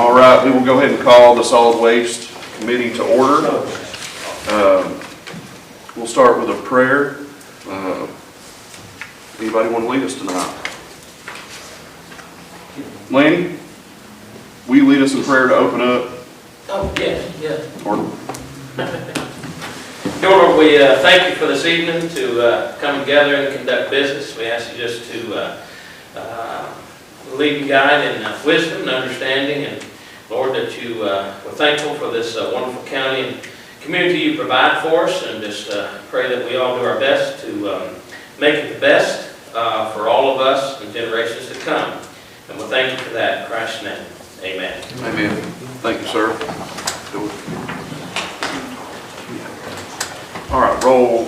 All right, we will go ahead and call the Solid Waste Committee to order. We'll start with a prayer. Anybody want to lead us tonight? Lanny, will you lead us in prayer to open up? Oh, yes. Or Lord, we thank you for this evening to come together and conduct business. We ask you just to lead and guide in wisdom and understanding. And Lord, that we're thankful for this wonderful county and community you provide for us. And just pray that we all do our best to make it the best for all of us and generations to come. And we'll thank you for that in Christ's name. Amen. Amen. Thank you, sir. All right, roll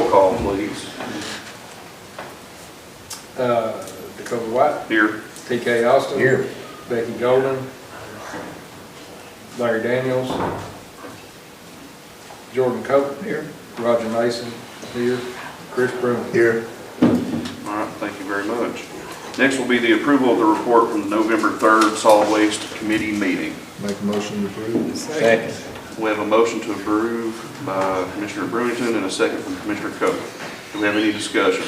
call, please. Dakota White. Here. TK Austin. Here. Becky Golden. Larry Daniels. Jordan Cope. Here. Roger Mason. Here. Chris Broom. Here. All right, thank you very much. Next will be the approval of the report from the November 3rd Solid Waste Committee meeting. Make a motion to approve. Second. We have a motion to approve by Commissioner Brewington and a second from Commissioner Cope. Do we have any discussion?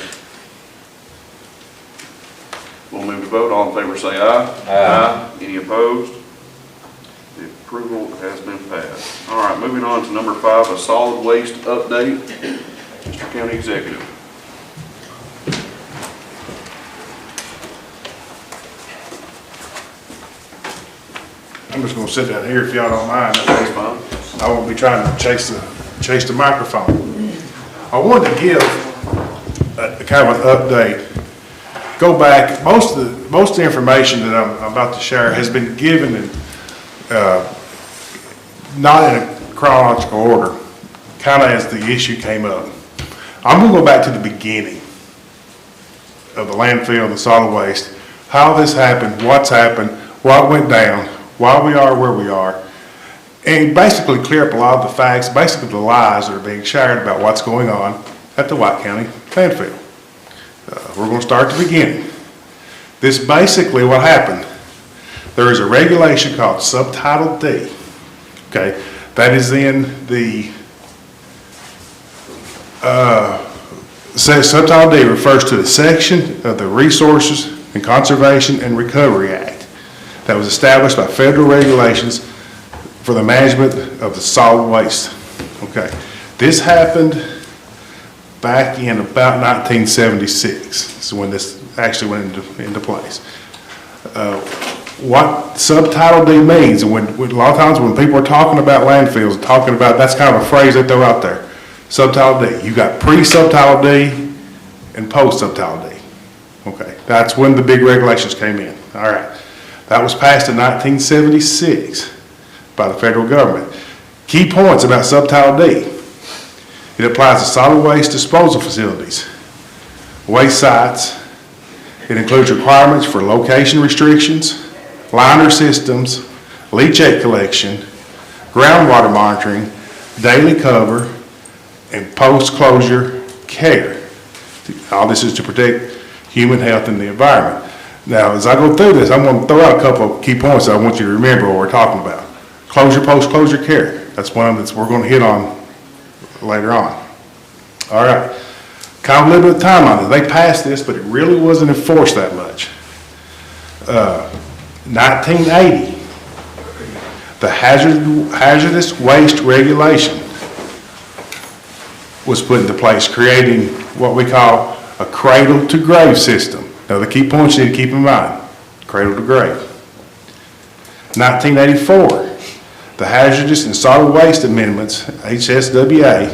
We'll move to vote. All in favor say aye. Aye. Any opposed? The approval has been passed. All right, moving on to number 5, a solid waste update. Mr. County Executive. I'm just going to sit down here if y'all don't mind. That's fine. I won't be trying to chase the microphone. I wanted to give a kind of an update. Go back. Most of the information that I'm about to share has been given in, not in a chronological order, kind of as the issue came up. I'm going to go back to the beginning of the landfill, the solid waste, how this happened, what's happened, what went down, why we are where we are, and basically clear up a lot of the facts, basically the lies that are being shared about what's going on at the White County landfill. We're going to start at the beginning. This basically what happened. There is a regulation called Subtitle D. Okay, that is in the says Subtitle D refers to the section of the Resources and Conservation and Recovery Act that was established by federal regulations for the management of the solid waste. Okay, this happened back in about 1976. Is when this actually went into place. What Subtitle D means, and when a lot of times when people are talking about landfills, talking about, that's kind of a phrase they throw out there. Subtitle D. You got pre-Subtitle D and post-Subtitle D. Okay, that's when the big regulations came in. All right, that was passed in 1976 by the federal government. Key points about Subtitle D. It applies to solid waste disposal facilities, waste sites. It includes requirements for location restrictions, liner systems, leachate collection, groundwater monitoring, daily cover, and post-closure care. All this is to protect human health and the environment. Now, as I go through this, I'm going to throw out a couple of key points that I want you to remember what we're talking about. Closure, post-closure care. That's one that we're going to hit on later on. All right. Kind of a little bit of time on it. They passed this, but it really wasn't enforced that much. 1980, the hazardous waste regulation was put into place, creating what we call a cradle-to-grave system. Now, the key points you need to keep in mind, cradle-to-grave. 1984, the Hazardous and Solid Waste Amendments, HSWA,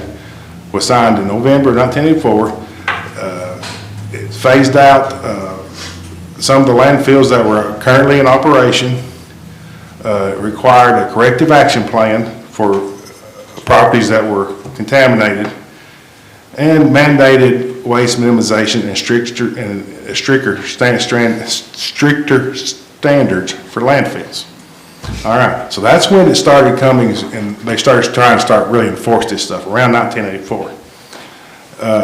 was signed in November 1984. It phased out some of the landfills that were currently in operation, required a corrective action plan for properties that were contaminated, and mandated waste minimization and stricter standards for landfills. All right, so that's when it started coming, and they started trying to start really enforce this stuff around 1984.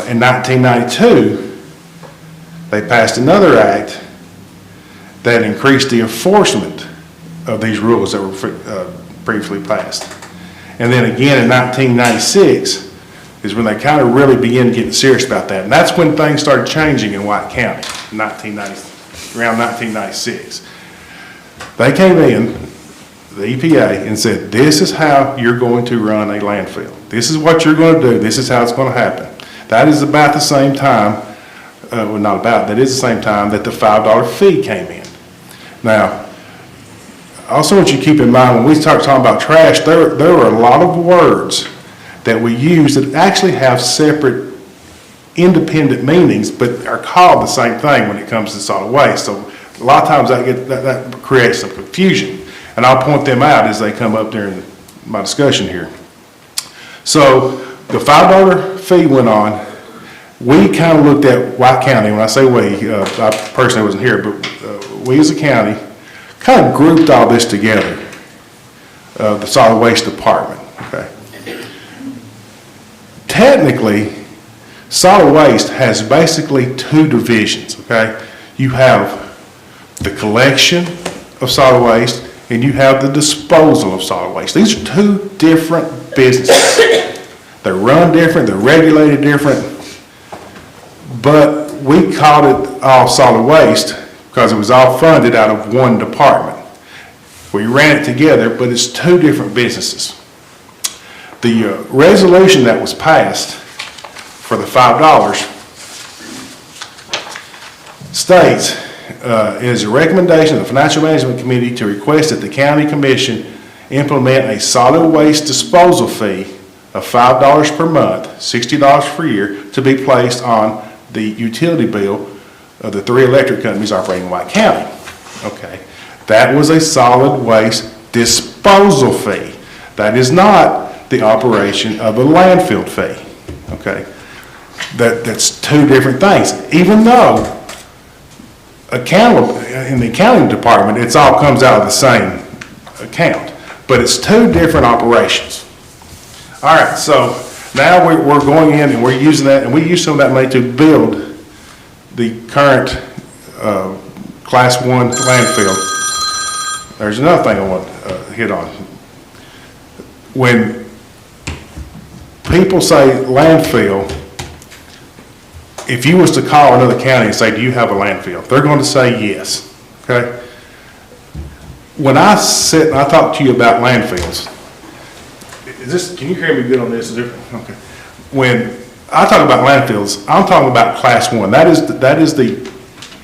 In 1992, they passed another act that increased the enforcement of these rules that were previously passed. And then again in 1996 is when they kind of really began getting serious about that. And that's when things started changing in White County, around 1996. They came in, the EPA, and said, this is how you're going to run a landfill. This is what you're going to do. This is how it's going to happen. That is about the same time, well, not about, that is the same time that the $5 fee came in. Now, I also want you to keep in mind, when we start talking about trash, there are a lot of words that we use that actually have separate, independent meanings, but are called the same thing when it comes to solid waste. So a lot of times that creates some confusion. And I'll point them out as they come up during my discussion here. So the $5 fee went on. We kind of looked at White County. When I say we, I personally wasn't here, but we as a county kind of grouped all this together, the solid waste department, okay? Technically, solid waste has basically two divisions, okay? You have the collection of solid waste and you have the disposal of solid waste. These are two different businesses. They're run different, they're regulated different, but we called it all solid waste because it was all funded out of one department. We ran it together, but it's two different businesses. The resolution that was passed for the $5 states, it is a recommendation of the Financial Management Committee to request that the County Commission implement a solid waste disposal fee of $5 per month, $60 per year, to be placed on the utility bill of the 3 electric companies operating in White County. Okay, that was a solid waste disposal fee. That is not the operation of a landfill fee. Okay, that's two different things. Even though in the accounting department, it all comes out of the same account, but it's two different operations. All right, so now we're going in and we're using that, and we use some of that money to build the current Class 1 landfill. There's another thing I want to hit on. When people say landfill, if you was to call another county and say, do you have a landfill? They're going to say yes, okay? When I sit and I talk to you about landfills, can you hear me good on this? Okay. When I talk about landfills, I'm talking about Class 1. That is the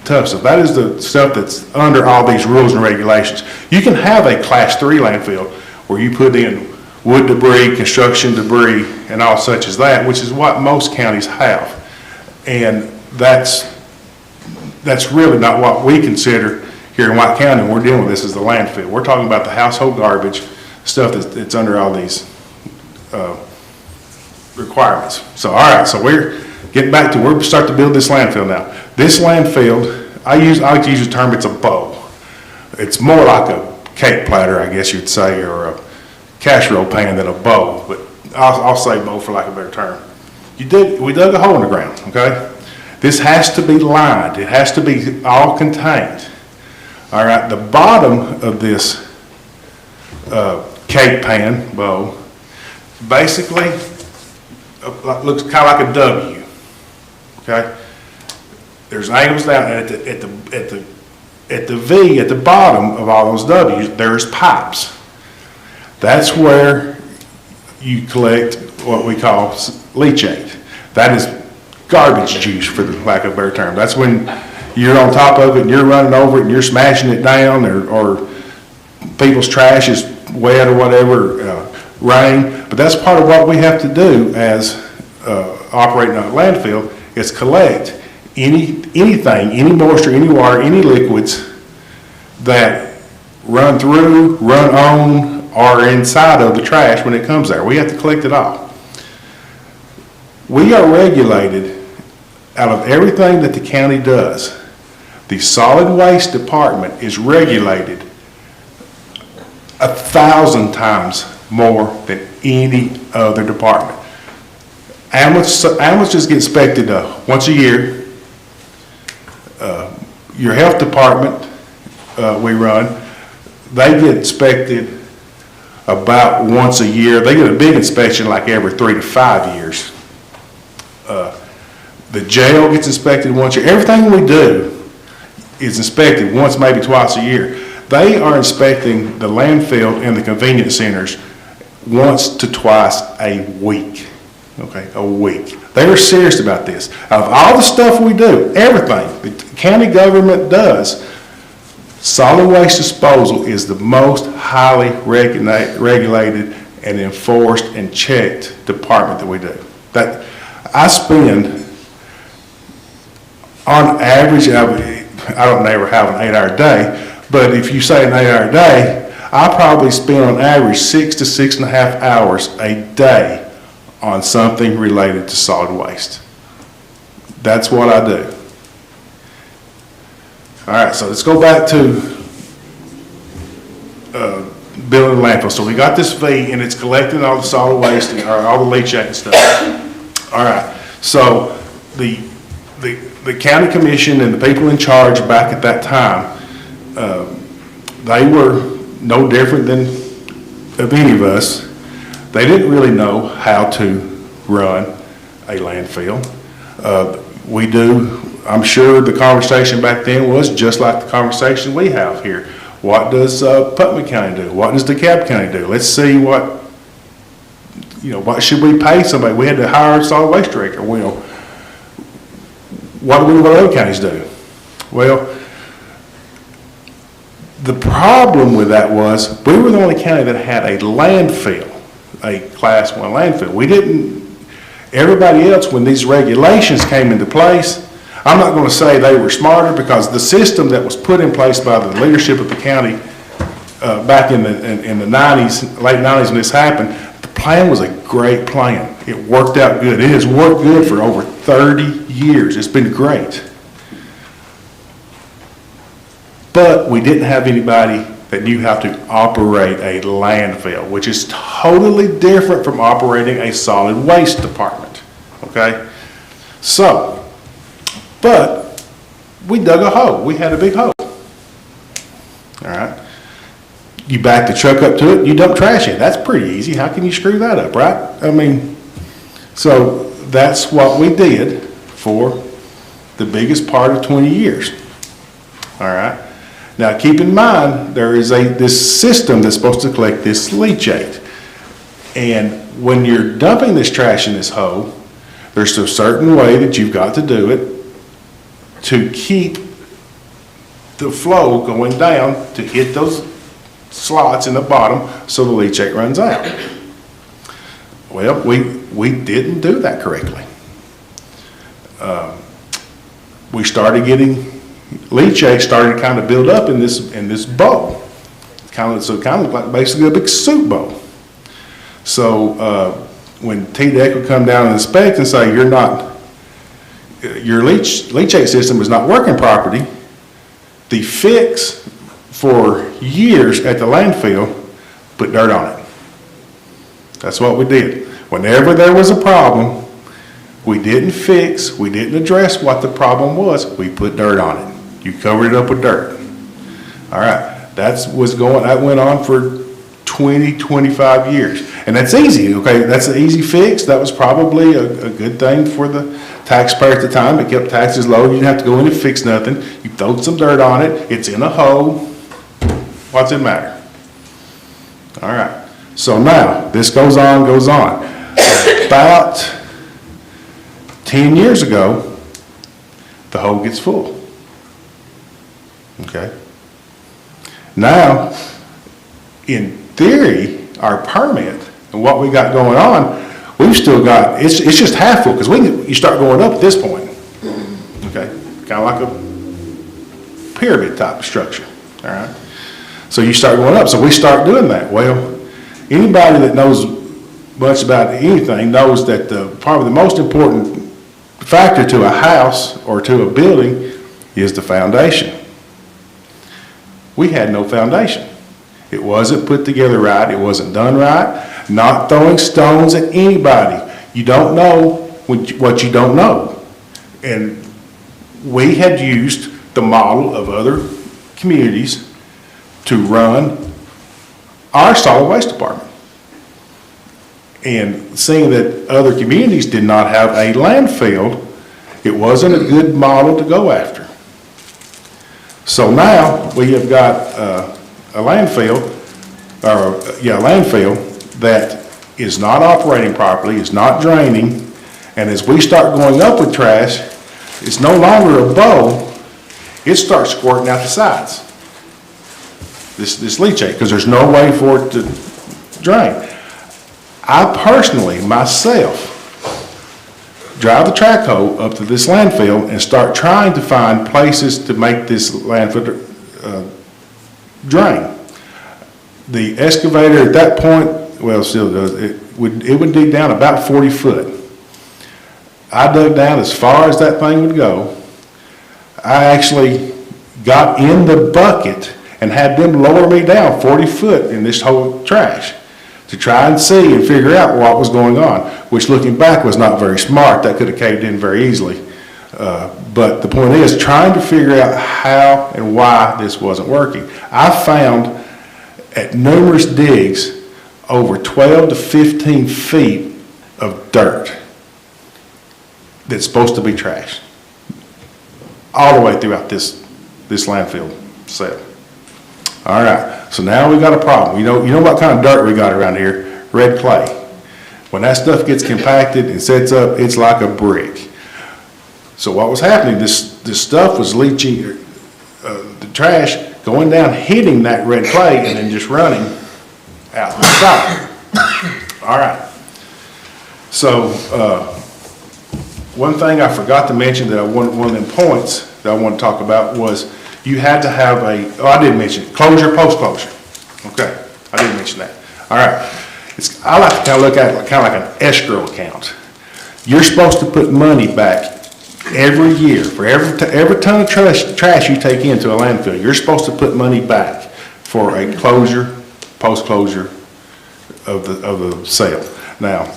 tough stuff. That is the stuff that's under all these rules and regulations. You can have a Class 3 landfill where you put in wood debris, construction debris, and all such as that, which is what most counties have. And that's really not what we consider here in White County when we're dealing with this as the landfill. We're talking about the household garbage, stuff that's under all these requirements. So, all right, so we're getting back to, we're starting to build this landfill now. This landfill, I like to use the term, it's a bowl. It's more like a cake platter, I guess you'd say, or a casserole pan than a bowl, but I'll say bowl for lack of a better term. We dug a hole in the ground, okay? This has to be lined. It has to be all contained. All right, the bottom of this cake pan bowl basically looks kind of like a W, okay? There's angles down, and at the V, at the bottom of all those W's, there's pipes. That's where you collect what we call leachate. That is garbage juice, for the lack of a better term. That's when you're on top of it and you're running over it and you're smashing it down, or people's trash is wet or whatever, rain. But that's part of what we have to do as operating a landfill, is collect anything, any moisture, any water, any liquids that run through, run on, or inside of the trash when it comes there. We have to collect it all. We are regulated out of everything that the county does. The solid waste department is regulated 1,000 times more than any other department. Ambulance just get inspected once a year. Your health department, we run. they get inspected about once a year. They get a big inspection like every 3 to 5 years. The jail gets inspected once a year. Everything we do is inspected once, maybe twice a year. They are inspecting the landfill and the convenience centers once to twice a week. Okay, a week. They are serious about this. Out of all the stuff we do, everything the county government does, solid waste disposal is the most highly regulated and enforced and checked department that we do. That I spend, on average, I don't never have an 8-hour day, but if you say an 8-hour day, I probably spend on average 6 to 6.5 hours a day on something related to solid waste. That's what I do. All right, so let's go back to building a landfill. So we got this V and it's collecting all the solid waste and or all the leachate and stuff. All right, so the county commission and the people in charge back at that time, they were no different than of any of us. They didn't really know how to run a landfill. We do, I'm sure the conversation back then was just like the conversation we have here. What does Putnam County do? What does DeKalb County do? Let's see what should we pay somebody? We had to hire a solid waste director. Well, what do other counties do? Well, the problem with that was we were the only county that had a landfill, a class 1 landfill. We didn't, everybody else, when these regulations came into place, I'm not going to say they were smarter because the system that was put in place by the leadership of the county back in the 90s, late 90s when this happened, the plan was a great plan. It worked out good. It has worked good for over 30 years. It's been great. But we didn't have anybody that knew how to operate a landfill, which is totally different from operating a solid waste department, okay? So, but we dug a hole. We had a big hole, all right? You back the truck up to it, you dump trash in. That's pretty easy. How can you screw that up, right? I mean, so that's what we did for the biggest part of 20 years, all right? Now, keep in mind, there is this system that's supposed to collect this leachate. And when you're dumping this trash in this hole, there's a certain way that you've got to do it to keep the flow going down to hit those slots in the bottom so the leachate runs out. Well, we didn't do that correctly. We started getting leachate started to kind of build up in this bowl. Kind of like basically a big soup bowl. So when TDEC would come down and inspect and say your leachate system is not working properly, the fix for years at the landfill put dirt on it. That's what we did. Whenever there was a problem, we didn't fix, we didn't address what the problem was, we put dirt on it. You covered it up with dirt. All right, that went on for 20, 25 years. And that's easy, okay? That's an easy fix. That was probably a good thing for the taxpayer at the time. It kept taxes low. You didn't have to go in and fix nothing. You throw some dirt on it. It's in a hole. What's it matter? All right. So now, this goes on. About 10 years ago, the hole gets full. Okay. Now, in theory, our permit and what we got going on, we've still got, it's just half full because you start going up at this point. Okay. Kind of like a pyramid type structure. All right. So you start going up. So we start doing that. Well, anybody that knows much about anything knows that probably the most important factor to a house or to a building is the foundation. We had no foundation. It wasn't put together right. It wasn't done right. Not throwing stones at anybody. You don't know what you don't know. And we had used the model of other communities to run our solid waste department. And seeing that other communities did not have a landfill, it wasn't a good model to go after. So now we have got a landfill that is not operating properly, is not draining, and as we start going up with trash, it's no longer a bowl, it starts squirting out the sides. This leachate, because there's no way for it to drain. I personally, myself, drive the track hoe up to this landfill and start trying to find places to make this landfill drain. The excavator at that point, well, it still does, it would dig down about 40 foot. I dug down as far as that thing would go. I actually got in the bucket and had them lower me down 40 foot in this whole trash to try and see and figure out what was going on, which looking back was not very smart. That could have caved in very easily. But the point is trying to figure out how and why this wasn't working. I found at numerous digs over 12 to 15 feet of dirt that's supposed to be trash all the way throughout this landfill cell. All right, so now we got a problem. You know what kind of dirt we got around here? Red clay. When that stuff gets compacted and sets up, it's like a brick. So what was happening, this stuff was leaching, the trash going down, hitting that red clay and then just running out the side. All right. So one thing I forgot to mention that one of them points that I want to talk about was you had to have I didn't mention it, closure, post-closure. Okay, I didn't mention that. All right, I like to kind of look at it kind of like an escrow account. You're supposed to put money back every year for every ton of trash you take into a landfill. You're supposed to put money back for a closure, post-closure of the sale. Now,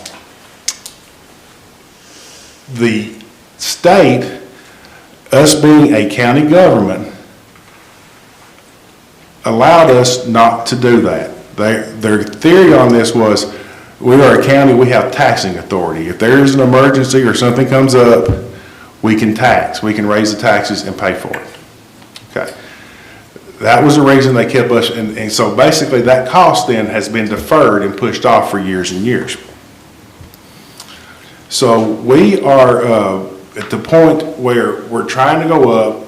the state, us being a county government, allowed us not to do that. Their theory on this was, we are a county, we have taxing authority. If there is an emergency or something comes up, we can tax, we can raise the taxes and pay for it. Okay. That was the reason they kept us, and so basically that cost then has been deferred and pushed off for years and years. So we are at the point where we're trying to go up.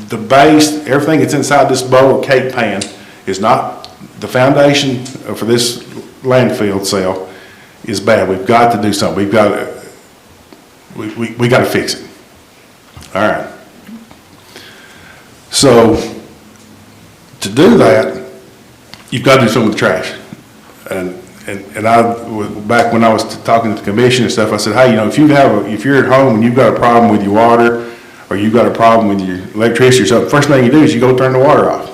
The base, everything that's inside this bowl or cake pan is not, the foundation for this landfill cell is bad. We've got to do something. We got to fix it. All right. So to do that, you've got to do something with the trash. And back when I was talking to the commission and stuff, I said, hey, if you're at home and you've got a problem with your water, or you've got a problem with your electricity or something, first thing you do is you go turn the water off.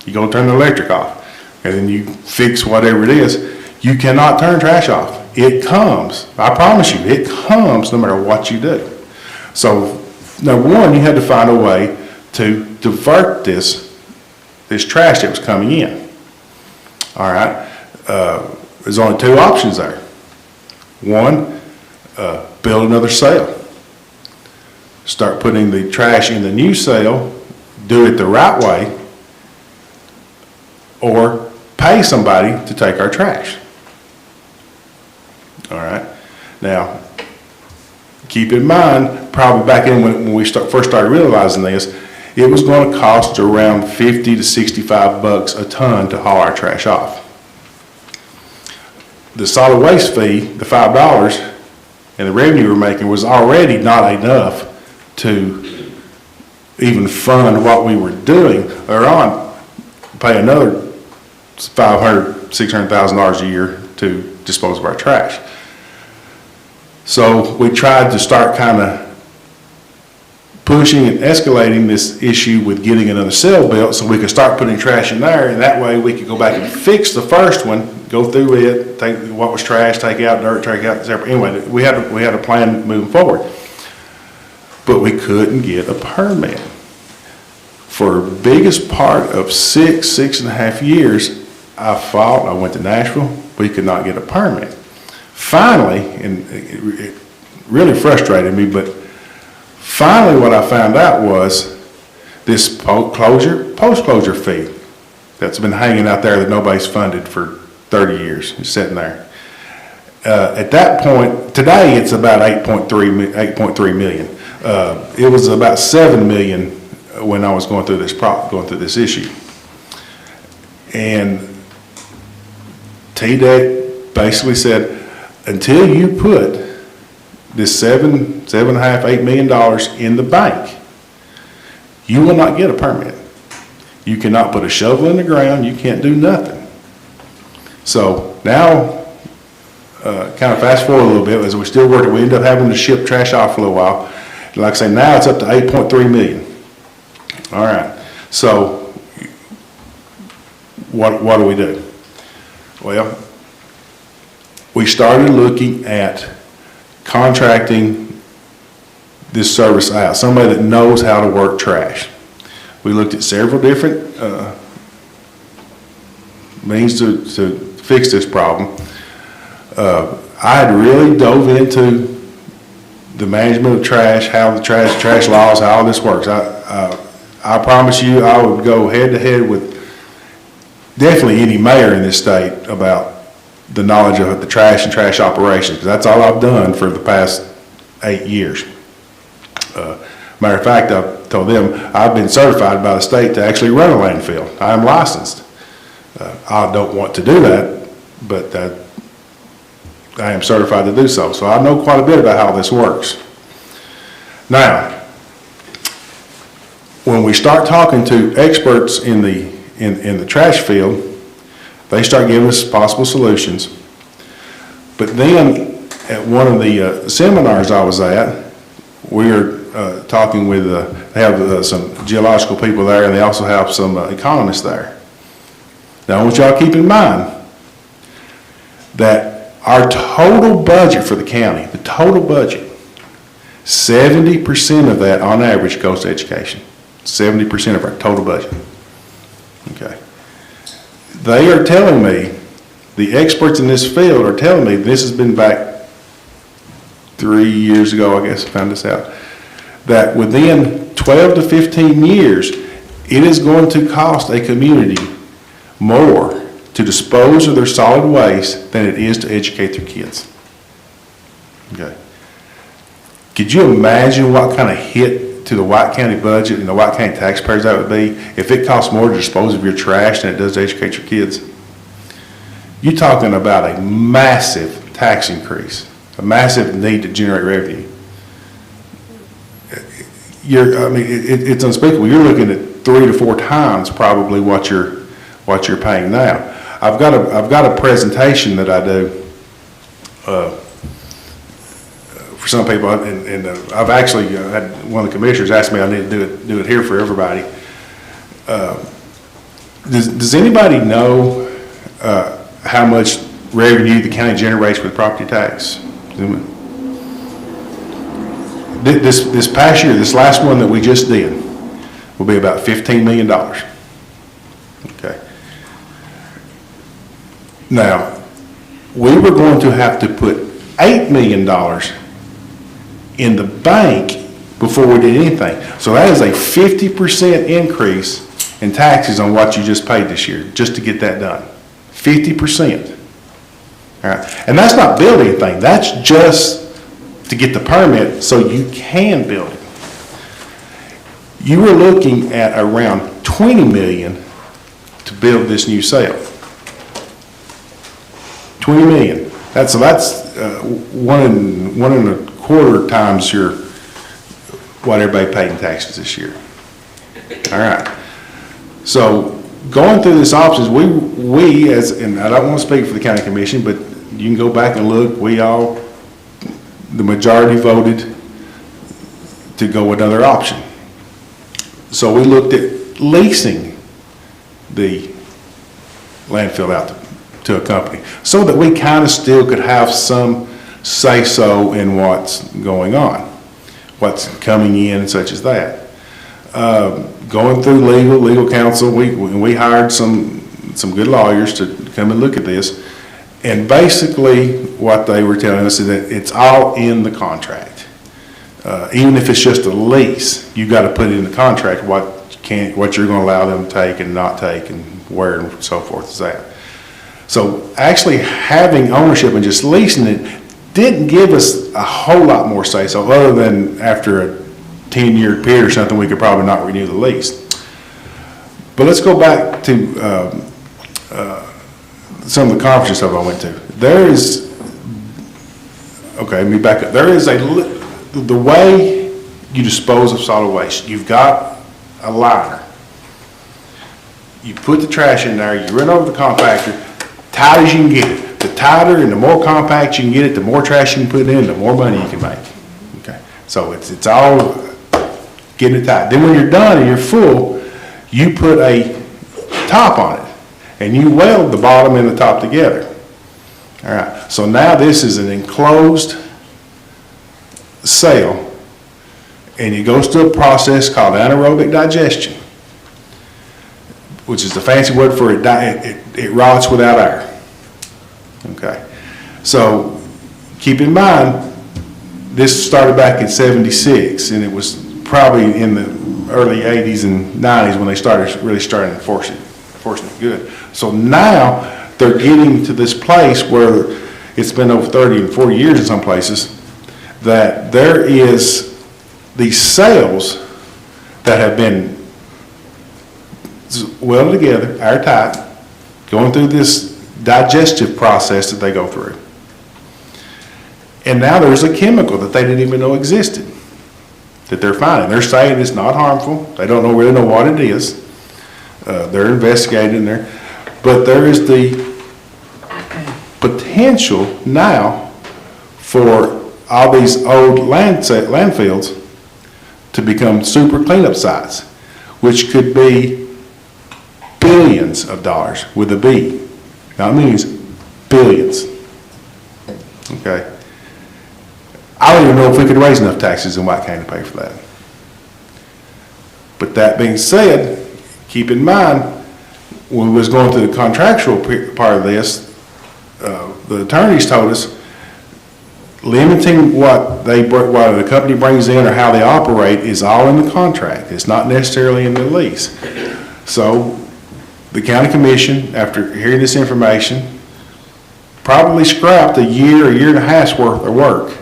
You go turn the electric off. And then you fix whatever it is. You cannot turn trash off. It comes. I promise you, it comes no matter what you do. So, number one, you had to find a way to divert this trash that was coming in. All right. There's only two options there. One, build another cell. Start putting the trash in the new cell, do it the right way, or pay somebody to take our trash. All right. Now, keep in mind, probably back in when we first started realizing this, it was going to cost around $50 to $65 a ton to haul our trash off. The solid waste fee, the $5, and the revenue we're making was already not enough to even fund what we were doing, or pay another $500,000, $600,000 a year to dispose of our trash. So we tried to start kind of pushing and escalating this issue with getting another cell built so we could start putting trash in there, and that way we could go back and fix the first one, go through it, take what was trash, take out dirt, take out separate. Anyway, we had a plan moving forward. But we couldn't get a permit For biggest part of 6.5 years, I fought, I went to Nashville, we could not get a permit. Finally, and it really frustrated me, but finally what I found out was this post-closure fee that's been hanging out there that nobody's funded for 30 years, it's sitting there. At that point, today it's about 8.3 million. It was about 7 million when I was going through this issue. And TDEC basically said, until you put this $7.5, $8 million in the bank, you will not get a permit. You cannot put a shovel in the ground, you can't do nothing. So now, kind of fast forward a little bit, as we're still working, we end up having to ship trash off for a little while. Like I say, now it's up to 8.3 million. All right, so what do we do? Well, we started looking at contracting this service out, somebody that knows how to work trash. We looked at several different means to fix this problem. I had really dove into the management of trash, how the trash laws, how all this works. I promise you, I would go head to head with definitely any mayor in this state about the knowledge of the trash and trash operations, because that's all I've done for the past 8 years. Matter of fact, I've told them I've been certified by the state to actually run a landfill. I'm licensed. I don't want to do that, but I am certified to do so. So I know quite a bit about how this works. Now, when we start talking to experts in the trash field, they start giving us possible solutions. But then at one of the seminars I was at, we were talking with, they have some geological people there, and they also have some economists there. Now I want y'all to keep in mind that our total budget for the county, the total budget, 70% of that on average goes to education. 70% of our total budget. Okay. They are telling me, the experts in this field are telling me, this has been back 3 years ago, I guess I found this out, that within 12 to 15 years, it is going to cost a community more to dispose of their solid waste than it is to educate their kids. Okay. Could you imagine what kind of hit to the White County budget and the White County taxpayers that would be if it costs more to dispose of your trash than it does to educate your kids? You're talking about a massive tax increase, a massive need to generate revenue. It's unspeakable. You're looking at 3 to 4 times probably what you're paying now. I've got a presentation that I do for some people, and I've actually had one of the commissioners ask me I need to do it here for everybody. Does anybody know how much revenue the county generates with property tax? This past year, this last one that we just did, will be about $15 million. Okay. Now, we were going to have to put $8 million in the bank before we did anything. So that is a 50% increase in taxes on what you just paid this year, just to get that done. 50%. All right. And that's not building anything. That's just to get the permit so you can build it. You were looking at around $20 million to build this new cell. $20 million. That's 1.25 times what everybody paid in taxes this year. All right. So going through this options, we as, and I don't want to speak for the county commission, but you can go back and look. The majority voted to go with another option. So we looked at leasing the landfill out to a company so that we kind of still could have some say-so in what's going on, what's coming in and such as that. going through legal counsel, we hired some good lawyers to come and look at this. And basically, what they were telling us is that it's all in the contract. Even if it's just a lease, you've got to put it in the contract what you're going to allow them to take and not take, and where and so forth is that. So actually having ownership and just leasing it didn't give us a whole lot more say so, other than after a 10-year period or something, we could probably not renew the lease. But let's go back to some of the conferences I went to. Let me back up. The way you dispose of solid waste, you've got a liner. You put the trash in there, you run over the compactor, tight as you can get it. The tighter and the more compact you can get it, the more trash you can put in, the more money you can make. Okay, so it's all getting it tight. Then when you're done and you're full, you put a top on it, and you weld the bottom and the top together. All right, so now this is an enclosed cell, and it goes through a process called anaerobic digestion, which is the fancy word for it rots without air. Okay, so keep in mind, this started back in '76, and it was probably in the early '80s and '90s when they started enforcing it good. So now they're getting to this place where it's been over 30 and 40 years in some places, that there is these cells that have been welded together, airtight, going through this digestive process that they go through. And now there's a chemical that they didn't even know existed that they're finding. They're saying it's not harmful. They don't really know what it is. They're investigating there. But there is the potential now for all these old landfills to become super cleanup sites, which could be billions of dollars with a B. Now it means billions. Okay. I don't even know if we could raise enough taxes in White County to pay for that. But that being said, keep in mind, when we was going through the contractual part of this, the attorneys told us limiting what the company brings in or how they operate is all in the contract. It's not necessarily in the lease. So the county commission, after hearing this information, probably scrapped a year and a half's worth of work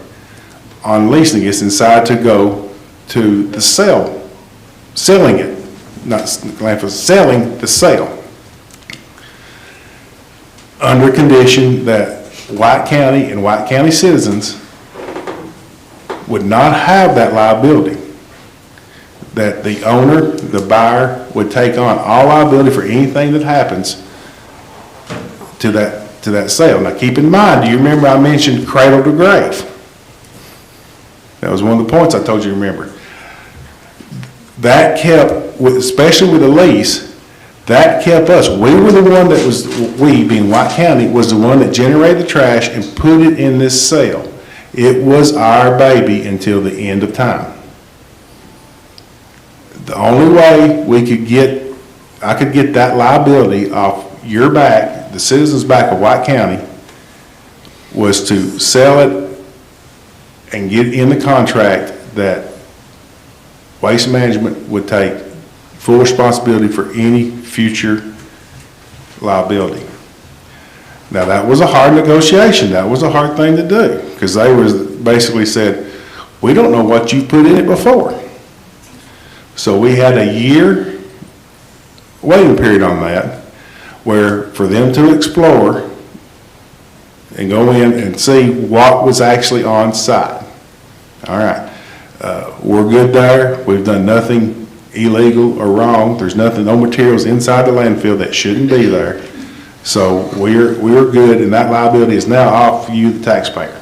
on leasing it and decided to go to the selling it, not landfill, selling the sale, under condition that White County and White County citizens would not have that liability, that the owner, the buyer, would take on all liability for anything that happens to that sale. Now keep in mind, do you remember I mentioned cradle to grave? That was one of the points I told you to remember. That kept, especially with the lease, that kept us. We were the one that was, we being White County, was the one that generated the trash and put it in this sale. It was our baby until the end of time. The only way I could get that liability off your back, the citizens' back of White County, was to sell it and get in the contract that Waste Management would take full responsibility for any future liability. Now that was a hard negotiation. That was a hard thing to do, because they basically said, we don't know what you put in it before. So we had a year waiting period on that, where for them to explore and go in and see what was actually on site. All right, we're good there. We've done nothing illegal or wrong. There's nothing, no materials inside the landfill that shouldn't be there. So we're good, and that liability is now off you, the taxpayer.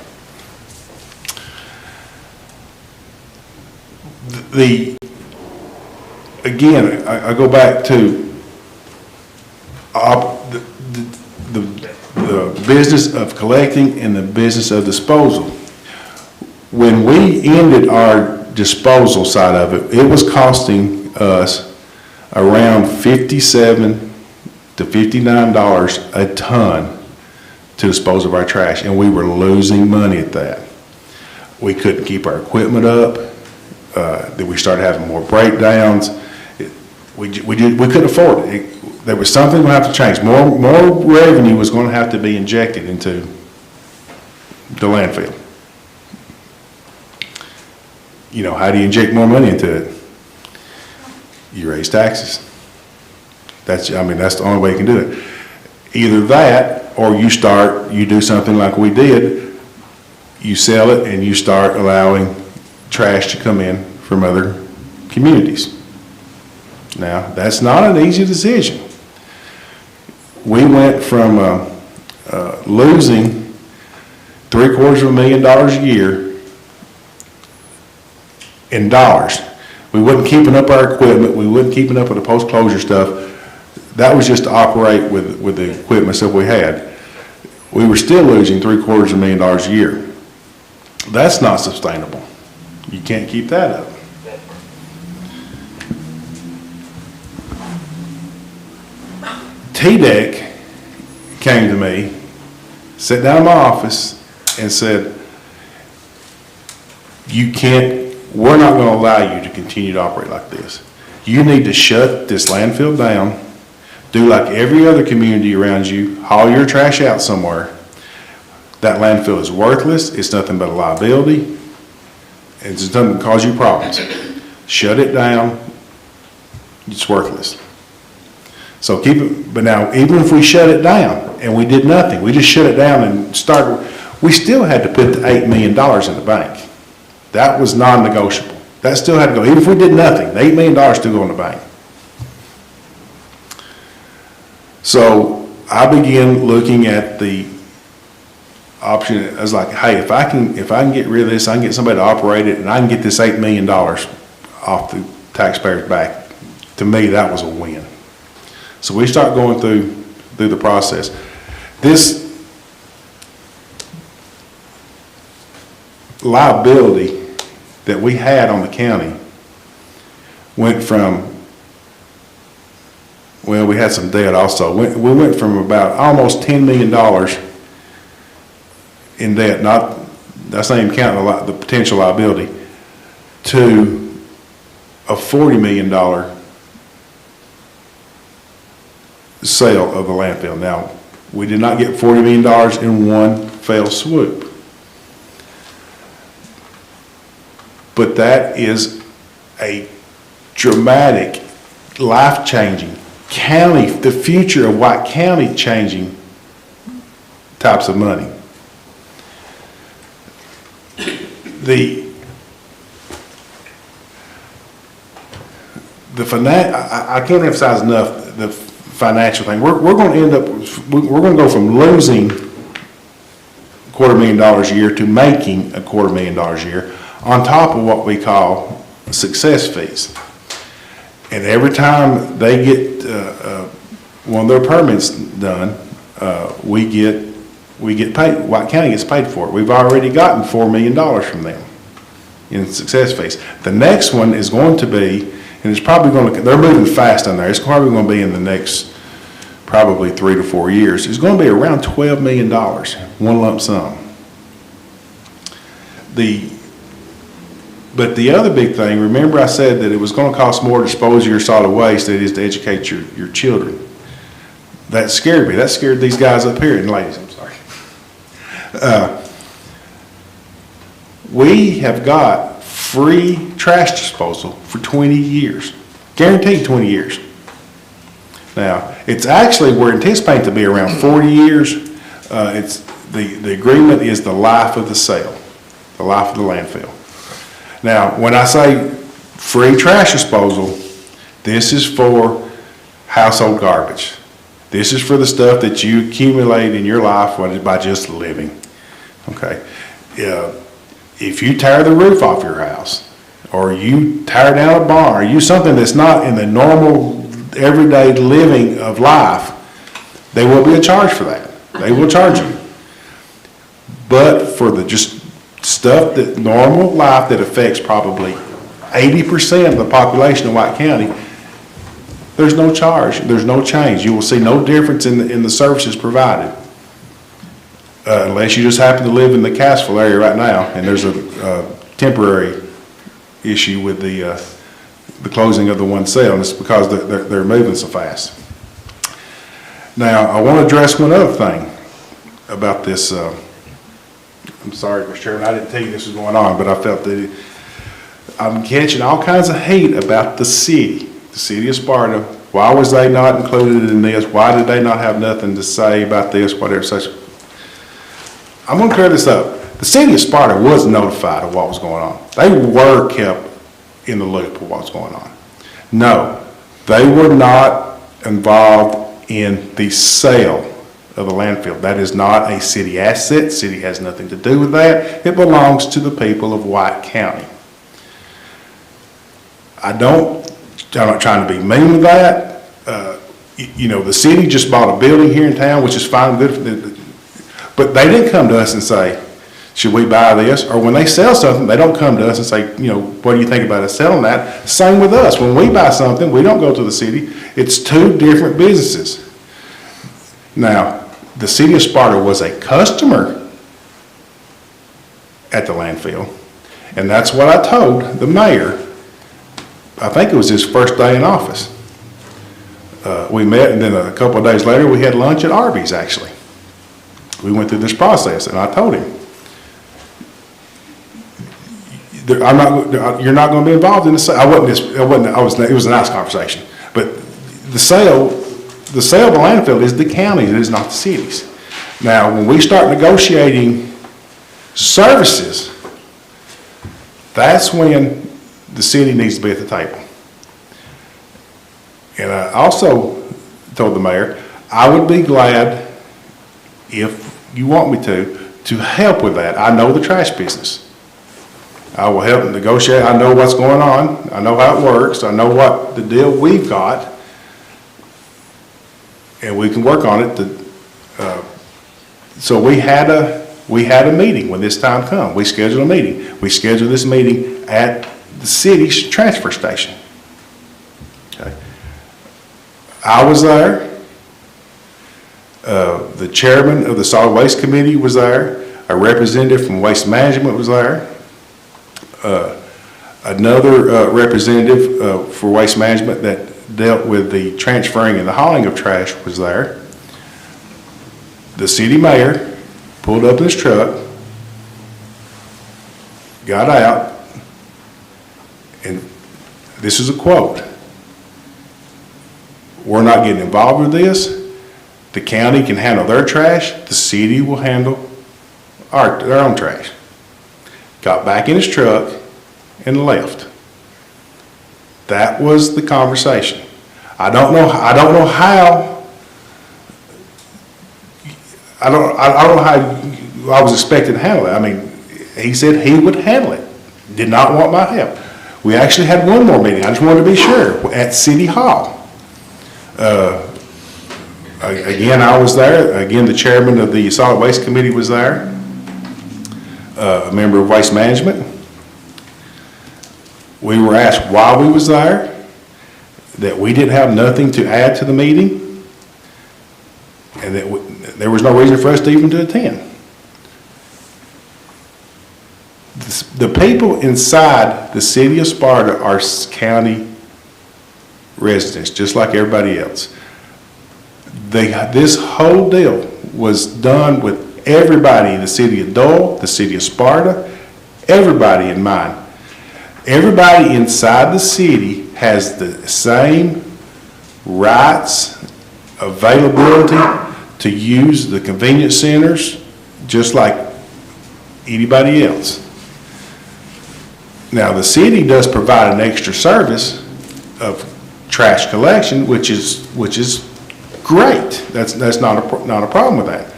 Again, I go back to the business of collecting and the business of disposal. When we ended our disposal side of it, it was costing us around $57 to $59 a ton to dispose of our trash, and we were losing money at that. We couldn't keep our equipment up. Then we started having more breakdowns. We couldn't afford it. There was something going to have to change. More revenue was going to have to be injected into the landfill. You know, how do you inject more money into it? You raise taxes. That's the only way you can do it. Either that, or you do something like we did. You sell it and you start allowing trash to come in from other communities. Now, that's not an easy decision. We went from losing $750,000 a year in dollars. We wasn't keeping up our equipment. We wasn't keeping up with the post-closure stuff. That was just to operate with the equipment that we had. We were still losing $750,000 a year. That's not sustainable. You can't keep that up. TDEC came to me, sat down in my office, and said, we're not going to allow you to continue to operate like this. You need to shut this landfill down, do like every other community around you, haul your trash out somewhere. That landfill is worthless, it's nothing but a liability, and it doesn't cause you problems. Shut it down, it's worthless. So keep it, but now even if we shut it down and we did nothing, we just shut it down and started, we still had to put the $8 million in the bank. That was non-negotiable. That still had to go. Even if we did nothing, the $8 million still go in the bank. So I began looking at the option. I was like, hey, if I can get rid of this, I can get somebody to operate it, and I can get this $8 million off the taxpayers' back. To me, that was a win. So we start going through the process. This liability that we had on the county went from, well, we had some debt also. We went from about almost $10 million in debt, that's not even counting the potential liability, to a $40 million sale of the landfill. Now, we did not get $40 million in one fell swoop. But that is a dramatic, life-changing, the future of White County changing types of money. I can't emphasize enough the financial thing. We're going to end up, we're going to go from losing $250,000 a year to making $250,000 a year, on top of what we call success fees. And every time they get one of their permits done, we get paid. White County gets paid for it. We've already gotten $4 million from them in success fees. The next one is going to be, and it's probably going to, they're moving fast on there. It's probably going to be in the next probably 3 to 4 years. It's going to be around $12 million, one lump sum. But the other big thing, remember I said that it was going to cost more to dispose of your solid waste than it is to educate your children. That scared me. That scared these guys up here, and ladies, I'm sorry. We have got free trash disposal for 20 years. Guaranteed 20 years. Now, it's actually, we're anticipating to be around 40 years. The agreement is the life of the sale, the life of the landfill. Now, when I say free trash disposal, this is for household garbage. This is for the stuff that you accumulate in your life by just living. Okay. If you tear the roof off your house, or you tear down a barn, or you something that's not in the normal everyday living of life, there will be a charge for that. They will charge you. But for the just stuff that normal life that affects probably 80% of the population of White County, there's no charge, there's no change. You will see no difference in the services provided. Unless you just happen to live in the Cassville area right now, and there's a temporary issue with the closing of the one cell, and it's because they're moving so fast. Now, I want to address one other thing about this. I'm sorry, Mr. Chairman, I didn't tell you this was going on, but I felt that I'm catching all kinds of hate about the city of Sparta. Why was they not included in this? Why did they not have nothing to say about this, whatever such? I'm going to clear this up. The city of Sparta was notified of what was going on. They were kept in the loop of what was going on. No, they were not involved in the sale of the landfill. That is not a city asset. The city has nothing to do with that. It belongs to the people of White County. I'm not trying to be mean with that. The city just bought a building here in town, which is fine, good, but they didn't come to us and say, should we buy this? Or when they sell something, they don't come to us and say, what do you think about us selling that? Same with us. When we buy something, we don't go to the city. It's two different businesses. Now, the city of Sparta was a customer at the landfill, and that's what I told the mayor. I think it was his first day in office. We met, and then a couple of days later, we had lunch at Arby's, actually. We went through this process, and I told him, you're not going to be involved in the sale. It was a nice conversation, but the sale of the landfill is the county's, it is not the city's. Now, when we start negotiating services, that's when the city needs to be at the table. And I also told the mayor, I would be glad, if you want me to help with that. I know the trash business. I will help negotiate. I know what's going on. I know how it works. I know what the deal we've got. And we can work on it. So we had a meeting when this time come. We scheduled a meeting. We scheduled this meeting at the city's transfer station. Okay. I was there. The chairman of the solid waste committee was there. A representative from Waste Management was there. Another representative for Waste Management that dealt with the transferring and the hauling of trash was there. The city mayor pulled up in his truck, got out, and this is a quote: "We're not getting involved with this. The county can handle their trash. The city will handle their own trash." Got back in his truck and left. That was the conversation. I don't know how I was expected to handle it. I mean, he said he would handle it. Did not want my help. We actually had one more meeting. I just wanted to be sure at City Hall. Again, I was there. Again, the chairman of the solid waste committee was there. A member of Waste Management. We were asked why we was there, that we didn't have nothing to add to the meeting, and that there was no reason for us to even to attend. The people inside the city of Sparta are county residents, just like everybody else. This whole deal was done with everybody in the city of Dole, the city of Sparta, everybody in mind. Everybody inside the city has the same rights, availability to use the convenience centers, just like anybody else. Now, the city does provide an extra service of trash collection, which is great. That's not a problem with that.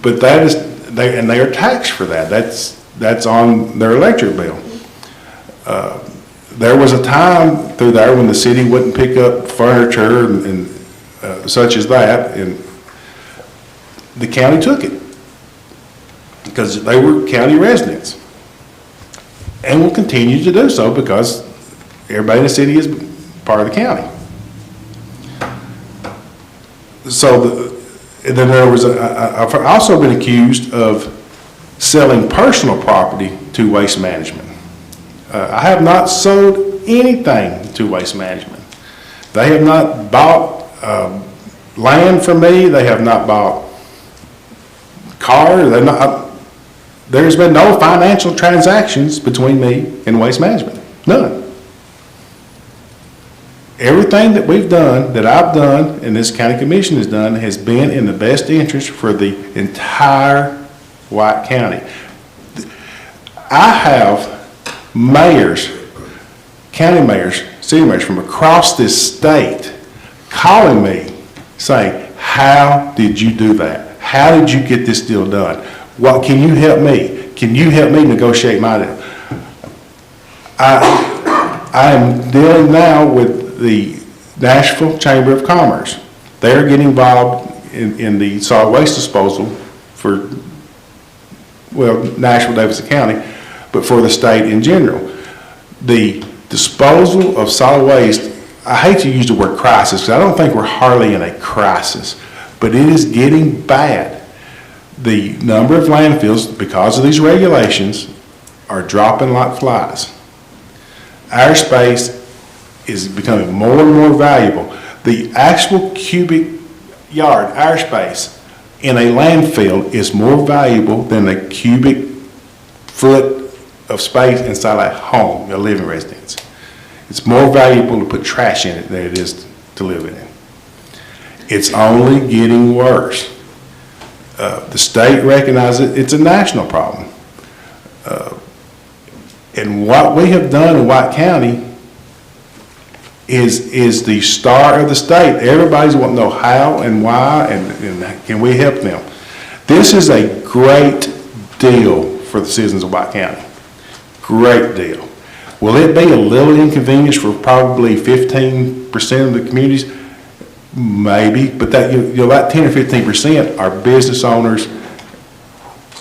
But they are taxed for that. That's on their electric bill. There was a time through there when the city wouldn't pick up furniture and such as that, and the county took it because they were county residents. and will continue to do so because everybody in the city is part of the county. So and then there was I've also been accused of selling personal property to Waste Management. I have not sold anything to Waste Management. They have not bought land from me. They have not bought cars. There's been no financial transactions between me and Waste Management. None. Everything that we've done, that I've done, and this county commission has done, has been in the best interest for the entire White County. I have mayors, county mayors, city mayors from across this state calling me saying, how did you do that? How did you get this deal done? What, can you help me? Can you help me negotiate my deal? I am dealing now with the Nashville Chamber of Commerce. They're getting involved in the solid waste disposal for, well, Nashville, Davidson County, but for the state in general. The disposal of solid waste, I hate to use the word crisis, because I don't think we're hardly in a crisis, but it is getting bad. The number of landfills, because of these regulations, are dropping like flies. Our space is becoming more and more valuable. The actual cubic yard, our space, in a landfill is more valuable than a cubic foot of space inside a home, a living residence. It's more valuable to put trash in it than it is to live in it. It's only getting worse. The state recognizes it's a national problem. And what we have done in White County is the star of the state. Everybody's wanting to know how and why and can we help them. This is a great deal for the citizens of White County. Great deal. Will it be a little inconvenience for probably 15% of the communities? Maybe, but that, that 10 or 15% are business owners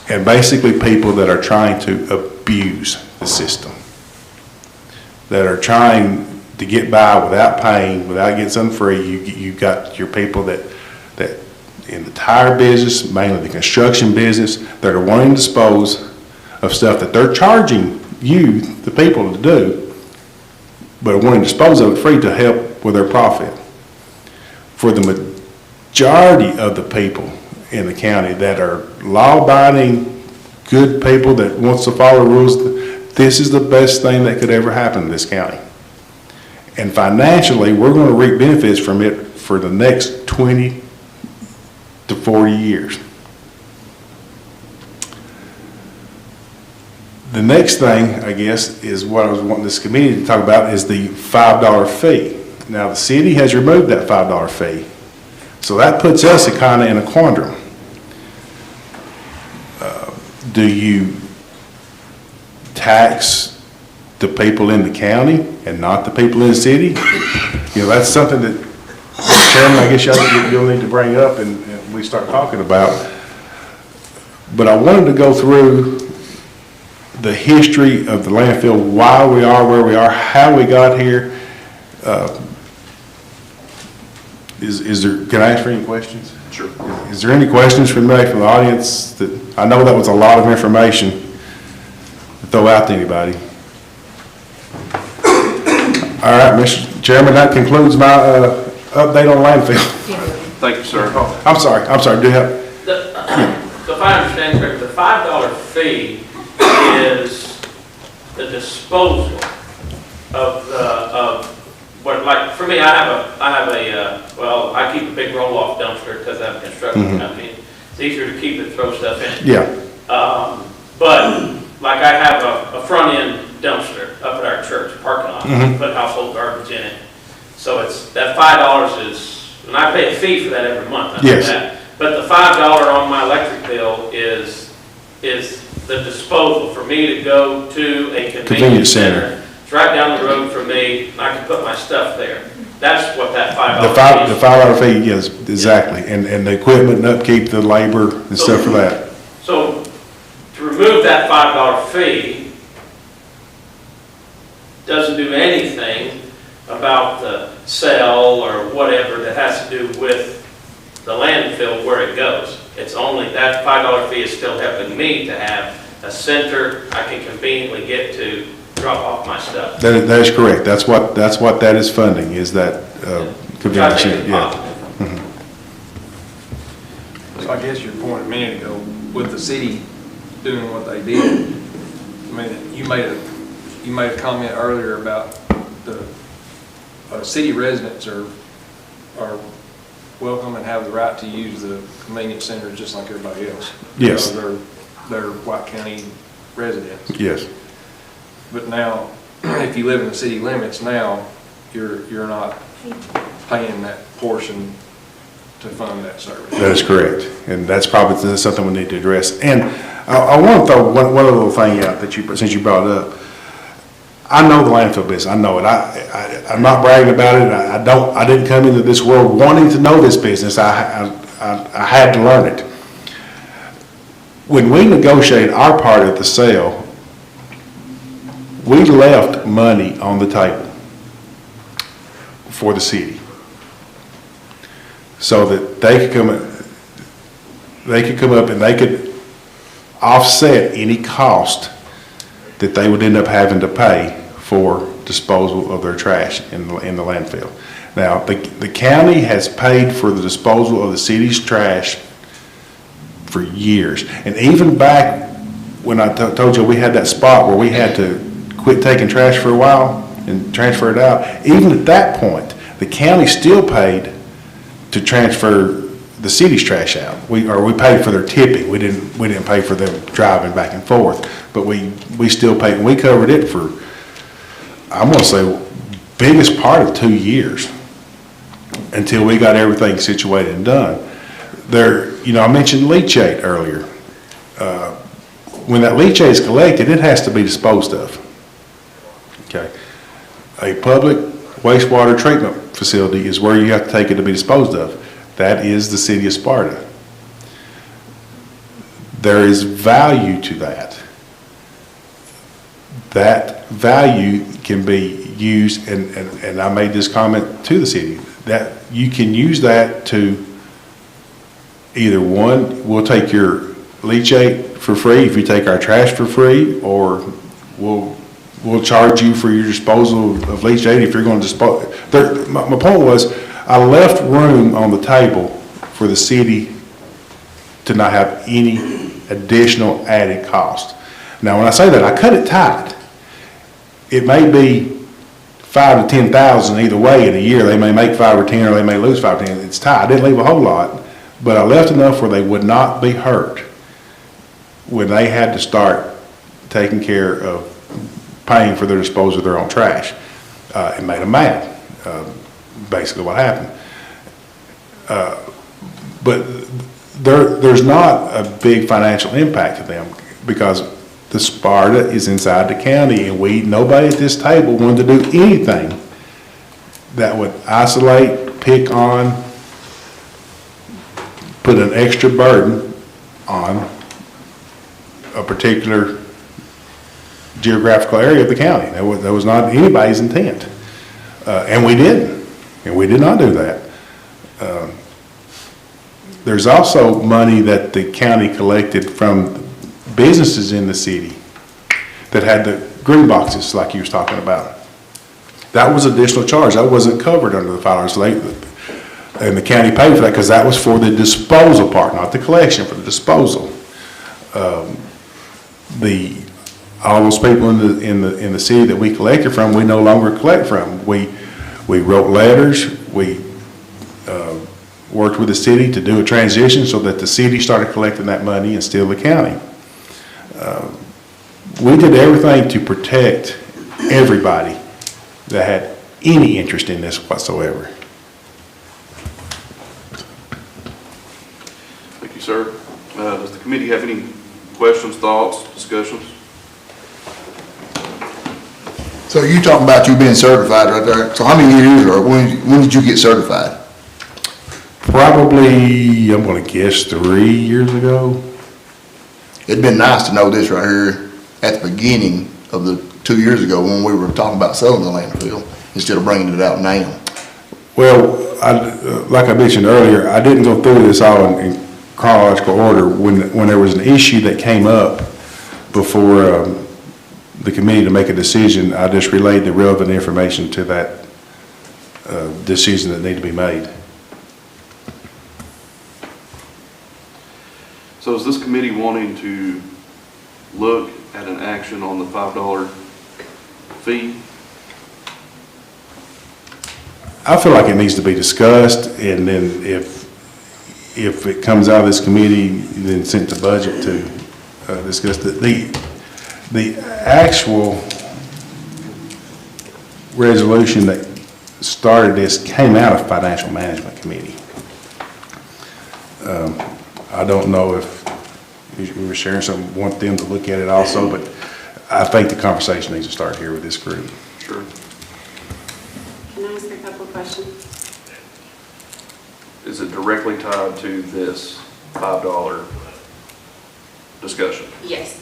and basically people that are trying to abuse the system, that are trying to get by without paying, without getting something free. You got your people that in the tire business, mainly the construction business, that are wanting to dispose of stuff that they're charging you, the people, to do, but are wanting to dispose of it free to help with their profit. For the majority of the people in the county that are law-abiding, good people that wants to follow rules, this is the best thing that could ever happen in this county. And financially, we're going to reap benefits from it for the next 20 to 40 years. The next thing, I guess, is what I was wanting this committee to talk about is the $5 fee. Now, the city has removed that $5 fee. So that puts us kind of in a quandrum. Do you tax the people in the county and not the people in the city? That's something that, Chairman, I guess you'll need to bring up and we start talking about. But I wanted to go through the history of the landfill, why we are where we are, how we got here. Can I ask for any questions? Sure. Is there any questions from the audience? I know that was a lot of information to throw out to anybody. All right, Mr. Chairman, that concludes my update on landfill. Thank you, sir. I'm sorry, do you have? So if I understand correctly, the $5 fee is the disposal of what, like, for me, well, I keep a big roll-off dumpster because I have a construction company. It's easier to keep it, throw stuff in. Yeah. But, like, I have a front-end dumpster up at our church parking lot. Put household garbage in it. So it's, that $5 is, and I pay a fee for that every month. I know that. But the $5 on my electric bill is the disposal for me to go to a convenience center. It's right down the road from me, and I can put my stuff there. That's what that $5 The $5 fee, yes, exactly. And the equipment and upkeep, the labor and stuff for that. So to remove that $5 fee, doesn't do anything about the sale or whatever that has to do with the landfill where it goes. It's only, that $5 fee is still helping me to have a center I can conveniently get to drop off my stuff. That is correct. That's what that is funding, is that Which I convenience think center, is yeah. positive. So I guess your point a minute ago, with the city doing what they did, I mean, you made a comment earlier about the city residents are welcome and have the right to use the convenience center just like everybody else. Yes. Because they're White County residents. Yes, But now, if you live in the city limits now, you're not paying that portion to fund that service. that is correct. And that's probably something we need to address. And I want to throw one little thing out that since you brought it up. I know the landfill business. I know it. I'm not bragging about it. I didn't come into this world wanting to know this business. I had to learn it. When we negotiated our part of the sale, we left money on the table for the city, so that they could come up and they could offset any cost that they would end up having to pay for disposal of their trash in the landfill. Now, the county has paid for the disposal of the city's trash for years. And even back when I told you we had that spot where we had to quit taking trash for a while and transfer it out, even at that point, the county still paid to transfer the city's trash out. We paid for their tipping. We didn't pay for them driving back and forth, but we still paid, and we covered it for, I'm gonna say, biggest part of 2 years until we got everything situated and done. I mentioned leachate earlier. When that leachate is collected, it has to be disposed of. Okay. A public wastewater treatment facility is where you have to take it to be disposed of. That is the city of Sparta. There is value to that. That value can be used, and I made this comment to the city, that you can use that to either one, we'll take your leachate for free if you take our trash for free, or we'll charge you for your disposal of leachate if you're going to dispose. My point was, I left room on the table for the city to not have any additional added cost. Now, when I say that, I cut it tight. It may be 5 to 10,000 either way in a year. They may make 5 or 10, or they may lose 5 or 10. It's tight. I didn't leave a whole lot, but I left enough where they would not be hurt when they had to start taking care of paying for their disposal of their own trash. It made them mad. Basically what happened. But there's not a big financial impact to them, because the Sparta is inside the county, and nobody at this table wanted to do anything that would isolate, pick on, put an extra burden on a particular geographical area of the county. That was not anybody's intent. And we didn't. And we did not do that. There's also money that the county collected from businesses in the city that had the green boxes like you was talking about. That was additional charge. That wasn't covered under the $5. So and the county paid for that because that was for the disposal part, not the collection, for the disposal. All those people in the city that we collected from, we no longer collect from. We wrote letters. We worked with the city to do a transition so that the city started collecting that money and still the county. We did everything to protect everybody that had any interest in this whatsoever. Thank you, sir. Does the committee have any questions, thoughts, discussions? So you talking about you being certified right there. So how many years, or when did you get certified? Probably, I'm going to guess 3 years ago. It'd been nice to know this right here at the beginning of the 2 years ago when we were talking about selling the landfill, instead of bringing it out now? Well, like I mentioned earlier, I didn't go through this all in chronological order. When there was an issue that came up before the committee to make a decision, I just relayed the relevant information to that decision that needed to be made. So is this committee wanting to look at an action on the $5 fee? I feel like it needs to be discussed, and then if it comes out of this committee, then sent to budget to discuss the actual resolution that started this came out of Financial Management Committee. I don't know if we were sharing something, want them to look at it also, but I think the conversation needs to start here with this group. Sure. Can I ask a couple of questions? Is it directly tied to this $5 discussion? Yes,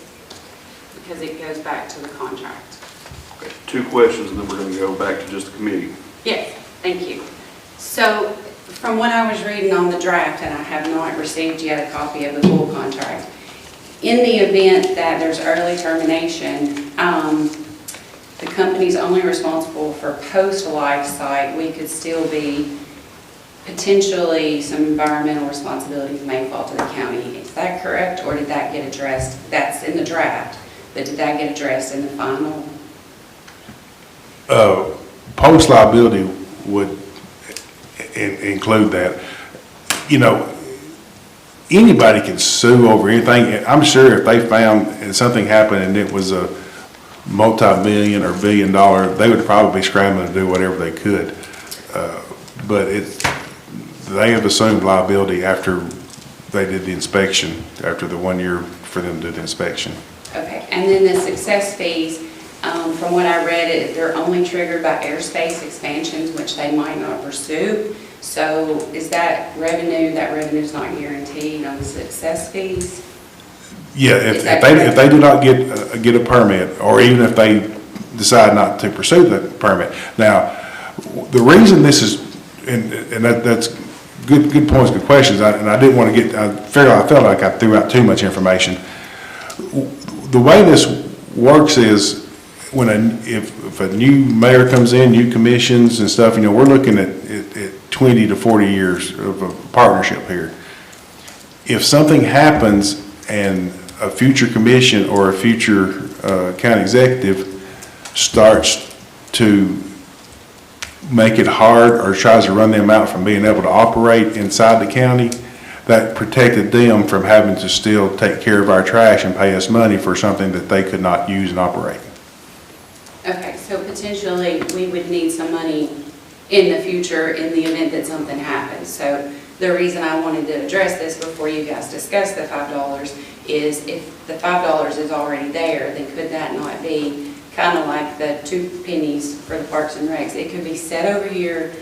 because it goes back to the contract. Okay. 2 questions, and then we're going to go back to just the committee. Yes, thank you. So from what I was reading on the draft, and I have not received yet a copy of the full contract, in the event that there's early termination, the company's only responsible for post-life site. We could still be potentially some environmental responsibilities may fall to the county. Is that correct, or did that get addressed? That's in the draft, but did that get addressed in the final? Post liability would include that. You know, anybody can sue over anything. I'm sure if they found something happened and it was a multi-million or billion-dollar, they would probably be scrambling to do whatever they could. But they have assumed liability after they did the inspection, after the 1 year for them to do the inspection. Okay, and then the success fees, from what I read, they're only triggered by airspace expansions, which they might not pursue. So is that revenue's not guaranteed on the success fees? Yeah, Is that if they do not get a permit, or even if they decide not to pursue the permit. Now, the reason this is, and that's good points, good questions, and I didn't want to get, I felt like I threw out too much information. The way this works is, if a new mayor comes in, new commissions and stuff, you know, we're looking at 20 to 40 years of a partnership here. If something happens and a future commission or a future county executive starts to make it hard or tries to run them out from being able to operate inside the county, that protected them from having to still take care of our trash and pay us money for something that they could not use and operate. Okay, so potentially we would need some money in the future in the event that something happens. So the reason I wanted to address this before you guys discuss the $5 is if the $5 is already there, then could that not be kind of like the 2 pennies for the Parks and Recs? It could be set over here,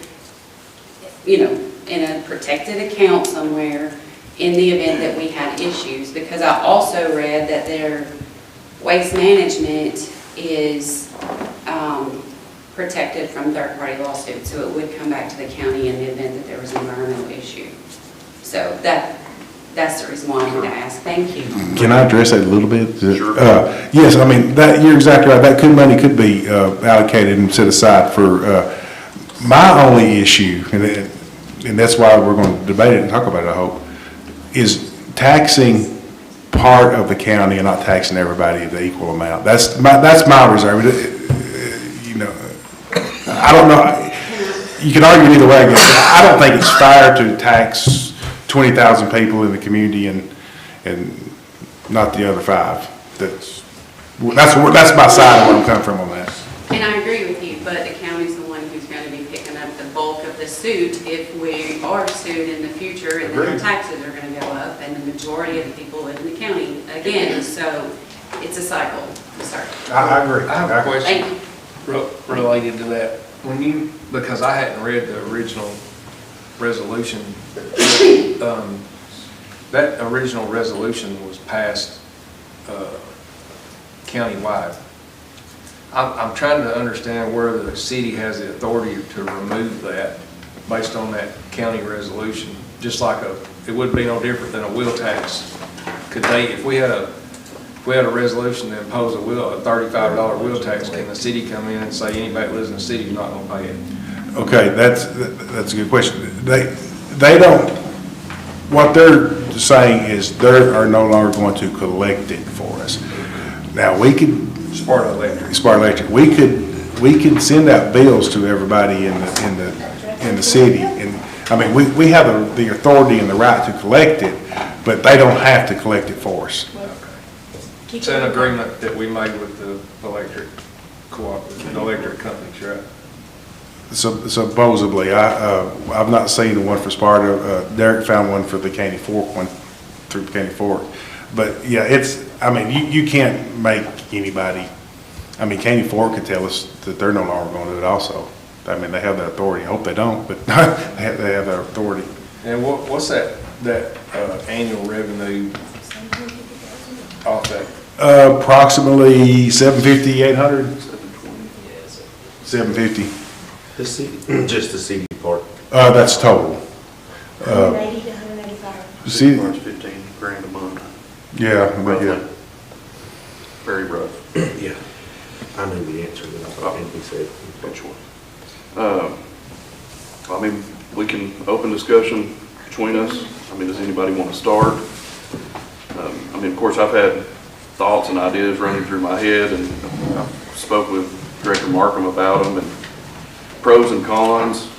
you know, in a protected account somewhere in the event that we had issues. Because I also read that their waste management is protected from third-party lawsuits, so it would come back to the county in the event that there was an environmental issue. So that's the reason why I wanted to ask. Thank you. Can I address that a little bit? Sure. Yes, I mean, you're exactly right. That money could be allocated and set aside for, my only issue, and that's why we're going to debate it and talk about it, I hope, is taxing part of the county and not taxing everybody the equal amount. That's my reserve. You know, I don't know. You can argue either way, I guess. I don't think it's fair to tax 20,000 people in the community and not the other 5. That's my side of where I'm coming from on that. And I agree with you, but the county's the one who's going to be picking up the bulk of the suit if we are sued in the future, and then our taxes are going to go up, and the majority of the people live in the county again. So it's a cycle. Sorry. I agree. I have a question Thank you. related to that. Because I hadn't read the original resolution, that original resolution was passed countywide. I'm trying to understand where the city has the authority to remove that based on that county resolution, just like it would be no different than a wheel tax. Could they, if we had a resolution to impose a $35 wheel tax, can the city come in and say anybody that lives in the city is not gonna pay it? Okay, that's a good question. They don't, what they're saying is they are no longer going to collect it for us. Now, we could, Sparta Electric. Sparta Electric, we could send out bills to everybody in the city. And, I mean, we have the authority and the right to collect it, but they don't have to collect it for us. It's an agreement that we made with the electric cooperative, the electric companies, right? So supposedly, I've not seen one for Sparta. Derek found one for the Caney Fork one, through Caney Fork. But yeah, I mean, you can't make anybody, I mean, Caney Fork could tell us that they're no longer going to do it also. I mean, they have that authority. I hope they don't, but they have that authority. And what's that annual revenue off that? Approximately 750, 800? 750. The city, just the city part. That's total. 180 to 185. See, It's 15 grand a month, yeah, but yeah. very rough. Yeah. I knew the answer, but I thought he said. Good choice. I mean, we can open discussion between us. I mean, does anybody want to start? I mean, of course, I've had thoughts and ideas running through my head, and I spoke with Director Markham about them, and pros and cons.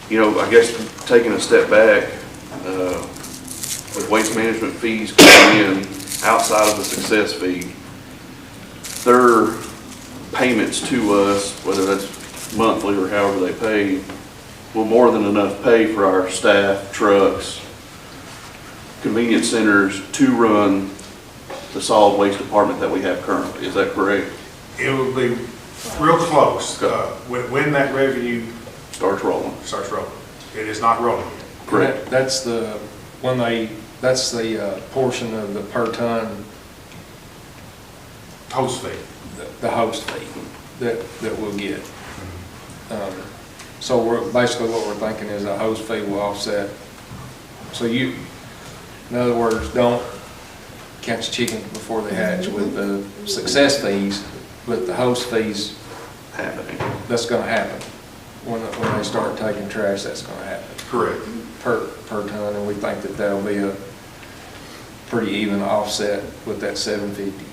You know, I guess taking a step back, with waste management fees coming in outside of the success fee, their payments to us, whether that's monthly or however they pay, will more than enough pay for our staff, trucks, convenience centers to run the solid waste department that we have currently. Is that correct? It will be real close, when that revenue Starts rolling. starts rolling. It is not rolling yet. Correct. That's the portion of the per ton, Host fee. the host fee that we'll get. So basically what we're thinking is a host fee will offset. So in other words, don't catch chickens before they hatch with the success fees, but the host fees, Happening. that's gonna happen. When they start taking trash, that's gonna happen Correct. per ton, and we think that that'll be a pretty even offset with that 750.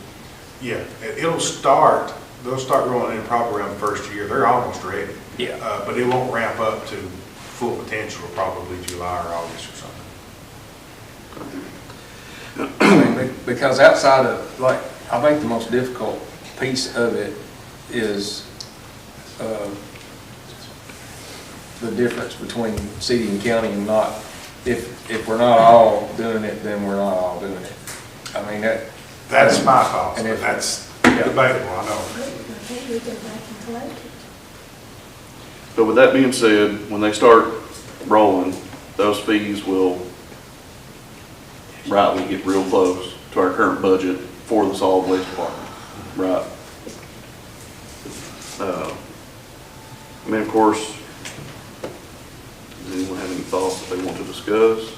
Yeah, they'll start rolling in probably around the first year. They're almost ready. Yeah. But it won't ramp up to full potential till probably July or August or something. Because outside of, like, I think the most difficult piece of it is the difference between city and county, and not, if we're not all doing it, then we're not all doing it. I mean, That's my thoughts, And but if- that's debatable, I know. Okay, we go back and collect it. So with that being said, when they start rolling, those fees will rightly get real close to our current budget for the solid waste department, right? I mean, of course, does anyone have any thoughts that they want to discuss?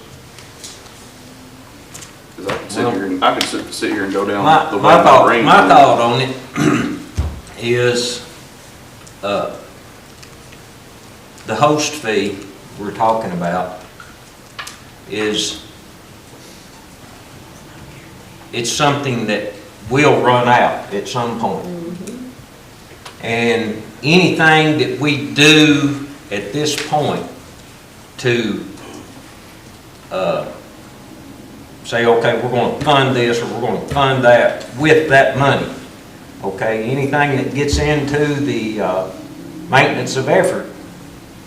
Because I could sit here and go down the way my brain. My thought on it is, the host fee we're talking about is, it's something that will run out at some point. And anything that we do at this point to say, okay, we're going to fund this or we're going to fund that with that money, okay? Anything that gets into the maintenance of effort,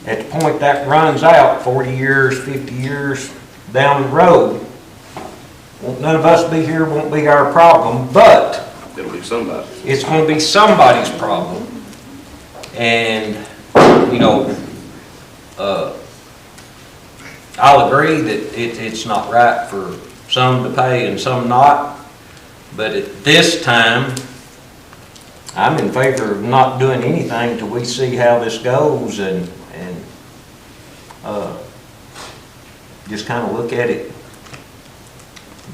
at the point that runs out, 40 years, 50 years down the road, won't none of us be here, won't be our problem, but It'll be somebody. it's going to be somebody's problem. And, you know, I'll agree that it's not right for some to pay and some not, but at this time, I'm in favor of not doing anything till we see how this goes and just kind of look at it,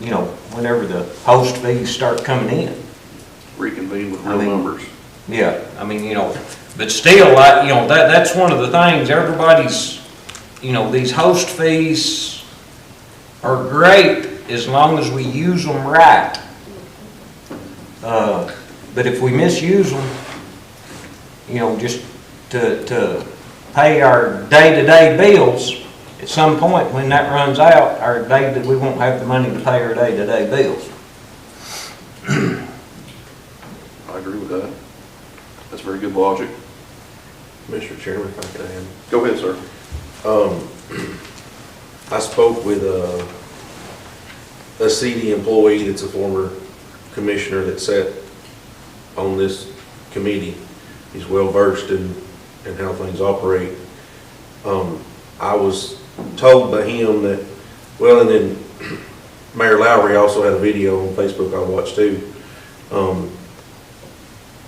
you know, whenever the host fees start coming in. Reconvene with I real mean- numbers. Yeah, I mean, you know, but still, you know, that's one of the things, everybody's, you know, these host fees are great as long as we use them right. But if we misuse them, you know, just to pay our day-to-day bills, at some point when that runs out, we won't have the money to pay our day-to-day bills. I agree with that. That's very good logic. Mr. Chairman, if I could add. Go ahead, sir. I spoke with a CD employee that's a former commissioner that sat on this committee. He's well versed in how things operate. I was told by him that, well, and then Mayor Lowry also had a video on Facebook I watched too.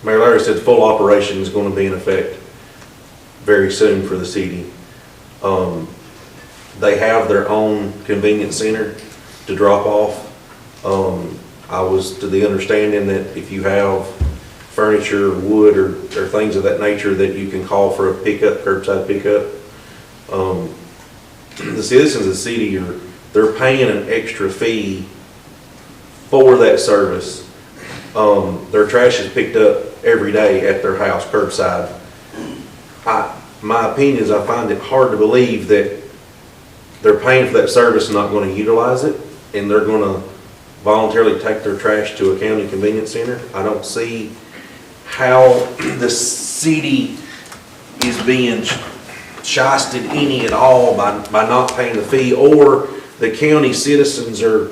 Mayor Lowry said full operation is going to be in effect very soon for the CD. They have their own convenience center to drop off. I was to the understanding that if you have furniture, wood, or things of that nature, that you can call for a pickup, curbside pickup. The citizens of the city they're paying an extra fee for that service. Their trash is picked up every day at their house, curbside. My opinion is I find it hard to believe that they're paying for that service and not going to utilize it, and they're going to voluntarily take their trash to a county convenience center. I don't see how the city is being shysted any at all by not paying the fee, or the county citizens are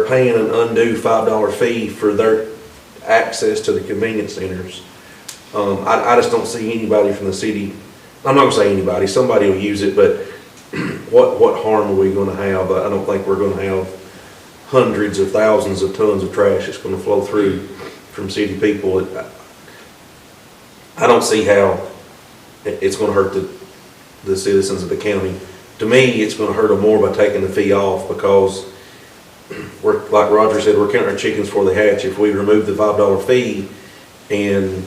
paying an undue $5 fee for their access to the convenience centers. I just don't see anybody from the city. I'm not gonna say anybody, somebody will use it, but what harm are we gonna have? I don't think we're gonna have hundreds of thousands of tons of trash that's gonna flow through from city people. I don't see how it's gonna hurt the citizens of the county. To me, it's gonna hurt them more by taking the fee off, because we're, like Roger said, we're counting our chickens before they hatch. If we remove the $5 fee and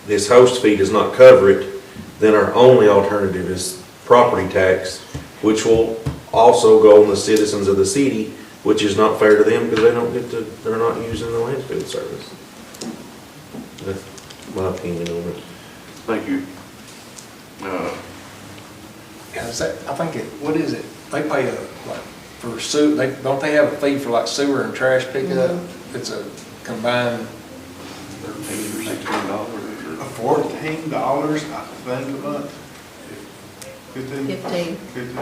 this host fee does not cover it, then our only alternative is property tax, which will also go on the citizens of the city, which is not fair to them because they're not using the landfill service. That's my opinion on it. Thank you. I think what is it? They pay for sewer, don't they have a fee for like sewer and trash pickup? It's a combined. $13 or $16. $14, I think, a month. 15? 15.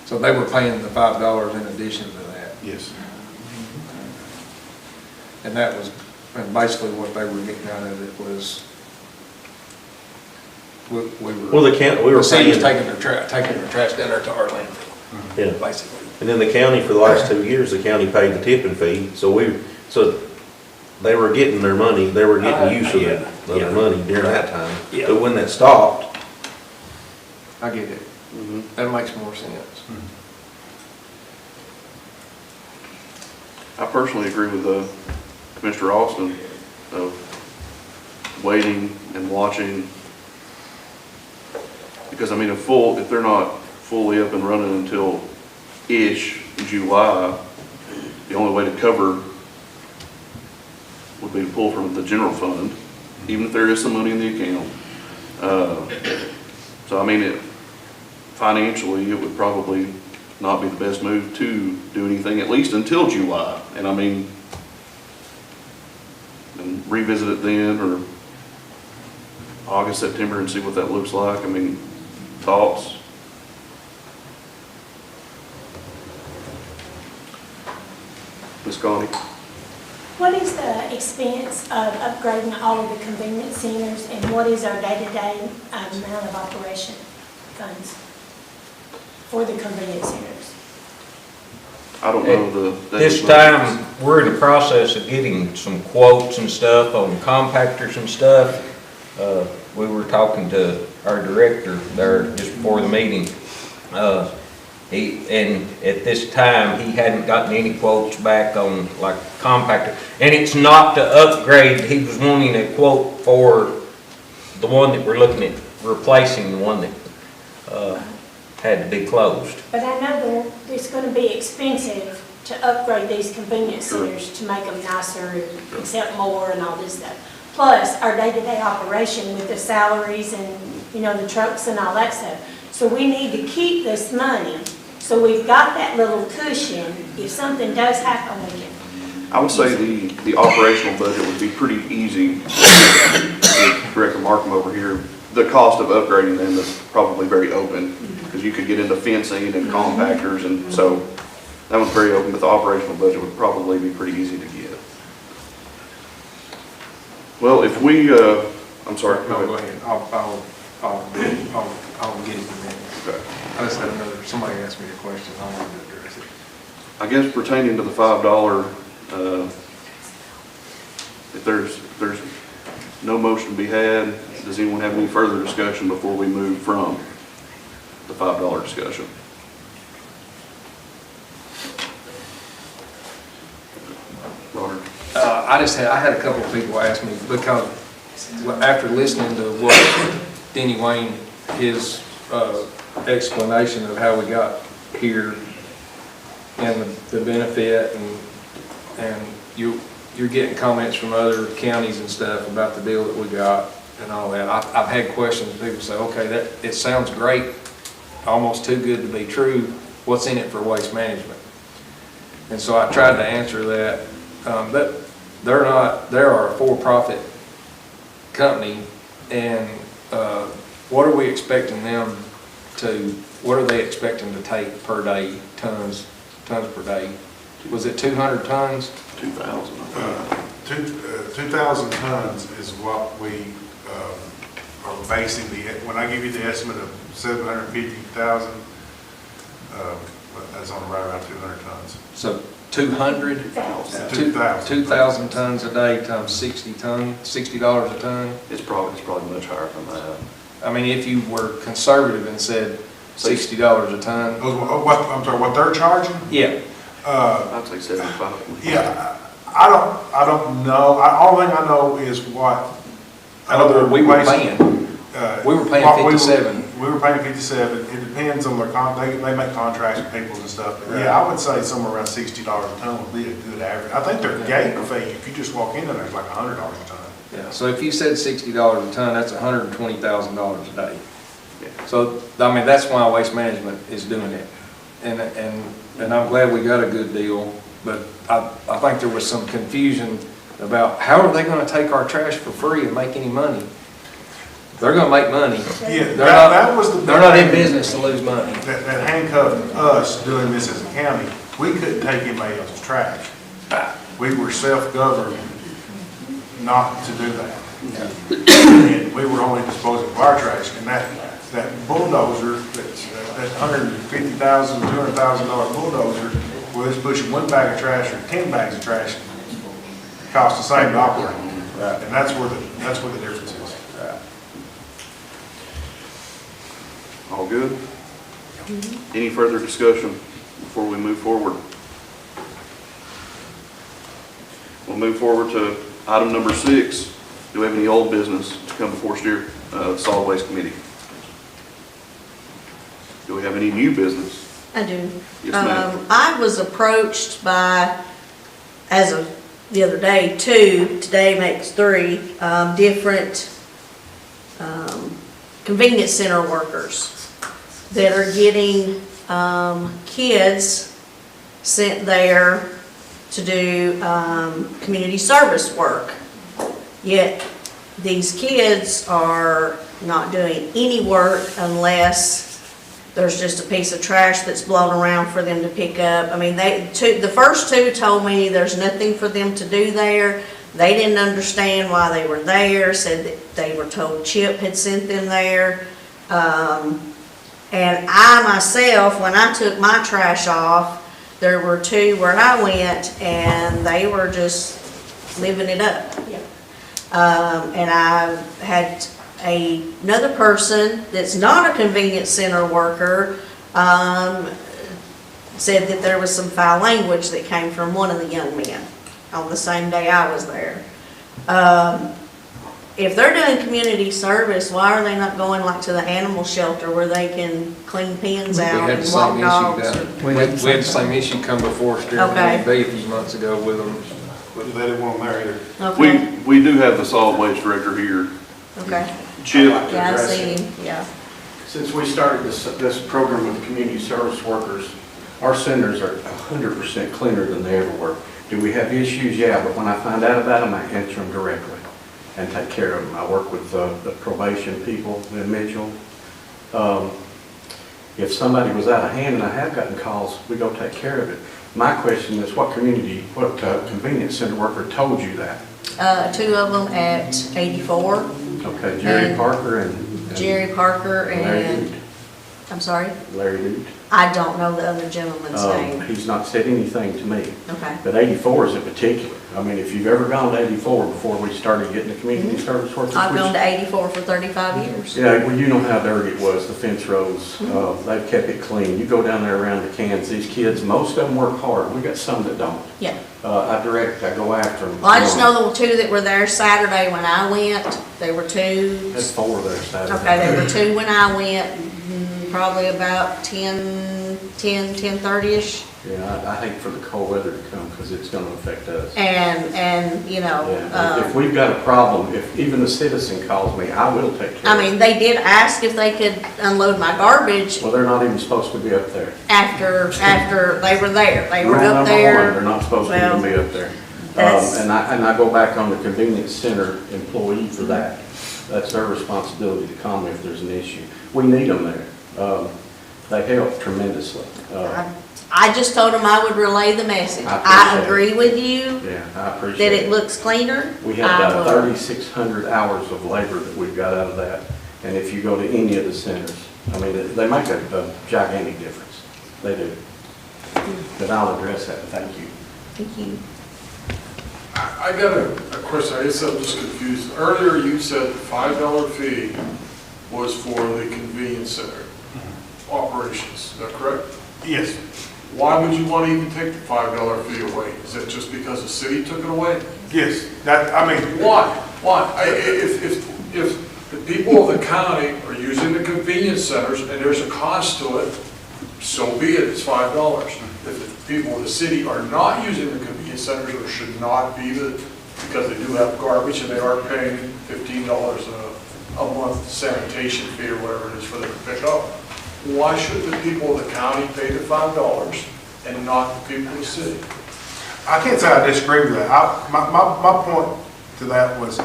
So they were paying the $5 in addition to that. Yes. And that was, and basically what they were getting out of it was, we were saying, taking their trash down there to our landfill, yeah. basically. And then the county, for the last 2 years, the county paid the tipping fee, so they were getting their money, they were getting use of their money during that time. Yeah. But when that stopped, I get it. That makes more sense. I personally agree with Mr. Austin of waiting and watching, because I mean, if they're not fully up and running until July, the only way to cover would be to pull from the general fund, even if there is some money in the account. So I mean, financially, it would probably not be the best move to do anything, at least until July. And I mean, and revisit it then, or August, September, and see what that looks like. I mean, thoughts? Ms. Connie? What is the expense of upgrading all of the convenience centers, and what is our day-to-day amount of operation funds for the convenience centers? I don't know the. This time, we're in the process of getting some quotes and stuff on compactors and stuff. We were talking to our director there just before the meeting. And at this time, he hadn't gotten any quotes back on like compactor. And it's not to upgrade, he was wanting a quote for the one that we're looking at replacing, the one that had to be closed. But I know that it's gonna be expensive to upgrade these convenience centers to make them nicer and accept more and all this stuff. Plus, our day-to-day operation with the salaries and, you know, the trucks and all that stuff. So we need to keep this money, so we've got that little cushion. If something does happen, we can. I would say the operational budget would be pretty easy. With Director Markham over here, the cost of upgrading them is probably very open, because you could get into fencing and compactors, and so that one's very open, but the operational budget would probably be pretty easy to get. Well, if we, I'm sorry. No, go ahead. I'll get it in a minute. Okay. I just had somebody asked me a question, I wanted to address it. I guess pertaining to the $5, if there's no motion to be had, does anyone have any further discussion before we move from the $5 discussion? Robert? I had a couple of people ask me, because after listening to what Denny Wayne, his explanation of how we got here and the benefit, and you're getting comments from other counties and stuff about the deal that we got and all that. I've had questions, people say, okay, it sounds great, almost too good to be true. What's in it for Waste Management? And so I tried to answer that. But they're a for-profit company, and what are we expecting them to, what are they expecting to take per day, tons per day? Was it 200 tons? 2,000. 2,000 tons is what we are basing when I give you the estimate of 750,000, that's on right around 200 tons. So 200? 2,000 tons a day times $60 a ton? It's probably much higher than that. I mean, if you were conservative and said $60 a ton. I'm sorry, what they're charging? Yeah. I'd say 75. Yeah, I don't know. All thing I know is what. We were paying. We were paying 57. We were paying 57. It depends on their they make contracts with people and stuff. But yeah, I would say somewhere around $60 a ton would be a good average. I think their gate fee, if you just walk in there, it's like $100 a ton. Yeah, so if you said $60 a ton, that's $120,000 a day. Yeah. So, I mean, that's why Waste Management is doing it. And I'm glad we got a good deal, but I think there was some confusion about how are they gonna take our trash for free and make any money? They're gonna make money. Yeah, that was the. They're not in business to lose money. That handcuffed us doing this as a county. We couldn't take anybody else's trash. We were self-governed not to do that. And we were only disposing of our trash, and that bulldozer, that $150,000, $200,000 bulldozer, was pushing one bag of trash or 10 bags of trash, cost the same to operate. Right. And that's where the difference is. Right. All good? Any further discussion before we move forward? We'll move forward to item number 6. Do we have any old business to come before Solid Waste Committee? Do we have any new business? I do. Yes, ma'am. I was approached by, as of the other day, 2, today makes 3, different convenience center workers that are getting kids sent there to do community service work. Yet these kids are not doing any work unless there's just a piece of trash that's blown around for them to pick up. I mean, the first 2 told me there's nothing for them to do there. They didn't understand why they were there, said that they were told Chip had sent them there. And I myself, when I took my trash off, There were 2 where I went, and they were just living it up. Yeah. And I had another person that's not a convenience center worker, said that there was some foul language that came from one of the young men on the same day I was there. If they're doing community service, why are they not going like to the animal shelter where they can clean pens We out had and the walk same dogs? issue down, we had the same issue come before us during Okay. the a few months ago with them. They didn't want them there either. Okay, We do have the solid waste director here. okay. Chip, Yeah, I seen him, yeah. Since we started this program with community service workers, our centers are 100% cleaner than they ever were. Do we have issues? Yeah, but when I find out about them, I answer them directly and take care of them. I work with the probation people in Mitchell. If somebody was out of hand, and I have gotten calls, we go take care of it. My question is, what convenience center worker told you that? 2 of them at 84, Okay, Jerry And Parker and Jerry Parker Larry and, Doot. I'm sorry, Larry Doot. I don't know the other gentleman's name. He's not said anything to me. Okay. But 84 is in particular. I mean, if you've ever gone to 84 before we started getting the community service workers. I've which- gone to 84 for 35 years. Yeah, well, you know how dirty it was, the fence rows. They've kept it clean. You go down there around the cans, these kids, most of them work hard. We got some that don't. Yeah. I go after them. Well, I just know the 2 that were there Saturday when I went. There were 2. There's 4 there Saturday. Okay, there were 2 when I went, probably about 10:30-ish. Yeah, I hate for the cold weather to come because it's going to affect us. And, you know, Yeah, if we've got a problem, if even the citizen calls me, I will take care I of it. mean, they did ask if they could unload my garbage Well, they're not even supposed to be up there. after they were there. They were Rule up number there. one, they're not supposed to even be up there. That's- And I go back on the convenience center employee for that. That's their responsibility to call me if there's an issue. We need them there. They help tremendously. I just told them I would relay the message. I I appreciate agree with you Yeah, I that appreciate it it. looks cleaner. We have I about will. 3,600 hours of labor that we've got out of that. And if you go to any of the centers, I mean, they make a gigantic difference. They do. But I'll address that. Thank you. Thank you. I got a question, I guess I'm just confused. Earlier you said the $5 fee was for the convenience center operations, is that correct? Yes. Why would you want to even take the $5 fee away? Is that just because the city took it away? Yes, that, I mean, Why? Why? If the people of the county are using the convenience centers and there's a cost to it, so be it, it's $5. If the people of the city are not using the convenience centers or should not be, because they do have garbage and they are paying $15 a month sanitation fee or whatever it is for them to pick up, why should the people of the county pay the $5 and not the people of the city? I can't say I disagree with that. My point to that was,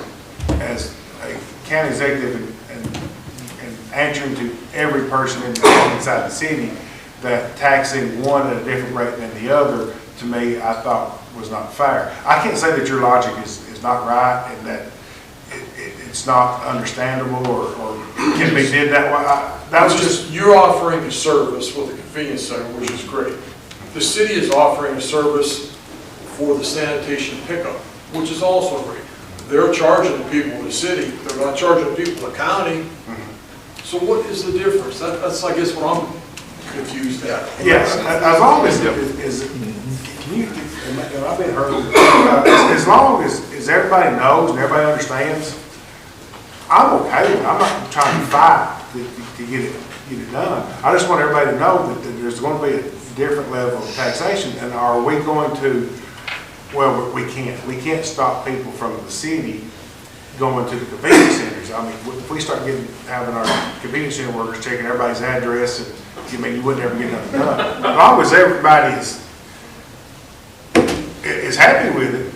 as a county executive and answering to every person inside the city, that taxing one at a different rate than the other, to me, I thought was not fair. I can't say that your logic is not right and that it's not understandable or can be did that way. That was just, You're offering a service with a convenience center, which is great. The city is offering a service for the sanitation pickup, which is also great. They're charging the people of the city, they're not charging the people of the county. So what is the difference? That's, I guess, what I'm confused at. yes, as long as, can you, and I've been heard, as long as everybody knows and everybody understands, I'm okay with it. I'm not trying to fight to get it done. I just want everybody to know that there's going to be a different level of taxation, and are we going to, well, we can't stop people from the city going to the convenience centers. I mean, if we start having our convenience center workers checking everybody's address, and I mean, you wouldn't ever get nothing done. As long as everybody is happy with it.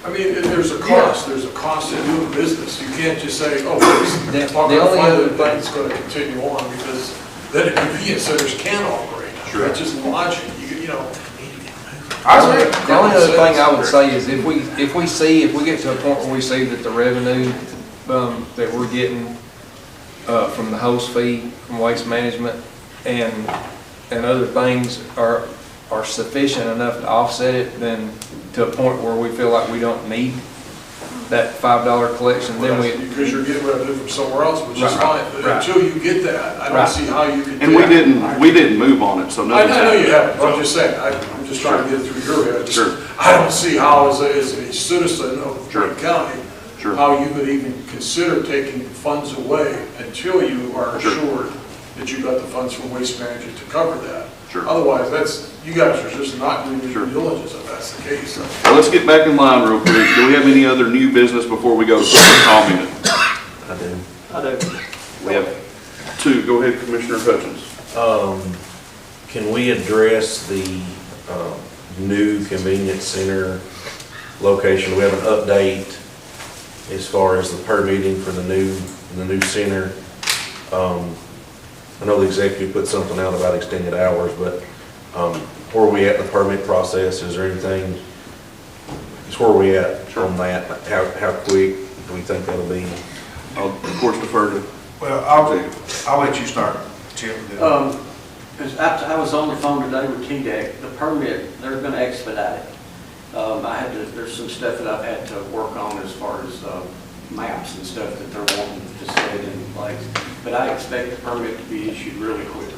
I mean, there's a cost in doing business. You can't just say, oh, we're The only other thing- it's going to continue on because then the convenience centers can operate. Sure. That's just logic, you know. I agree. The only other thing I would say is if we get to a point where we see that the revenue that we're getting from the host fee, from waste management and other things are are sufficient enough to offset it, then to a point where we feel like we don't need that $5 collection, then we. Because you're getting revenue from somewhere else, which is Right, fine, but right. until you get that, I don't Right. see how you can do And that. we didn't move on it, so I nothing's know you happened. haven't, I'm just saying, I'm just trying to get it through your head. Sure. I don't see how, as a citizen of Sure. Wayne County, Sure. how you could even consider taking funds away until you are Sure. assured that you got the funds from Waste Management to cover that. Sure. Otherwise, you guys are just not doing Sure. your due diligence if that's the case. Well, let's get back in line real quick. Do we have any other new business before we go to public comment? I do. We have two. Go ahead, Commissioner Hutchins. Can we address the new convenience center location? We have an update as far as the permitting for the new center. I know the executive put something out about extended hours, but where are we at in the permit process? Is there anything, is where are we at on that? How quick do we think that'll be? I'll, of course, defer to. Well, I'll let you start, Chip. I was on the phone today with TDEC, the permit, they're gonna expedite it. There's some stuff that I've had to work on as far as maps and stuff that they're wanting to set in place. But I expect the permit to be issued really quickly.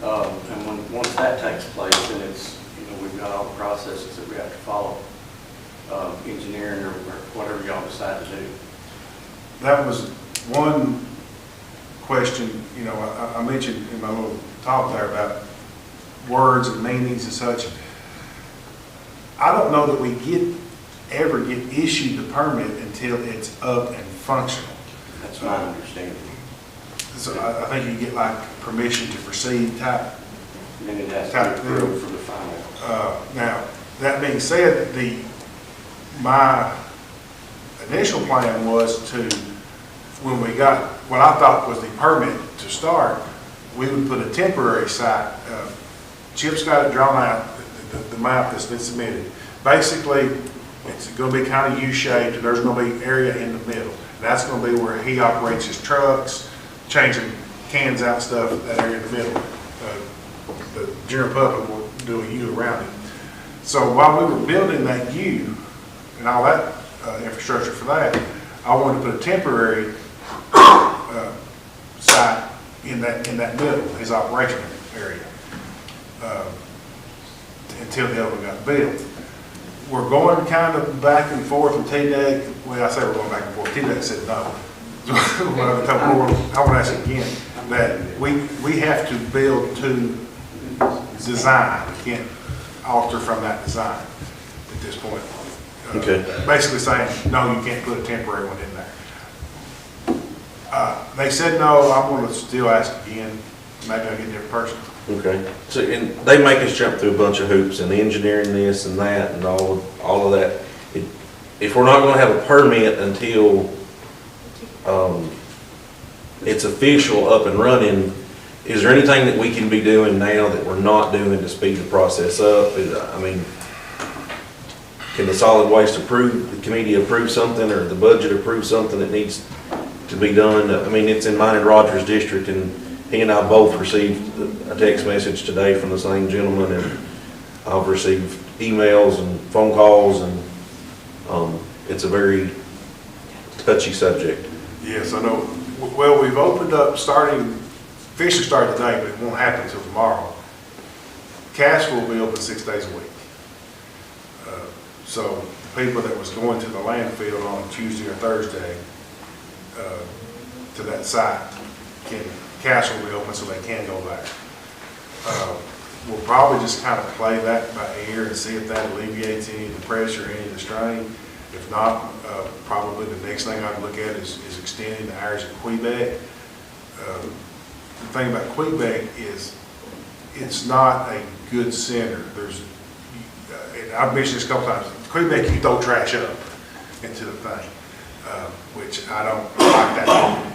And once that takes place, then it's, we've got all the processes that we have to follow, engineering or whatever y'all decide to do. That was one question, I mentioned in my little talk there about words and meanings and such. I don't know that we ever get issued the permit until it's up and functional. That's my understanding. So I think you get like permission to proceed type. And then it has to be approved for the final. Now, that being said, my initial plan was to, when we got what I thought was the permit to start, we would put a temporary site. Chip's got it drawn out, the map that's been submitted. Basically, it's going to be kind of U-shaped, and there's going to be area in the middle. That's going to be where he operates his trucks, changing cans out and stuff, that area in the middle. The general public will do a U around it. So while we were building that U and all that infrastructure for that, I wanted to put a temporary site in that middle, his operational area, until the other one got built. We're going kind of back and forth with TDEC. Well, I say we're going back and forth. TDEC said no. I want to ask again that we have to build to design. We can't alter from that design at this point. Okay. Basically saying, no, you can't put a temporary one in there. They said no. I'm going to still ask again. Maybe I'll get a different person. Okay. So, and they make us jump through a bunch of hoops and engineering this and that and all of that. If we're not going to have a permit until it's official up and running, is there anything that we can be doing now that we're not doing to speed the process up? Can the solid waste the committee approve something, or the budget approve something that needs to be done? It's in mine and Roger's district, and he and I both received a text message today from the same gentleman, and I've received emails and phone calls, and it's a very touchy subject. Yes, I know. Well, we've opened up officially started today, but it won't happen until tomorrow. Cash will be open 6 days a week. So the people that was going to the landfill on Tuesday or Thursday to that site, cash will be open so they can go there. We'll probably just kind of play that by ear and see if that alleviates any of the pressure, any of the strain. If not, probably the next thing I'd look at is extending the hours at Quebec. The thing about Quebec is it's not a good center. And I've mentioned this a couple times. Quebec, you throw trash up into the thing, which I don't like that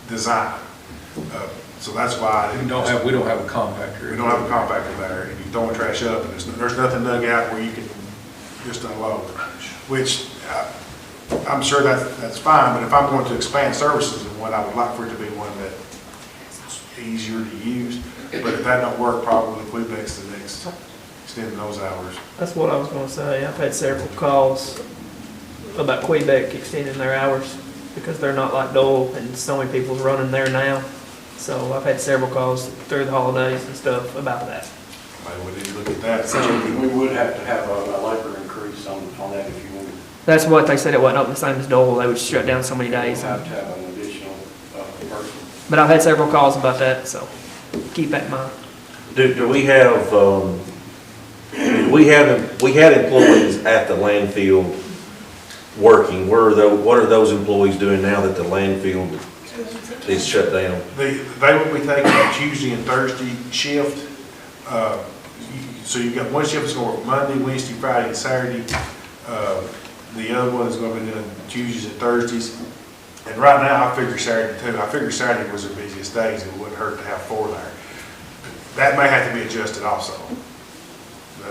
design. So that's why We don't have a compactor. we don't have a compactor there, and you throwing trash up, and there's nothing dug out where you can just unload. Which I'm sure that's fine, but if I'm going to expand services, and what I would like for it to be one that's easier to use. But if that don't work, probably Quebec's the next extending those hours. That's what I was gonna say. I've had several calls about Quebec extending their hours because they're not like Dole and so many people's running there now. So I've had several calls through the holidays and stuff about that. Maybe we need to look at that. We would have to have a labor increase on that if you wanted. That's what they said. It wasn't open the same as Dole. They would shut down so many days. You have to have an additional person. But I've had several calls about that, so keep that in mind. Do we have, we had employees at the landfill working. What are those employees doing now that the landfill is shut down? They will be taking a Tuesday and Thursday shift. So you've got one shift that's going to work Monday, Wednesday, Friday, and Saturday. The other one is going to be doing Tuesdays and Thursdays. And right now, I figure Saturday too. I figure Saturday was their busiest days. It wouldn't hurt to have 4 there. That may have to be adjusted also.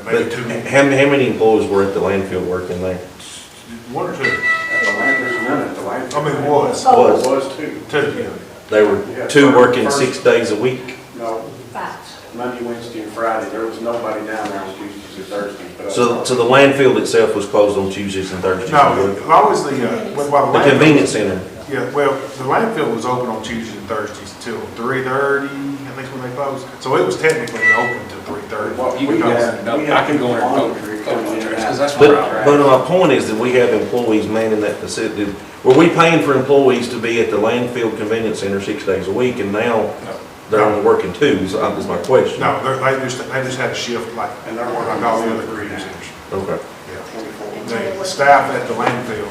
Maybe But 2, how many employees were at the landfill working there? 1 or 2. At the land, there's none at the land. I mean, it was. Was. It was 2. 2, yeah. They were 2 working 6 days a week? No, 5. Monday, Wednesday, and Friday. There was nobody down there on Tuesdays and Thursdays. But So the landfill itself was closed on Tuesdays and Thursdays? No, as long as while The convenience center? Yeah, well, the landfill was open on Tuesdays and Thursdays till 3:30, I think when they closed. So it was technically open till 3:30. What You we can have, go, we I have can go in and vote, monitoring coming in and out. because that's where I'm But my point is that we have employees manning that facility. Were we paying for employees to be at the landfill convenience center 6 days a week, and now they're only working 2? So that was my question. No, they just had a shift like all the other career centers. Okay, Yeah. The staff at the landfill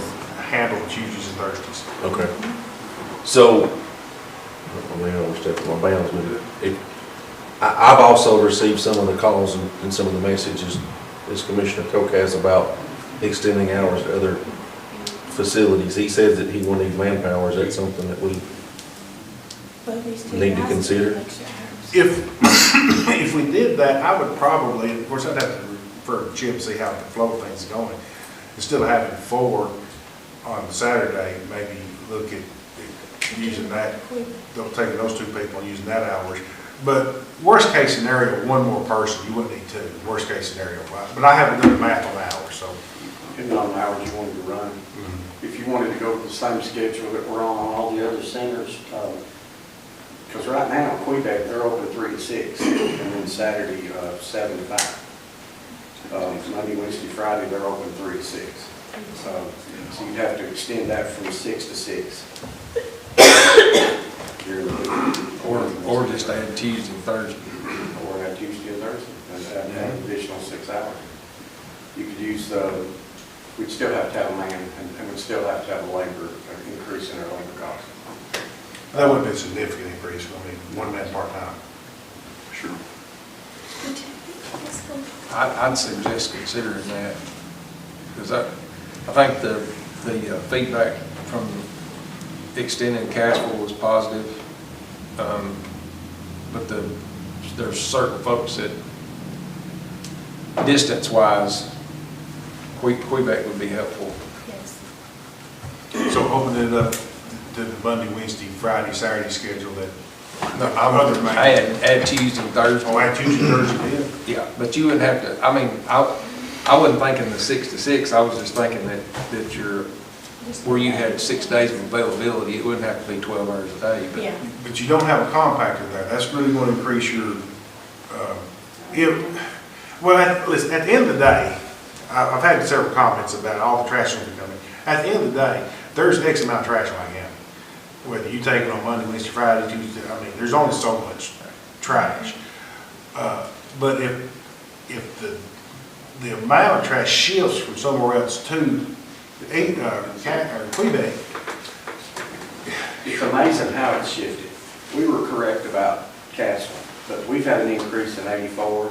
handled Tuesdays and Thursdays. okay. So, I mean, I was stepping my bounds with it. I've also received some of the calls and some of the messages, as Commissioner Koch has, about extending hours to other facilities. He says that he will need manpower. Is that something that we need to consider? If we did that, I would probably, of course, I'd have to refer to Chip and see how the flow of things is going. Instead of having 4 on Saturday, maybe look at using that, taking those 2 people and using that hours. But worst case scenario, 1 more person, you wouldn't need 2, worst case scenario. But I haven't done the math on hours, so. Depending on the hours you wanted to run. If you wanted to go with the same schedule that we're on all the other centers, because right now, Quebec, they're open 3 to 6, and then Saturday, 7 to 5. Monday, Wednesday, Friday, they're open 3 to 6. So you'd have to extend that from 6 to 6. Or just add Tuesday and Thursday. Or add Tuesday and Thursday, and add an additional 6 hours. You could use we'd still have to have a man, and we'd still have to have a labor increase in our labor cost. That would be a significant increase. I mean, 1 man part-time. Sure. I'd suggest considering that, because I think the feedback from extending Cashville was positive, but there's certain folks that, distance-wise, Quebec would be helpful. Yes. So opening it up to the Monday, Wednesday, Friday, Saturday schedule that, Add Tuesday and Thursday. add Tuesday, Thursday then? Yeah, but you wouldn't have to, I mean, I wasn't thinking the 6 to 6, I was just thinking that where you had 6 days of availability, it wouldn't have to be 12 hours a day, but. Yeah. But you don't have a compactor there. That's really going to increase your, listen, at the end of the day, I've had several comments about all the trash that are coming. At the end of the day, there's X amount of trash like that. Whether you take it on Monday, Wednesday, Friday, Tuesday, I mean, there's only so much trash. But if the amount of trash shifts from somewhere else to Quebec. It's amazing how it's shifted. We were correct about Castle, but we've had an increase in 84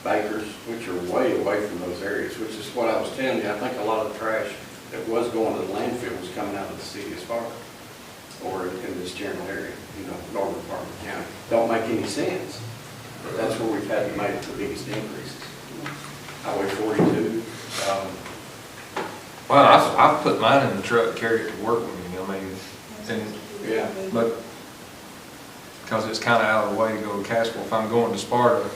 Bakers, which are way away from those areas, which is what I was telling you. I think a lot of the trash that was going to the landfill was coming out of the city as far, or in this general area, northern part of the county. Don't make any sense. But that's where we've had to make the biggest increases. Highway 42. Well, I've put mine in the truck, carried it to work with me, I mean, Yeah. but, because it's kind of out of the way to go to Cashville. If I'm going to Sparta,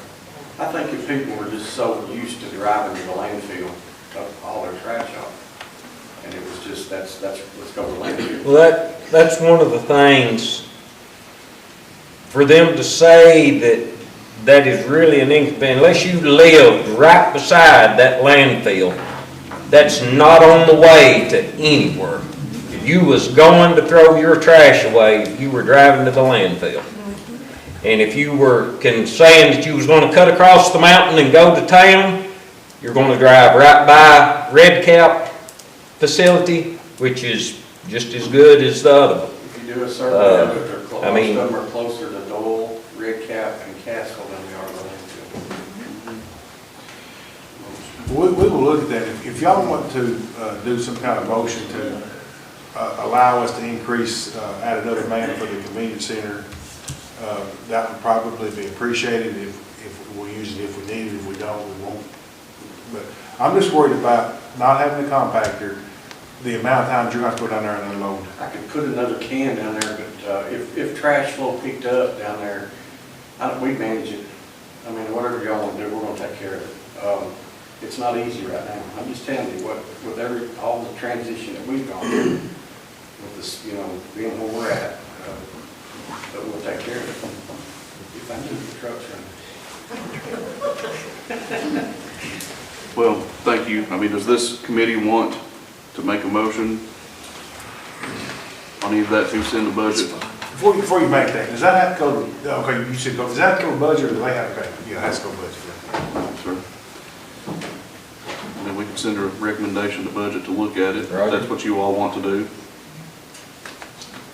I think if people were just so used to driving to the landfill, took all their trash off, and it was just, let's go to the landfill. Well, that's one of the things, for them to say that is really an inconvenience, unless you lived right beside that landfill, that's not on the way to anywhere. If you was going to throw your trash away, you were driving to the landfill. And if you were saying that you was gonna cut across the mountain and go to town, you're gonna drive right by Red Cap facility, which is just as good as the other one. If you do a survey of it, most I mean- of them are closer to Dole, Red Cap, and Castle than they are to the landfill. We will look at that. If y'all want to do some kind of motion to allow us to increase, add another man for the convenience center, that would probably be appreciated if we use it, if we need it. If we don't, we won't. But I'm just worried about not having a compactor, the amount of times you're going to go down there and unload. I could put another can down there, but if trash flow picked up down there, we manage it. I mean, whatever y'all want to do, we're going to take care of it. It's not easy right now. I'm just telling you, with all the transition that we've gone through, with this, being where we're at, but we'll take care of it. If I move the trucks running. Well, thank you. I mean, does this committee want to make a motion on any of that to send the budget? Before you make that, does that have to go to, okay, you said, does that have to go to budget or do they have to, yeah, it has to go to budget. Sir. And then we can send a recommendation to budget to look at it, if that's what you all want to do.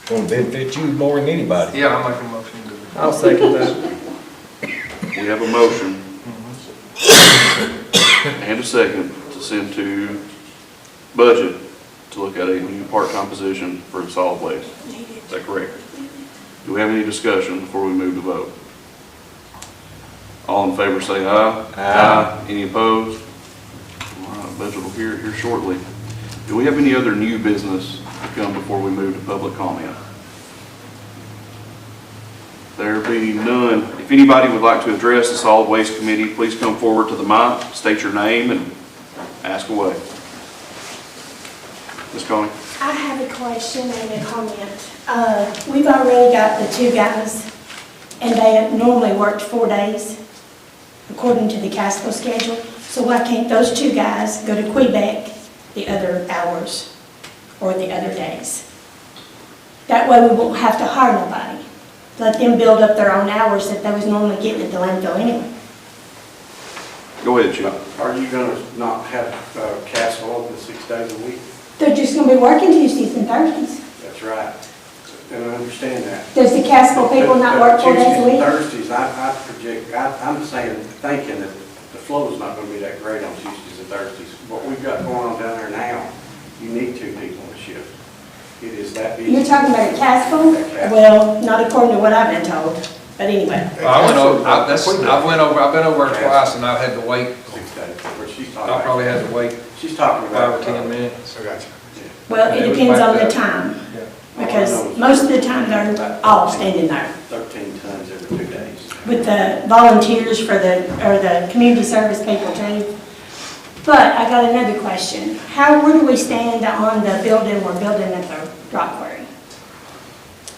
It's gonna benefit you more than anybody. Yeah, I'll make a motion to. I'll second that. We have a motion and a second to send to budget to look at a new part-time position for solid waste. Is that correct? Do we have any discussion before we move to vote? All in favor say aye. Aye. Any opposed? All right, budget will hear it here shortly. Do we have any other new business to come before we move to public comment? There being none, if anybody would like to address the Solid Waste Committee, please come forward to the mic, state your name, and ask away. Ms. Connie? I have a question and a comment. We've already got the two guys, and they have normally worked 4 days, according to the Casco schedule. So why can't those two guys go to Quebec the other hours or the other days? That way we won't have to hire nobody. Let them build up their own hours that they was normally getting at the landfill anyway. Go ahead, Chip. Are you going to not have Castle open 6 days a week? They're just going to be working Tuesdays and Thursdays. That's right. And I understand that. Does the Casco people not work 4 days a week? Tuesdays and Thursdays, I'm thinking that the flow is not going to be that great on Tuesdays and Thursdays. What we've got going on down there now, you need 2 people on a shift. It is that busy. You're talking about a Casco? Well, not according to what I've been told, but anyway. I've been over it twice and I've had to wait. 6 days, where she's talking I about. probably had to wait She's talking about 5 or 10 minutes. I got you. Well, it depends on the time, because most of the time they're all standing there. 13 tons every 2 days. With the volunteers for the community service people too. But I got another question. Where do we stand on the building we're building at the rock quarry?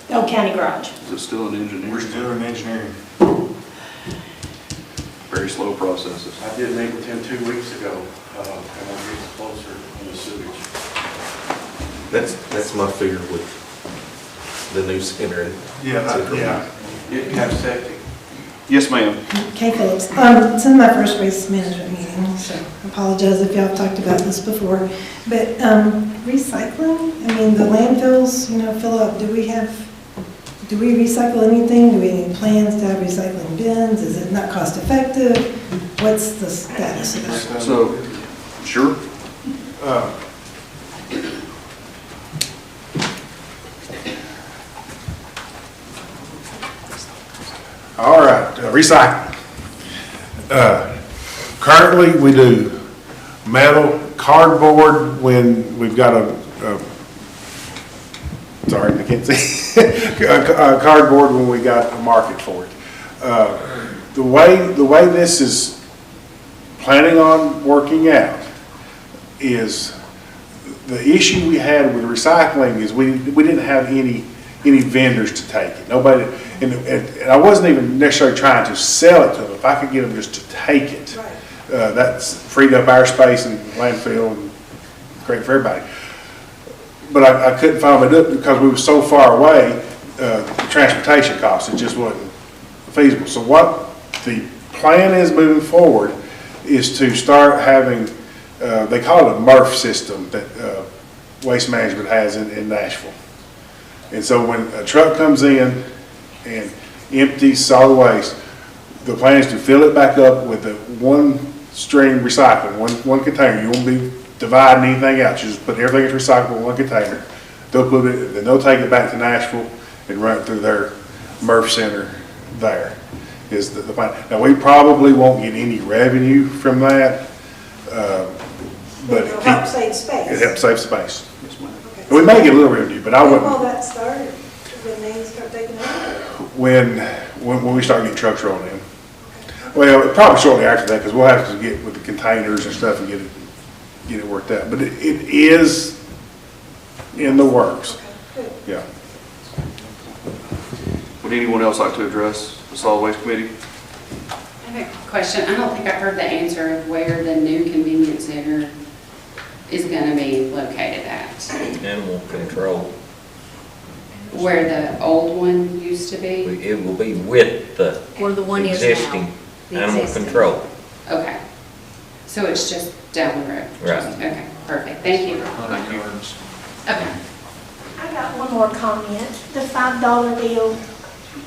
The old county garage. Is it still an engineering? We're still in engineering. Very slow processes. I did meet with him 2 weeks ago, and we're getting closer on the sewage. That's my fear with the new center. Yeah. Didn't have septic. Yes, ma'am. Kay Phillips. It's in my first waste management meeting, so I apologize if y'all have talked about this before. But recycling, I mean, the landfills, fill up. Do we recycle anything? Do we have any plans to have recycling bins? Is it not cost effective? What's the status of that? So, sure. All right, recycling. Currently, we do metal, cardboard when we've got sorry, I can't see. Cardboard when we got a market for it. the way this is planning on working out is, the issue we had with recycling is we didn't have any vendors to take it. Nobody, and I wasn't even necessarily trying to sell it to them. If I could get them just to take it, that's freed up our space and landfill and great for everybody. But I couldn't find it up because we were so far away, the transportation costs, it just wasn't feasible. So what the plan is moving forward is to start having, they call it a MRF system that Waste Management has in Nashville. And so when a truck comes in and empties solid waste, the plan is to fill it back up with the one stream recycling, one container. You won't be dividing anything out. You just put everything in recyclable in one container. They'll put it, then they'll take it back to Nashville and run it through their MRF center there, is the plan. Now, we probably won't get any revenue from that, but It'll help save space. it helps save space. And we may get a little revenue, but I When wouldn't. will that start? When they start taking over? When we start getting trucks rolling in. Well, probably shortly after that, because we'll have to get with the containers and stuff and get it worked out. But it is in the works. Yeah. Would anyone else like to address the solid waste committee? I have a question. I don't think I heard the answer of where the new convenience center is gonna be located at. Animal control. Where the old one used to be? It will be with the Where the one is now. existing The animal existing. control. Okay. So it's just down the road? Right. Okay, perfect. Thank you. Thank you. Okay. I got one more comment. The $5 deal,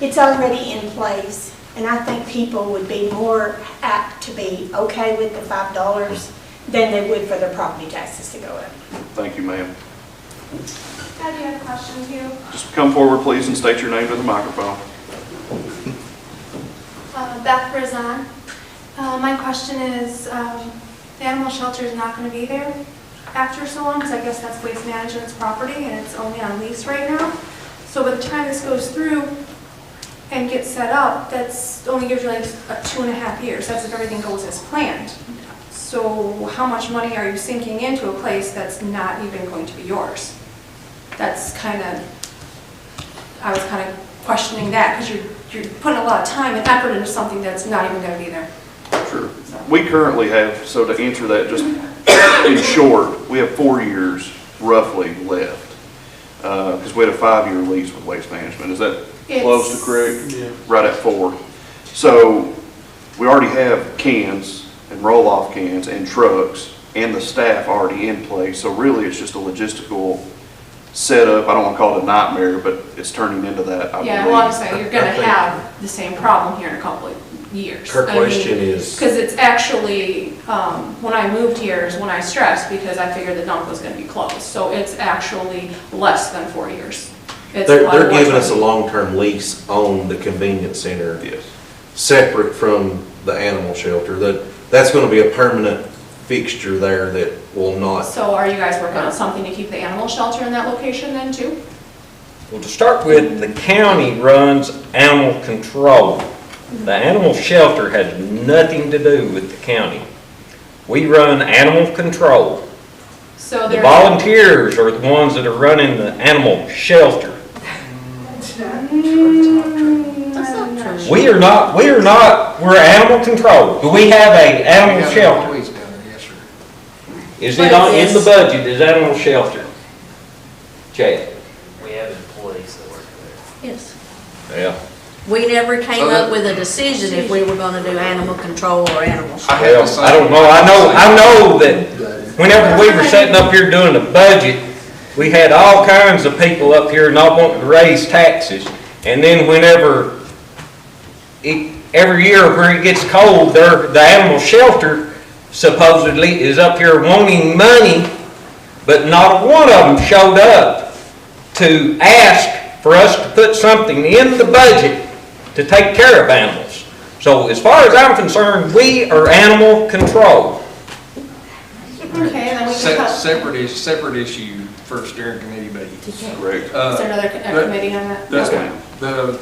it's already in place, and I think people would be more apt to be okay with the $5 than they would for their property taxes to go up. Thank you, ma'am. I do have a question too. Just come forward, please, and state your name to the microphone. Beth Brizan. My question is, the animal shelter is not going to be there after so long, because I guess that's Waste Management's property and it's only on lease right now. So by the time this goes through and gets set up, that's only gives you like 2.5 years. That's if everything goes as planned. So how much money are you sinking into a place that's not even going to be yours? That's kind of, I was kind of questioning that, because you're putting a lot of time and effort into something that's not even going to be there. Sure. We currently have, so to answer that, just in short, we have 4 years roughly left. Because we had a 5-year lease with Waste Management. Is that close to correct? Yeah. Right at 4. So we already have cans and roll-off cans and trucks and the staff already in place. So really, it's just a logistical setup. I don't want to call it a nightmare, but it's turning into that, I Yeah, believe. well, I'm saying you're going to have the same problem here in a couple of years. Her question is- Because it's actually, when I moved here is when I stressed, because I figured the dump was going to be closed. So it's actually less than 4 years. It's They're like giving us a 120. long-term lease on the convenience center, Yes. separate from the animal shelter. That's gonna be a permanent fixture there that will not. So are you guys working on something to keep the animal shelter in that location then too? Well, to start with, the county runs animal control. The animal shelter has nothing to do with the county. We run animal control. So The there's. volunteers are the ones that are running the animal shelter. We're animal control. Do we have a animal shelter? Is it in the budget, is animal shelter? Chad? We have employees that work there. Yes. Yeah. We never came up with a decision if we were gonna do animal control or animal shelter. Well, I don't know. I know that whenever we were sitting up here doing the budget, we had all kinds of people up here not wanting to raise taxes. And then whenever, every year when it gets cold, the animal shelter supposedly is up here wanting money, but not one of them showed up to ask for us to put something in the budget to take care of animals. So as far as I'm concerned, we are animal control. Okay, and then we can cut. Separate issue for steering committee meeting. Correct. Is there another committee on that? That's Okay. fine. The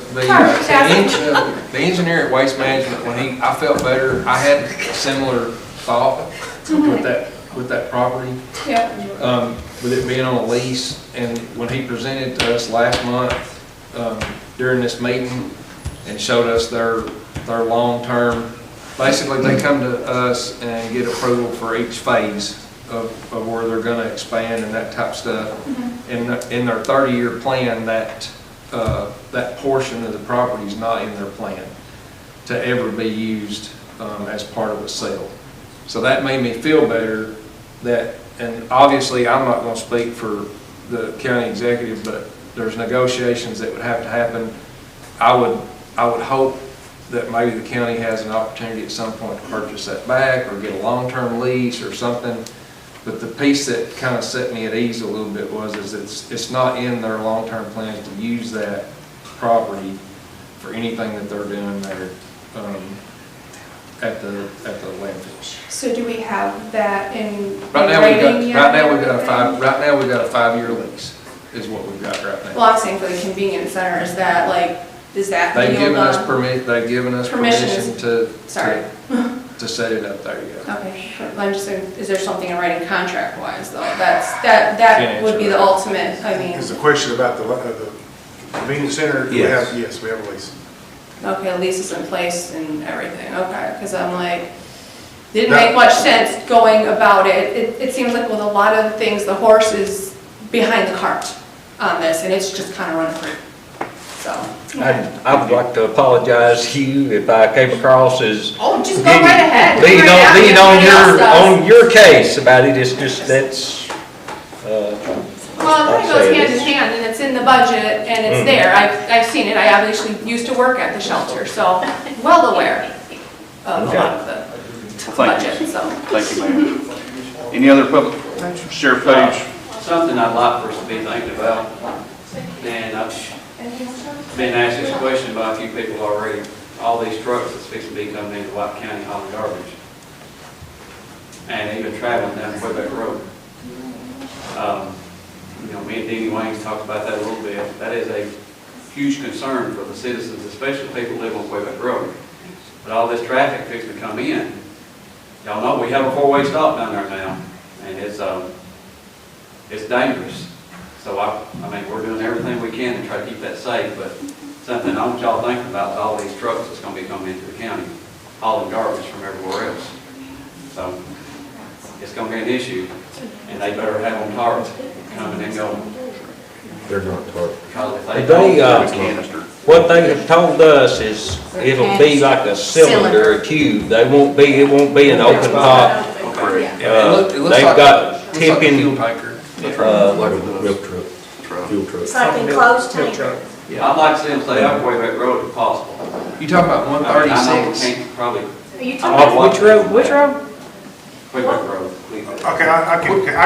engineer at Waste Management, I felt better, I had a similar thought with that property. Yeah. With it being on a lease, and when he presented to us last month, during this meeting, and showed us their long-term, basically they come to us and get approval for each phase of where they're gonna expand and that type of stuff. In their 30-year plan, that portion of the property is not in their plan to ever be used as part of a sale. So that made me feel better that, and obviously I'm not gonna speak for the county executive, but there's negotiations that would have to happen. I would hope that maybe the county has an opportunity at some point to purchase that back or get a long-term lease or something. But the piece that kind of set me at ease a little bit was it's not in their long-term plans to use that property for anything that they're doing there at the landfill. So do we have that in Right now writing yet? Right now we got a 5-year lease is what we've got right now. Well, I'm saying for the convenience center, is that like, is that They've deal given us done? they've given us Permission permission is- Sorry. to set it up there, yeah. Okay, I'm just saying, is there something in writing contract wise though? That would be the ultimate, I mean, Is the question about the convenience center? Yes. Yes, we have a lease. okay, lease is in place and everything, okay, because I'm like, didn't make much sense going about it. It seems like with a lot of things, the horse is behind the cart on this, and it's just kind of running free, so. I would like to apologize to you if I came across as Oh, just go right ahead. being Everybody else does. on your case about it. It's just, that's, Well, it goes hand in hand, and it's in the budget, and it's there. I've seen it. I obviously used to work at the shelter, so well aware of a lot of the Thank you. budget, so. Thank you, ma'am. Any other public? Sheriff Page? Something I'd like for us to be thinking about, and I've been asked this question by a few people already. All these trucks that's fixing to be coming into White County hauling garbage, and even traveling down Quebec Road. You know, me and Deanie Wayne's talked about that a little bit. That is a huge concern for the citizens, especially people who live on Quebec Road. But all this traffic fixing to come in, y'all know we have a 4-way stop down there now, and it's dangerous. So I mean, we're doing everything we can to try to keep that safe, but something I want y'all thinking about all these trucks that's gonna be coming into the county, hauling garbage from everywhere else. So it's gonna be an issue, and they better have them tarred coming and going. They're not tarred. Because if they They, don't, what they have told us is it'll be like a cylinder, a tube. It won't be an open top. It looks They've like got a tipping, fuel tanker. Like a milk truck, fuel truck. It's like enclosed tank. I'd like to see them stay up Quebec Road if possible. You talking about I mean, I know we 136? can't probably. Are you I'm talking not which road, watching which that. road? Quebec Road. Okay, I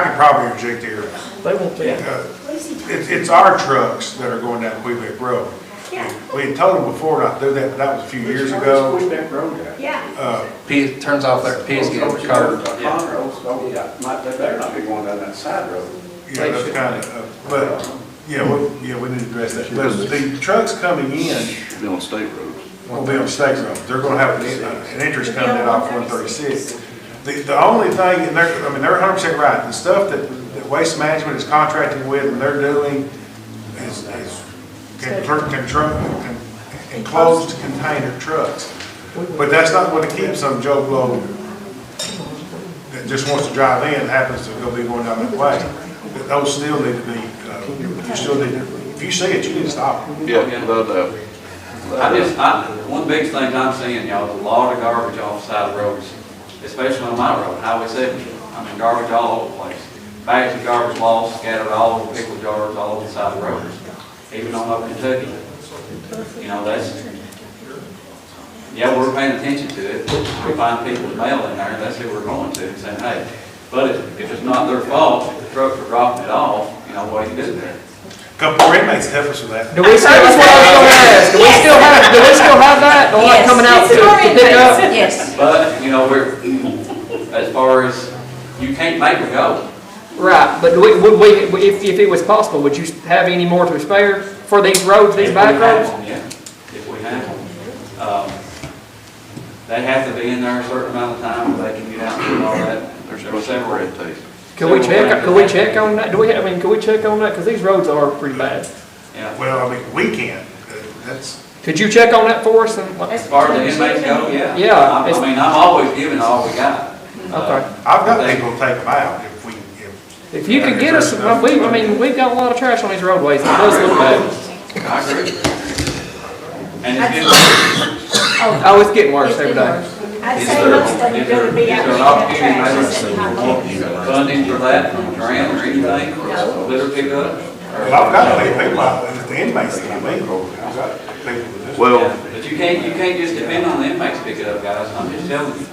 can probably interject here. They won't be. It's our trucks that are going down Quebec Road. Yeah. We had told them before not to do that, but that was a few years ago. Quebec Road at? Yeah. Turns off there, Pisgah at the curve. Oh, yeah, they better not be going down that side road. Yeah, that's kind of, but, we need to address that. But the trucks coming in Be on state roads. will be on state roads. They're gonna have an interest coming in off 136. The only thing, and they're 100% right, the stuff that Waste Management is contracting with and they're doing is enclosed container trucks. But that's not going to keep some Joe Blow that just wants to drive in, happens to go be going down that way. Those still need to be, if you see it, you need to stop it. Yeah, without doubt. One of the biggest things I'm seeing, y'all, is a lot of garbage off the side of roads, especially on my road, Highway 70. I mean, garbage all over the place. Bags of garbage lost, scattered all over pickle jars, all over the side of the roads, even on up Kentucky. You know, we're paying attention to it. We find people's mail in there, that's who we're going to, and saying, hey, but if it's not their fault, if the trucks are dropping it off, you know, what do you do there? Couple more inmates help us with that. Do we still, that's what I was gonna ask, do we still have that, the one coming out to pick up? Yes. But, you know, as far as, you can't make it go. Right, but would we, if it was possible, would you have any more to spare for these roads, these back roads? Yeah, if we have them. They have to be in there a certain amount of time, where they can get out and do all that. There's a bunch of red tape. Could we check on that? Could we check on that? Because these roads are pretty bad. Yeah. Well, I mean, we can't, that's. Could you check on that for us? And As far as the inmates go, yeah. Yeah. I mean, I'm always giving all we got. Okay. I've got people to take them out If you could get us, we've got a lot of trash on these roadways. It does look bad. I agree. And it's getting, Oh, it's getting worse every day. I'd say most of them are gonna be out is there an there opportunity trash. funding for that, grant or anything, litter pickup? Well, I've got people out, the inmates that I mean, I've got people that do. Well, But you can't just depend on the inmates pick it up, guys, I'm just telling you.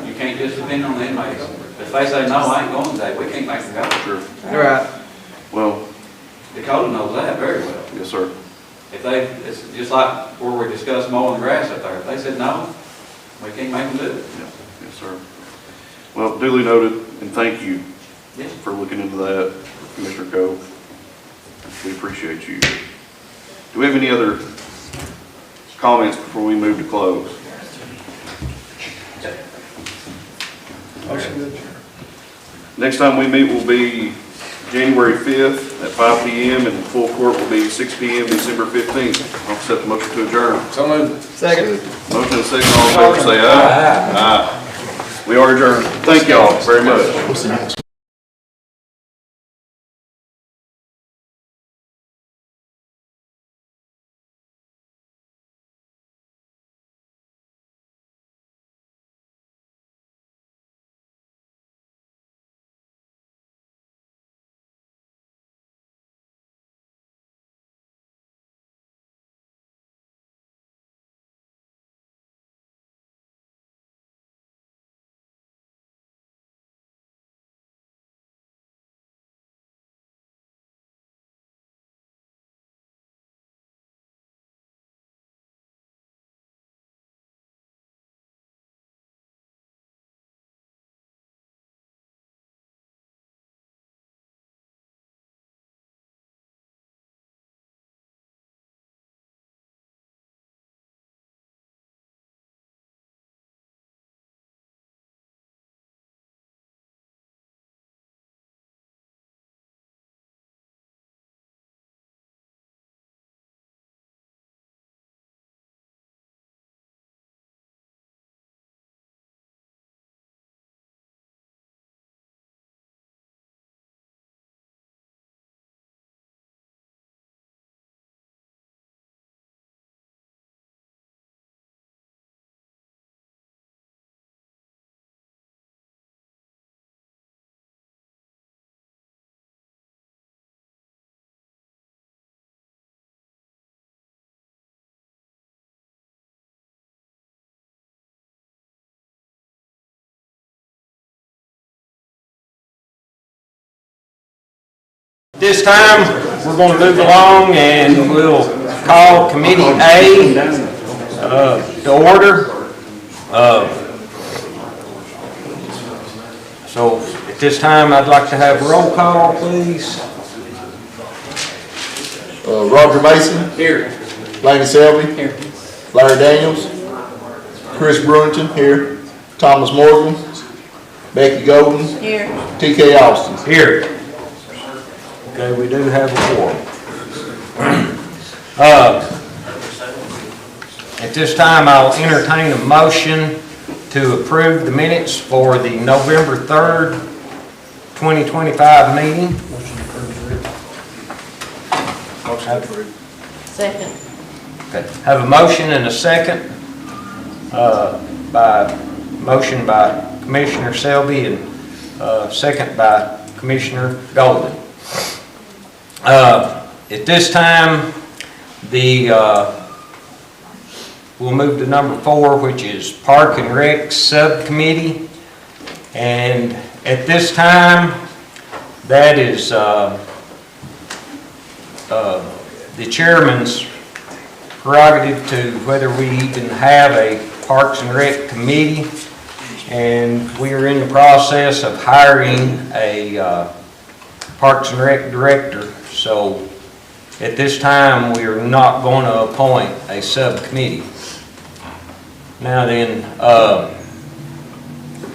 You can't just depend on the inmates. If they say, no, I ain't going today, we can't make them go. sure. Right. Well, Dakota knows that very well. yes, sir. If they, it's just like where we discussed mowing the grass up there. If they said no, we can't make them do it. Yeah, yes, sir. Well, duly noted, and thank you Yes. for looking into that, Commissioner Coe. We appreciate you. Do we have any other comments before we move to close? Next time we meet will be January 5th at 5 p.m. and full court will be 6 p.m. December 15th. I'll set the motion to adjourn. So moved. Second. Motion and second, all in favor, say aye. Aye. We are adjourned. Thank y'all very much. This time, we're going to move along and we'll call Committee A to order. So at this time, I'd like to have roll call, please. Roger Mason. Here. Laney Selby. Here. Larry Daniels. Chris Brewington. Here. Thomas Morgan. Becky Golden. Here. TK Austin. Here. Okay, we do have a quorum. At this time, I'll entertain a motion to approve the minutes for the November 3rd, 2025 meeting. Second. Okay, have a motion and a second, motion by Commissioner Selby and second by Commissioner Golden. At this time, we'll move to number 4, which is Park and Rec Subcommittee. And at this time, that is the chairman's prerogative to whether we even have a Parks and Rec committee. And we are in the process of hiring a Parks and Rec director. So at this time, we are not going to appoint a subcommittee. Now then,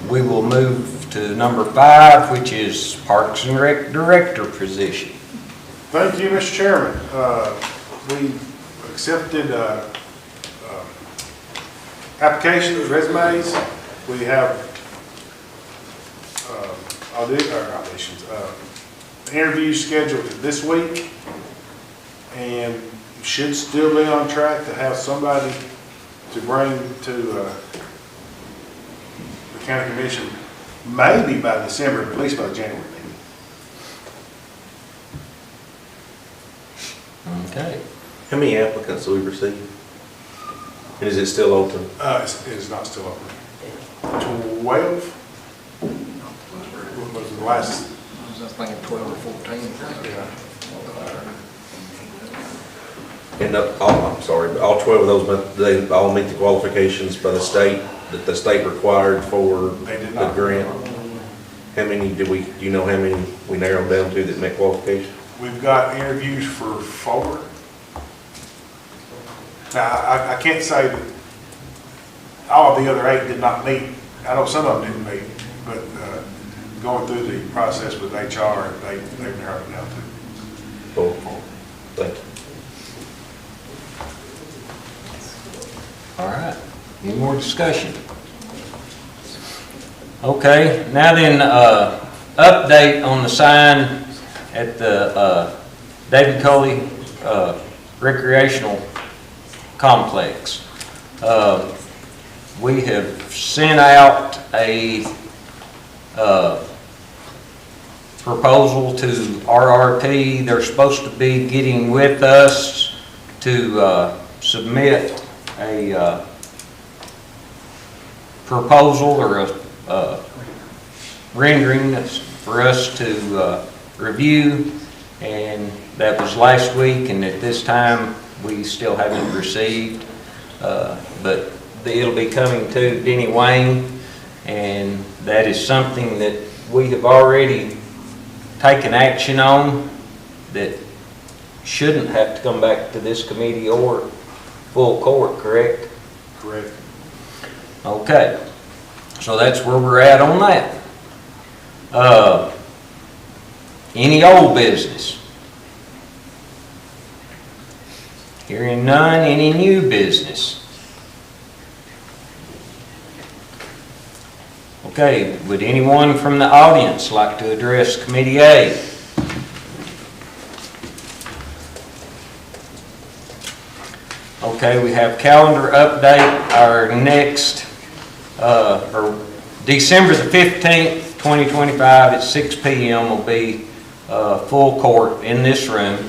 we will move to number 5, which is Parks and Rec director position. Thank you, Mr. Chairman. We accepted applications, resumes. We have interviews scheduled this week, and should still be on track to have somebody to bring to the county commission, maybe by December, but at least by January. Okay. How many applicants have we received? And is it still open? It is not still open. 12? What was the last? I was thinking 12 or 14. Yeah. And I'm sorry, but all 12 of those, but they all meet the qualifications by the state, that the state required for They did the not. grant? How many do you know how many we narrowed down to that met qualifications? We've got interviews for 4. Now, I can't say that all of the other 8 did not meet. I know some of them didn't meet, but going through the process with HR, they've narrowed it down to Cool. 4. Thank you. All right. Any more discussion? Okay, now then, update on the sign at the David Coley Recreational Complex. We have sent out a proposal to RRP. They're supposed to be getting with us to submit a proposal or a rendering for us to review, and that was last week, and at this time we still haven't received, but it'll be coming to Denny Wayne, and that is something that we have already taken action on that shouldn't have to come back to this committee or full court, correct? Correct. Okay, so that's where we're at on that. Any old business? Hearing none, any new business? Okay, would anyone from the audience like to address Committee A? Okay, we have calendar update. Our next, or December the 15th, 2025 at 6 p.m. will be full court in this room.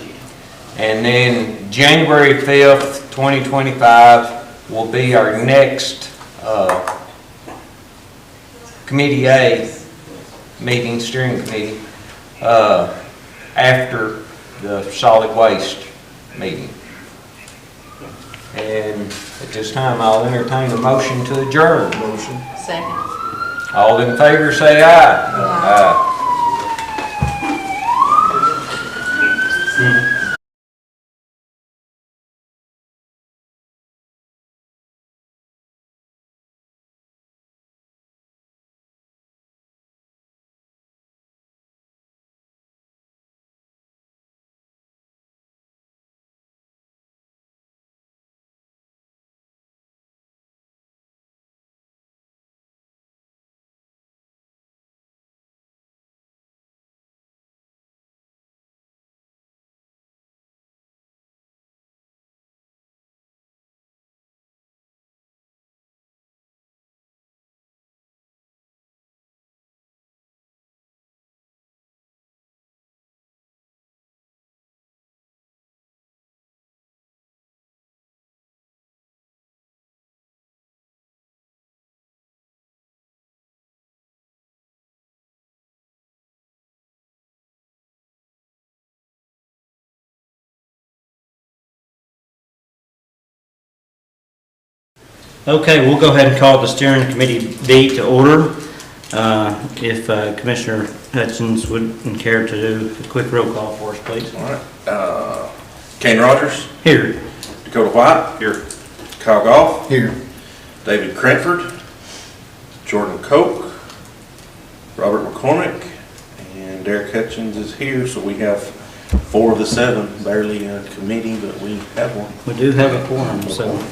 And then January 5th, 2025 will be our next Committee A meeting, steering committee, after the solid waste meeting. And at this time, I'll entertain a motion to adjourn. Motion. Second. All in favor, say aye. Aye. Okay, we'll go ahead and call the steering committee B to order. If Commissioner Hutchins would care to do a quick roll call for us, please. All right. Kane Rogers. Here. Dakota White. Here. Kyle Goff. Here. David Cranford. Jordan Koch. Robert McCormick. And Derek Hutchins is here, so we have 4 of the 7, barely a committee, but we have one. We do have a quorum, so.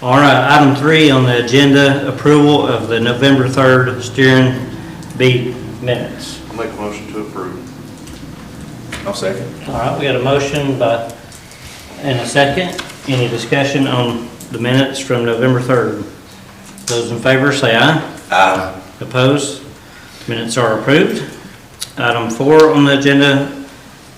All right, item 3 on the agenda, approval of the November 3rd steering B minutes. I'll make a motion to approve. I'll second. All right, we got a motion and a second. Any discussion on the minutes from November 3rd? Those in favor say aye. Aye. Opposed? Minutes are approved. Item 4 on the agenda,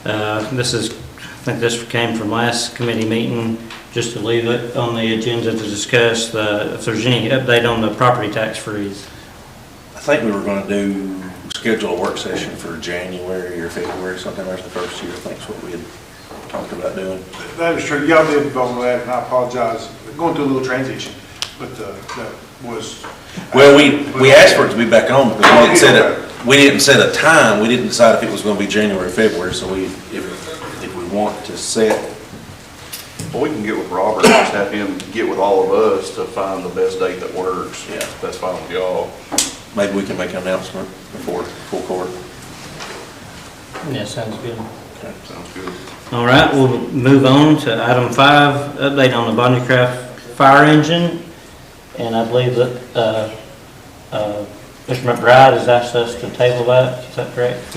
I think this came from last committee meeting, just to leave it on the agenda to discuss if there's any update on the property tax freeze. I think we were going to schedule a work session for January or February, sometime after the first year. I think that's what we had talked about doing. That is true. Y'all did vote on that, and I apologize. We're going through a little transition, but that was. Well, we asked for it to be back on because we didn't set a time. We didn't decide if it was going to be January or February. So if we want to set. Well, we can get with Robert and just have him get with all of us to find the best date that works. Yeah. That's fine with y'all. Maybe we can make an announcement before full court. Yeah, sounds good. Okay. Sounds good. All right, we'll move on to item 5, update on the Bondycraft fire engine. And I believe that Mr. McBride has asked us to table that. Is that correct?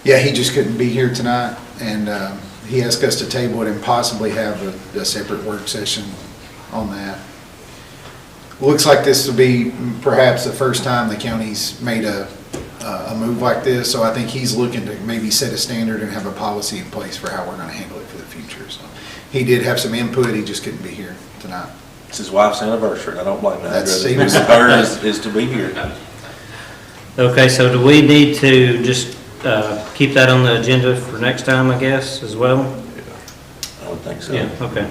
Yeah, he just couldn't be here tonight, and he asked us to table it and possibly have a separate work session on that. Looks like this will be perhaps the first time the county's made a move like this, so I think he's looking to maybe set a standard and have a policy in place for how we're going to handle it for the future. So he did have some input, he just couldn't be here tonight. It's his wife's anniversary. I don't blame him. That's her is to be here. Okay, so do we need to just keep that on the agenda for next time, I guess, as well? I would think so. Yeah, okay.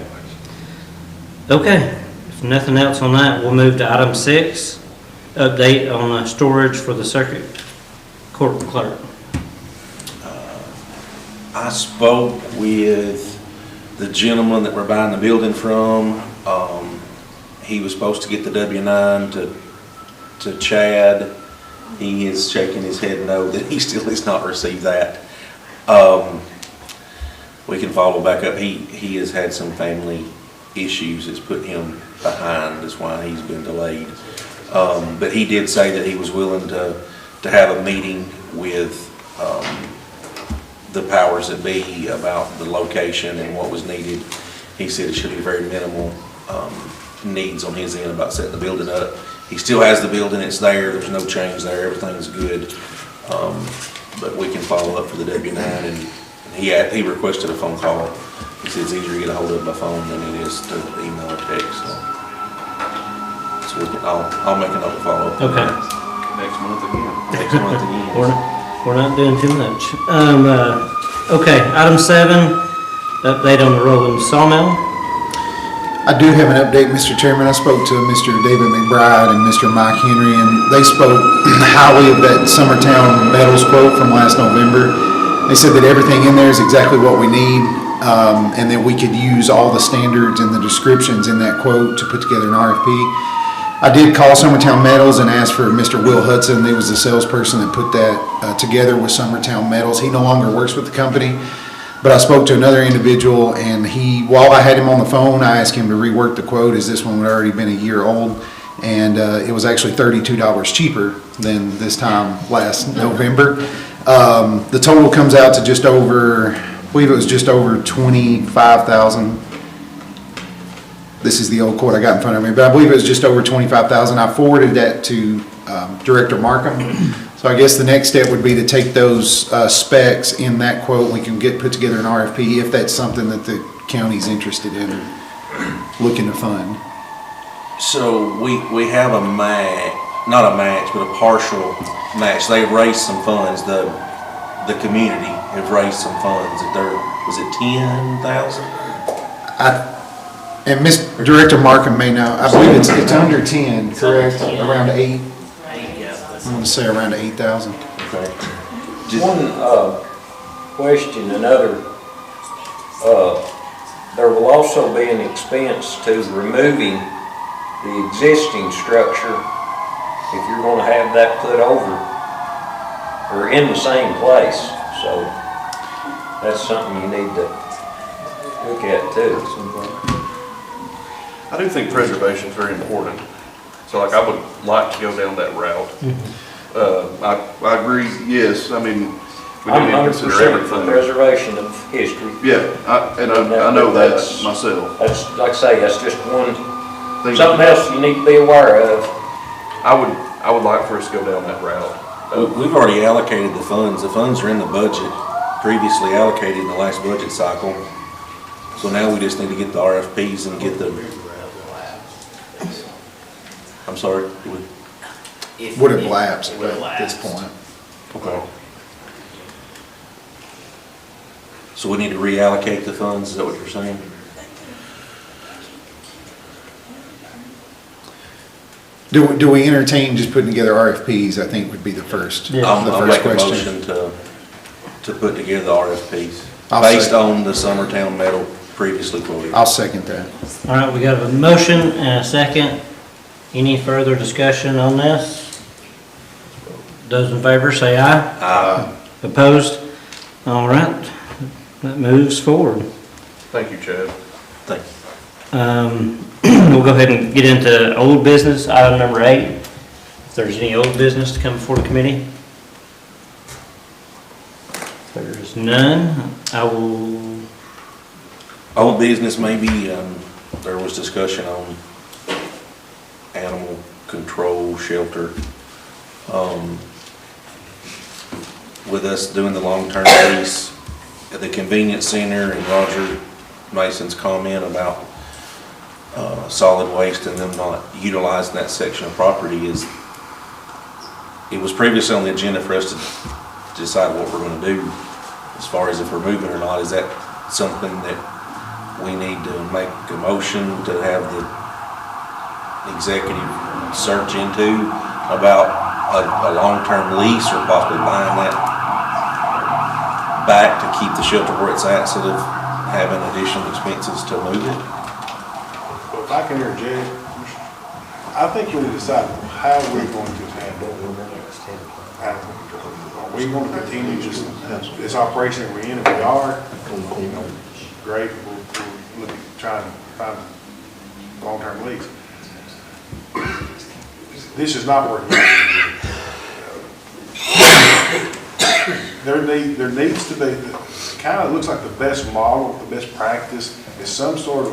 Okay, if nothing else on that, we'll move to item 6, update on storage for the circuit court clerk. I spoke with the gentleman that we're buying the building from. He was supposed to get the W-9 to Chad. He is shaking his head no that he still has not received that. We can follow back up. He has had some family issues that's put him behind. That's why he's been delayed. But he did say that he was willing to have a meeting with the powers that be about the location and what was needed. He said it should be very minimal needs on his end about setting the building up. He still has the building, it's there, there's no change there, everything's good. But we can follow up for the W-9, and he requested a phone call. He said it's easier to get a hold of by phone than it is to email or text. So we can, I'll make a note to follow up. Okay. Next month again. Next month again. We're not doing too much. Okay, item 7, update on the rolling sawmill. I do have an update, Mr. Chairman. I spoke to Mr. David McBride and Mr. Mike Henry, and they spoke highly of that Summertown Metals quote from last November. They said that everything in there is exactly what we need, and that we could use all the standards and the descriptions in that quote to put together an RFP. I did call Summertown Metals and asked for Mr. Will Hudson. He was the salesperson that put that together with Summertown Metals. He no longer works with the company. But I spoke to another individual, and while I had him on the phone, I asked him to rework the quote, as this one had already been a year old, and it was actually $32 cheaper than this time last November. The total comes out to just over, I believe it was just over $25,000. This is the old quote I got in front of me, but I believe it was just over $25,000. I forwarded that to Director Markham. So I guess the next step would be to take those specs in that quote. We can put together an RFP if that's something that the county's interested in looking to fund. So we have a match, not a match, but a partial match. They've raised some funds. The community have raised some funds. Was it 10,000? And Director Markham may know, I believe it's under 10, correct? Around 8? I'm gonna say around 8,000. Okay. One question, there will also be an expense to removing the existing structure if you're gonna have that put over or in the same place. So that's something you need to look at too. I do think preservation is very important. So like, I would like to go down that route. I agree, yes, I mean, we do I'm need to 100% consider for everything. preservation of history. Yeah, I know that myself. That's, like I say, that's just one, something else you need to be aware of. I would like for us to go down that route. We've already allocated the funds. The funds are in the budget, previously allocated in the last budget cycle. So now we just need to get the RFPs and get the, I'm sorry? Would have lapsed at this point. Okay. So we need to reallocate the funds, is that what you're saying? Do we entertain just putting together RFPs, I think would be the first, the I'll first make a question. motion to put together the RFPs, I'll based second. on the Summertown metal previously quoted. I'll second that. All right, we got a motion and a second. Any further discussion on this? Those in favor say aye. Aye. Opposed? All right, that moves forward. Thank you, Chad. Thank you. We'll go ahead and get into old business, item number 8. If there's any old business to come before the committee. If there's none, I will, Old business, maybe, there was discussion on animal control shelter. With us doing the long-term lease at the convenience center and Roger Mason's comment about solid waste and them not utilizing that section of property is, it was previously on the agenda for us to decide what we're gonna do as far as if we're moving or not. Is that something that we need to make a motion to have the executive search into about a long-term lease or possibly buying that back to keep the shelter where it's at instead of having additional expenses to move it? If I can interject, I think we decide how we're going to handle animal control. Are we going to continue this operation that we're in? If we are, great, we'll look at trying to find a long-term lease. This is not working. There needs to be, kind of looks like the best model, the best practice is some sort of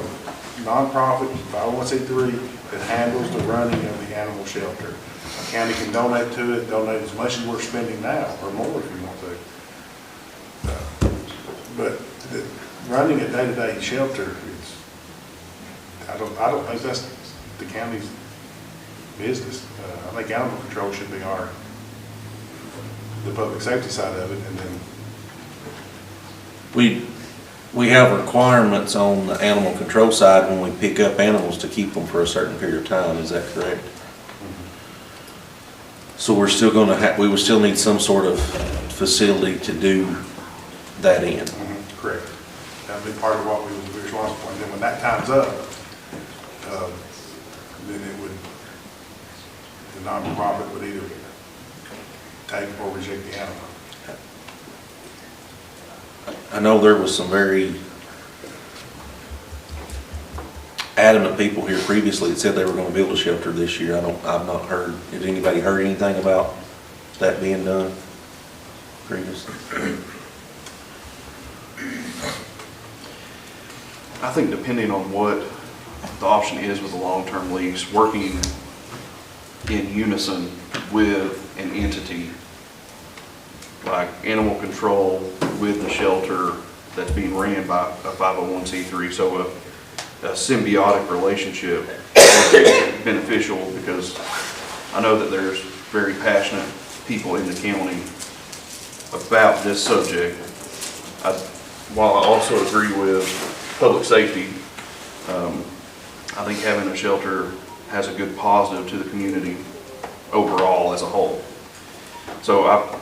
nonprofit, 501c3 that handles the running of the animal shelter. The county can donate to it, donate as much as we're spending now, or more if you want to. But running a day-to-day shelter is, I don't think that's the county's business. I think animal control should be the public safety side of it, and then We have requirements on the animal control side when we pick up animals to keep them for a certain period of time, is that correct? So we're still gonna we would still need some sort of facility to do that in. correct. That'd be part of what we would be responsible for. And then when that time's up, then it would, the non-profit would either take or reject the animal. I know there was some very adamant people here previously that said they were gonna build a shelter this year. I've not heard, has anybody heard anything about that being done previously? I think depending on what the option is with a long-term lease, working in unison with an entity like animal control with the shelter that's being ran by a 501c3, so a symbiotic relationship would be beneficial, because I know that there's very passionate people in the county about this subject. While I also agree with public safety, I think having a shelter has a good positive to the community overall as a whole. So I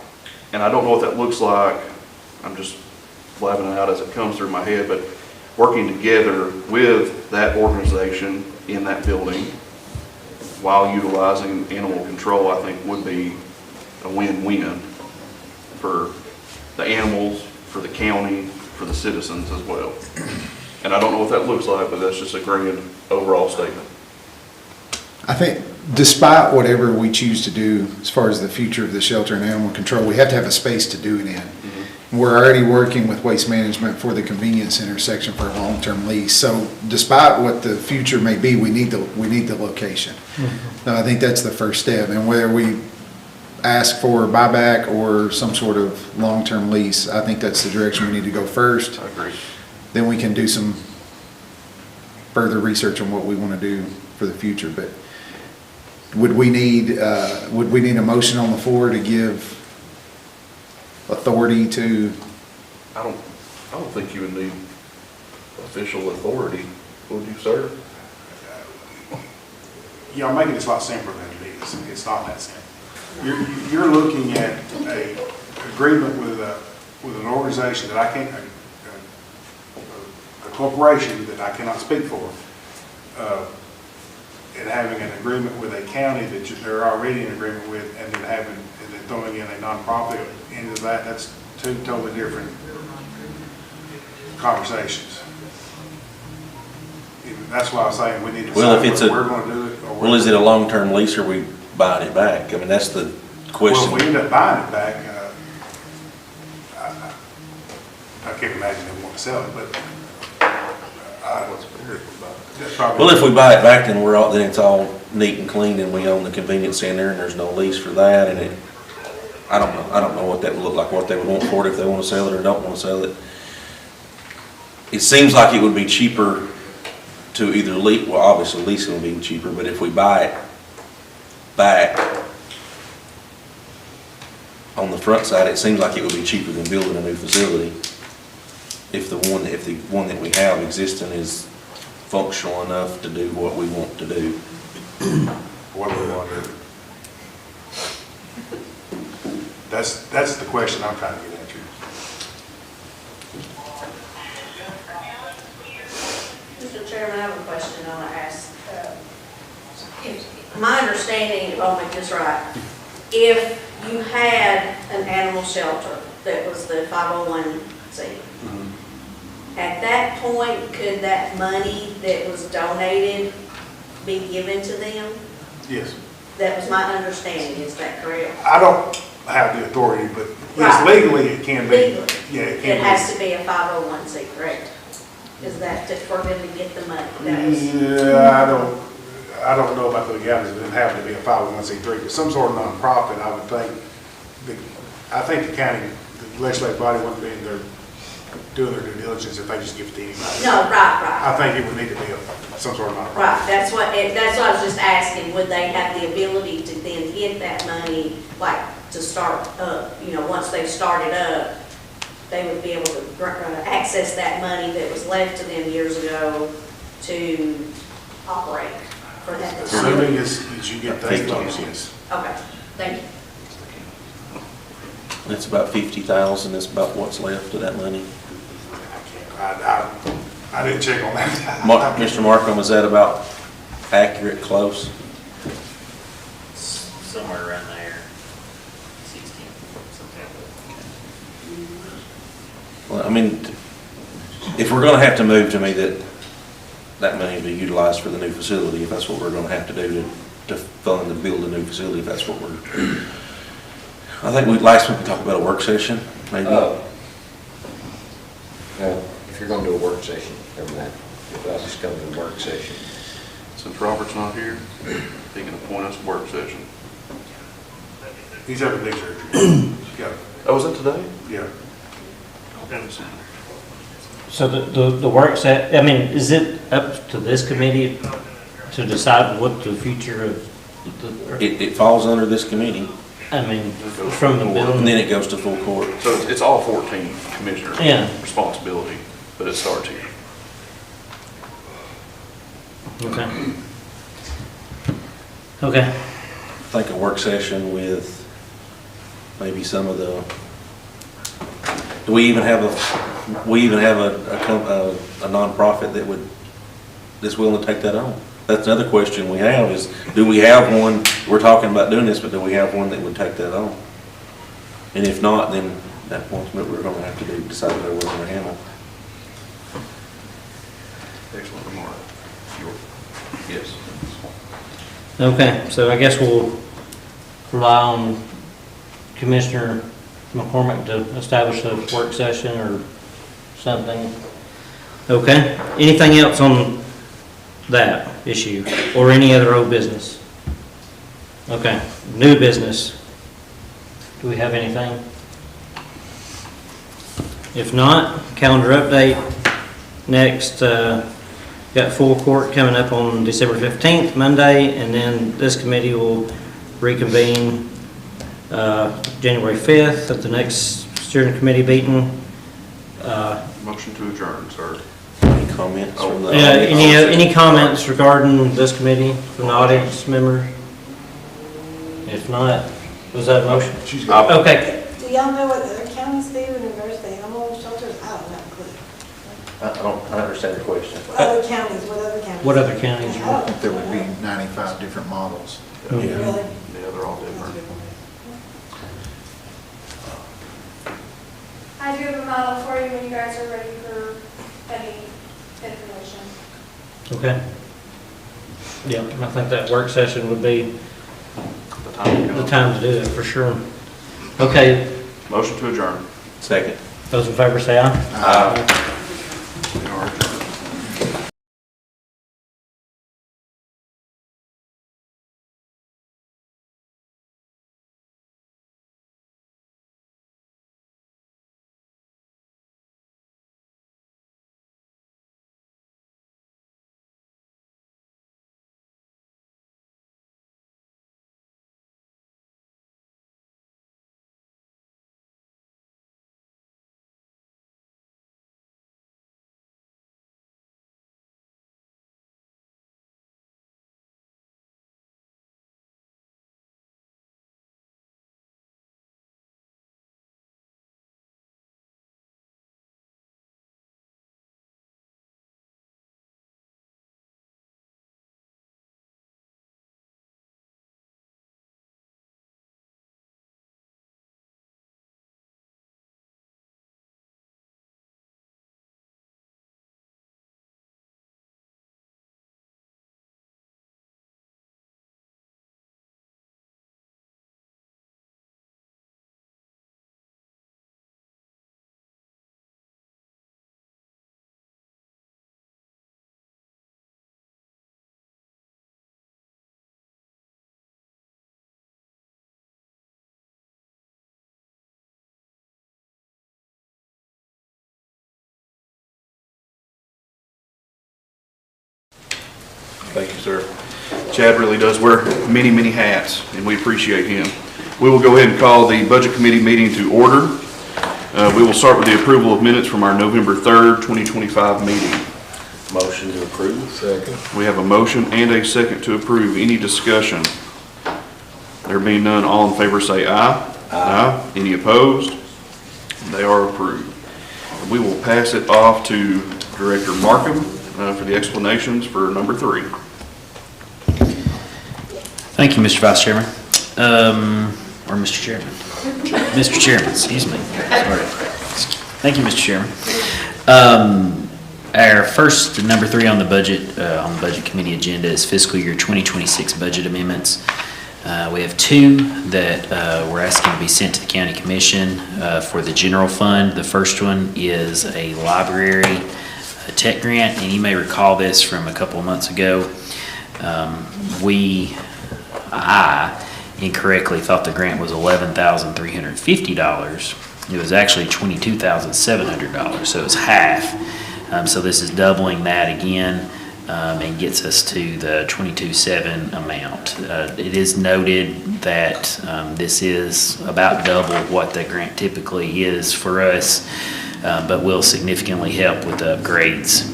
don't know what that looks like, I'm just blabbing it out as it comes through my head, but working together with that organization in that building while utilizing animal control, I think would be a win-win for the animals, for the county, for the citizens as well. And I don't know what that looks like, but that's just a grand overall statement. I think despite whatever we choose to do as far as the future of the shelter and animal control, we have to have a space to do it in. We're already working with Waste Management for the convenience center section for a long-term lease. So despite what the future may be, we need the location. Now, I think that's the first step. And whether we ask for buyback or some sort of long-term lease, I think that's the direction we need to go first. I agree. Then we can do some further research on what we want to do for the future. But would we need a motion on the floor to give authority to? I don't think you would need official authority, would you, sir? Y'all making this a lot simpler than it is. It's not that simple. You're looking at a agreement with an organization that I can't, a corporation that I cannot speak for, and having an agreement with a county that they're already in agreement with, and then throwing in a nonprofit into that. That's two totally different conversations. That's why I was saying we need to decide whether we're going to do it. Well, is it a long-term lease or are we buying it back? I mean, that's the question. Well, if we end up buying it back, I can't imagine they want to sell it, but that's probably. Well, if we buy it back, then it's all neat and clean, and we own the convenience center, and there's no lease for that, and I don't know what that would look like, what they would want for it, if they want to sell it or don't want to sell it. It seems like it would be cheaper to either lease, well, obviously leasing will be cheaper, but if we buy it back on the front side, it seems like it would be cheaper than building a new facility if the one that we have existing is functional enough to do what we want to do. What do we want to do? That's the question I'm trying to get at you. Mr. Chairman, I have a question I want to ask. My understanding, if I'll make this right, if you had an animal shelter that was the 501c, at that point, could that money that was donated be given to them? Yes. That was my understanding, is that correct? I don't have the authority, but yes, legally it can be. Legally? Yeah, it can be. It has to be a 501c, correct? Is that for them to get the money? Yeah, I don't know about the legalities of them having to be a 501c3, but some sort of nonprofit, I would think. I think the county, the legislative body wouldn't be in there doing their due diligence if they just give it to anybody. No, right. I think it would need to be some sort of nonprofit. Right, that's what I was just asking, would they have the ability to then get that money, like, to start up, once they've started up, they would be able to access that money that was left to them years ago to operate for that. Assuming as you get those funds, yes. Okay, thank you. It's about 50,000, that's about what's left of that money. I didn't check on that. Mr. Markham, is that about accurate, close? Somewhere around there, 16, something like that. Well, I mean, if we're gonna have to move, to me, that money will be utilized for the new facility, if that's what we're gonna have to do to fund to build a new facility, if that's what we're. I think last week we talked about a work session, maybe. If you're gonna do a work session, never mind. I'll just come to a work session. Since Robert's not here, he can appoint us a work session. He's having knee surgery. Oh, was that today? Yeah. So the work set, I mean, is it up to this committee to decide what the future of the? It falls under this committee. I mean, from the building. And then it goes to full court. So it's all 14 commissioners' Yeah. responsibility, but it starts here. Okay. Okay. I think a work session with maybe some of the, do we even have a nonprofit that's willing to take that on? That's another question we have is, do we have one, we're talking about doing this, but do we have one that would take that on? And if not, then that point, what we're gonna have to do, decide how we're gonna handle. Excellent remark. Yes. Okay, so I guess we'll rely on Commissioner McCormick to establish a work session or something. Okay, anything else on that issue or any other old business? Okay, new business. Do we have anything? If not, calendar update. Next, got full court coming up on December 15th, Monday, and then this committee will reconvene January 5th at the next steering committee meeting. Motion to adjourn, sir. Any comments from the Yeah, audience? any comments regarding this committee from the audience members? If not, was that a motion? Okay. Do y'all know what other counties do in regards to animal shelters? I don't have a clue. I don't understand the question. Other counties, what other counties? What other counties? I don't know. There would be 95 different models. Yeah. Really? Yeah, they're all different. I do have a model for you when you guys are ready for any information. Okay. Yeah, I think that work session would be the time to do it, for sure. Okay, Motion to adjourn. Second. those in favor say aye. Aye. We are adjourned. Thank you, sir. Chad really does wear many, many hats, and we appreciate him. We will go ahead and call the Budget Committee meeting to order. We will start with the approval of minutes from our November 3rd, 2025 meeting. Motion to approve. Second. We have a motion and a second to approve. Any discussion? There being none, all in favor say aye. Aye. Any opposed? They are approved. We will pass it off to Director Markham for the explanations for number 3. Thank you, Mr. Vice Chairman. Or Mr. Chairman. Mr. Chairman, excuse me. Sorry. Thank you, Mr. Chairman. Our first, number 3 on the Budget Committee agenda is fiscal year 2026 budget amendments. We have 2 that we're asking to be sent to the County Commission for the general fund. The first one is a library tech grant, and you may recall this from a couple of months ago. I incorrectly thought the grant was $11,350. It was actually $22,700, so it's half. So this is doubling that again and gets us to the $22,700 amount. It is noted that this is about double what the grant typically is for us, but will significantly help with the upgrades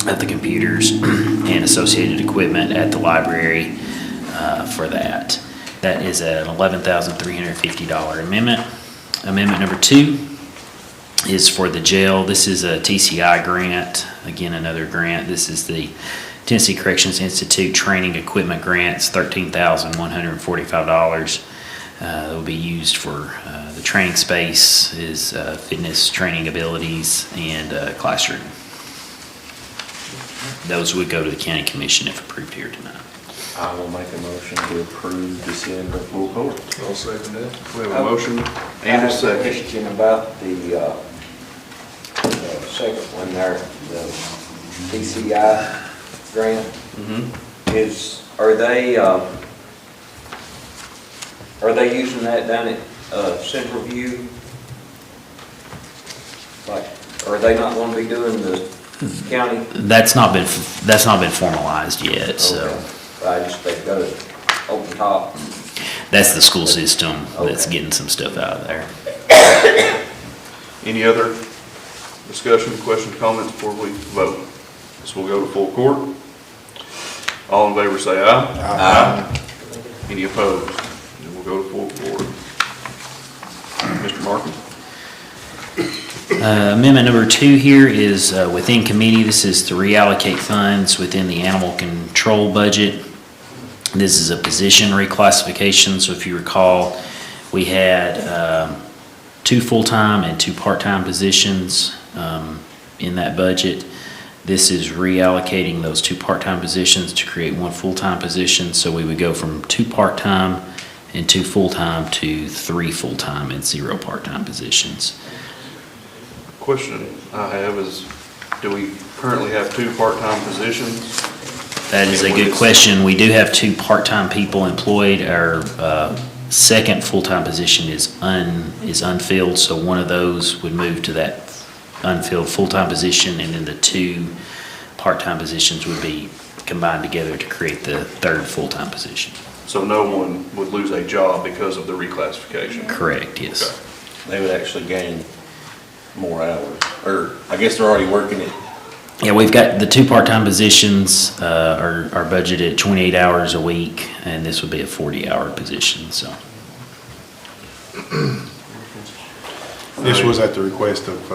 of the computers and associated equipment at the library for that. That is an $11,350 amendment. Amendment number 2 is for the jail. This is a TCI grant, again, another grant. This is the Tennessee Corrections Institute Training Equipment Grants, $13,145. That will be used for the training space, is fitness training abilities, and classroom. Those would go to the county commission if approved here tonight. I will make a motion to approve to send to full court. I'll second that. We have a motion I and a have a second. question about the second one there, the TCI grant. Are they using that down at Central View? Like, are they not going to be doing the county? That's not been formalized yet, so. Okay. They've got it open top. That's the school system that's Okay. getting some stuff out of there. Any other discussion, questions, comments before we vote? This will go to full court. All in favor say aye. Aye. Any opposed? And we'll go to full court. Mr. Markham? Amendment number 2 here is within committee. This is to reallocate funds within the animal control budget. This is a position reclassification, so if you recall, we had 2 full-time and 2 part-time positions in that budget. This is reallocating those 2 part-time positions to create 1 full-time position, so we would go from 2 part-time and 2 full-time to 3 full-time and 0 part-time positions. Question I have is, do we currently have 2 part-time positions? That is a good question. We do have 2 part-time people employed. Our second full-time position is unfilled, so one of those would move to that unfilled full-time position, and then the 2 part-time positions would be combined together to create the 3rd full-time position. So no one would lose a job because of the reclassification? Correct, yes. Okay. They would actually gain more hours, or I guess they're already working it. Yeah, we've got the 2 part-time positions are budgeted at 28 hours a week, and this would be a 40-hour position, so. This was at the request of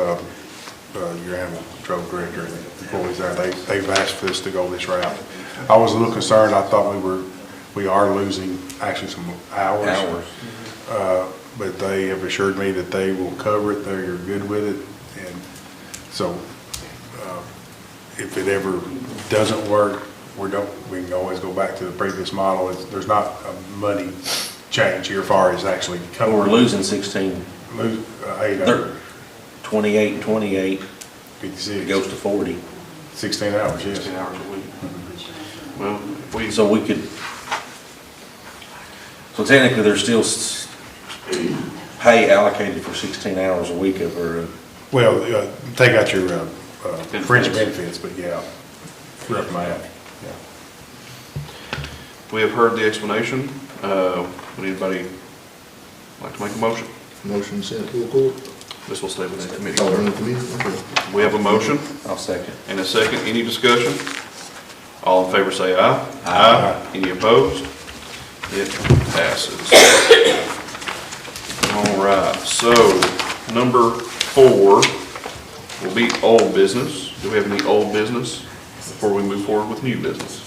your animal control director and the employees there. They've asked for us to go this route. I was a little concerned. I thought we are losing actually some hours. But they have assured me that they will cover it. They're good with it. And so if it ever doesn't work, we can always go back to the previous model. There's not a money change here as far as actually covering. We're losing 16. 8 hours. 28 and 28. 56. It goes to 40. 16 hours, yes. 16 hours a week. Well, so technically there's still pay allocated for 16 hours a week over. Well, take out your fringe benefits, but yeah, rough math, yeah. We have heard the explanation. Would anybody like to make a motion? Motion sent to the court. This will stay within committee. Oh, in the committee, okay. We have a motion I'll second. and a second. Any discussion? All in favor say aye. Aye. Any opposed? It passes. All right, so number 4 will be old business. Do we have any old business before we move forward with new business?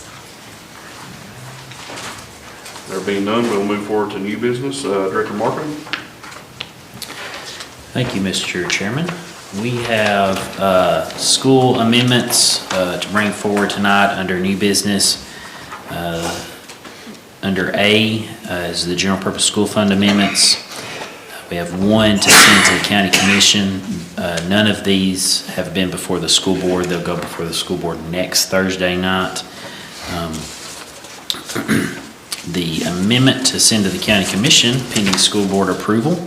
There being none, we'll move forward to new business. Director Markham? Thank you, Mr. Chairman. We have school amendments to bring forward tonight under new business. Under A is the general purpose school fund amendments. We have 1 to send to the county commission. None of these have been before the school board. They'll go before the school board next Thursday night. The amendment to send to the county commission pending school board approval,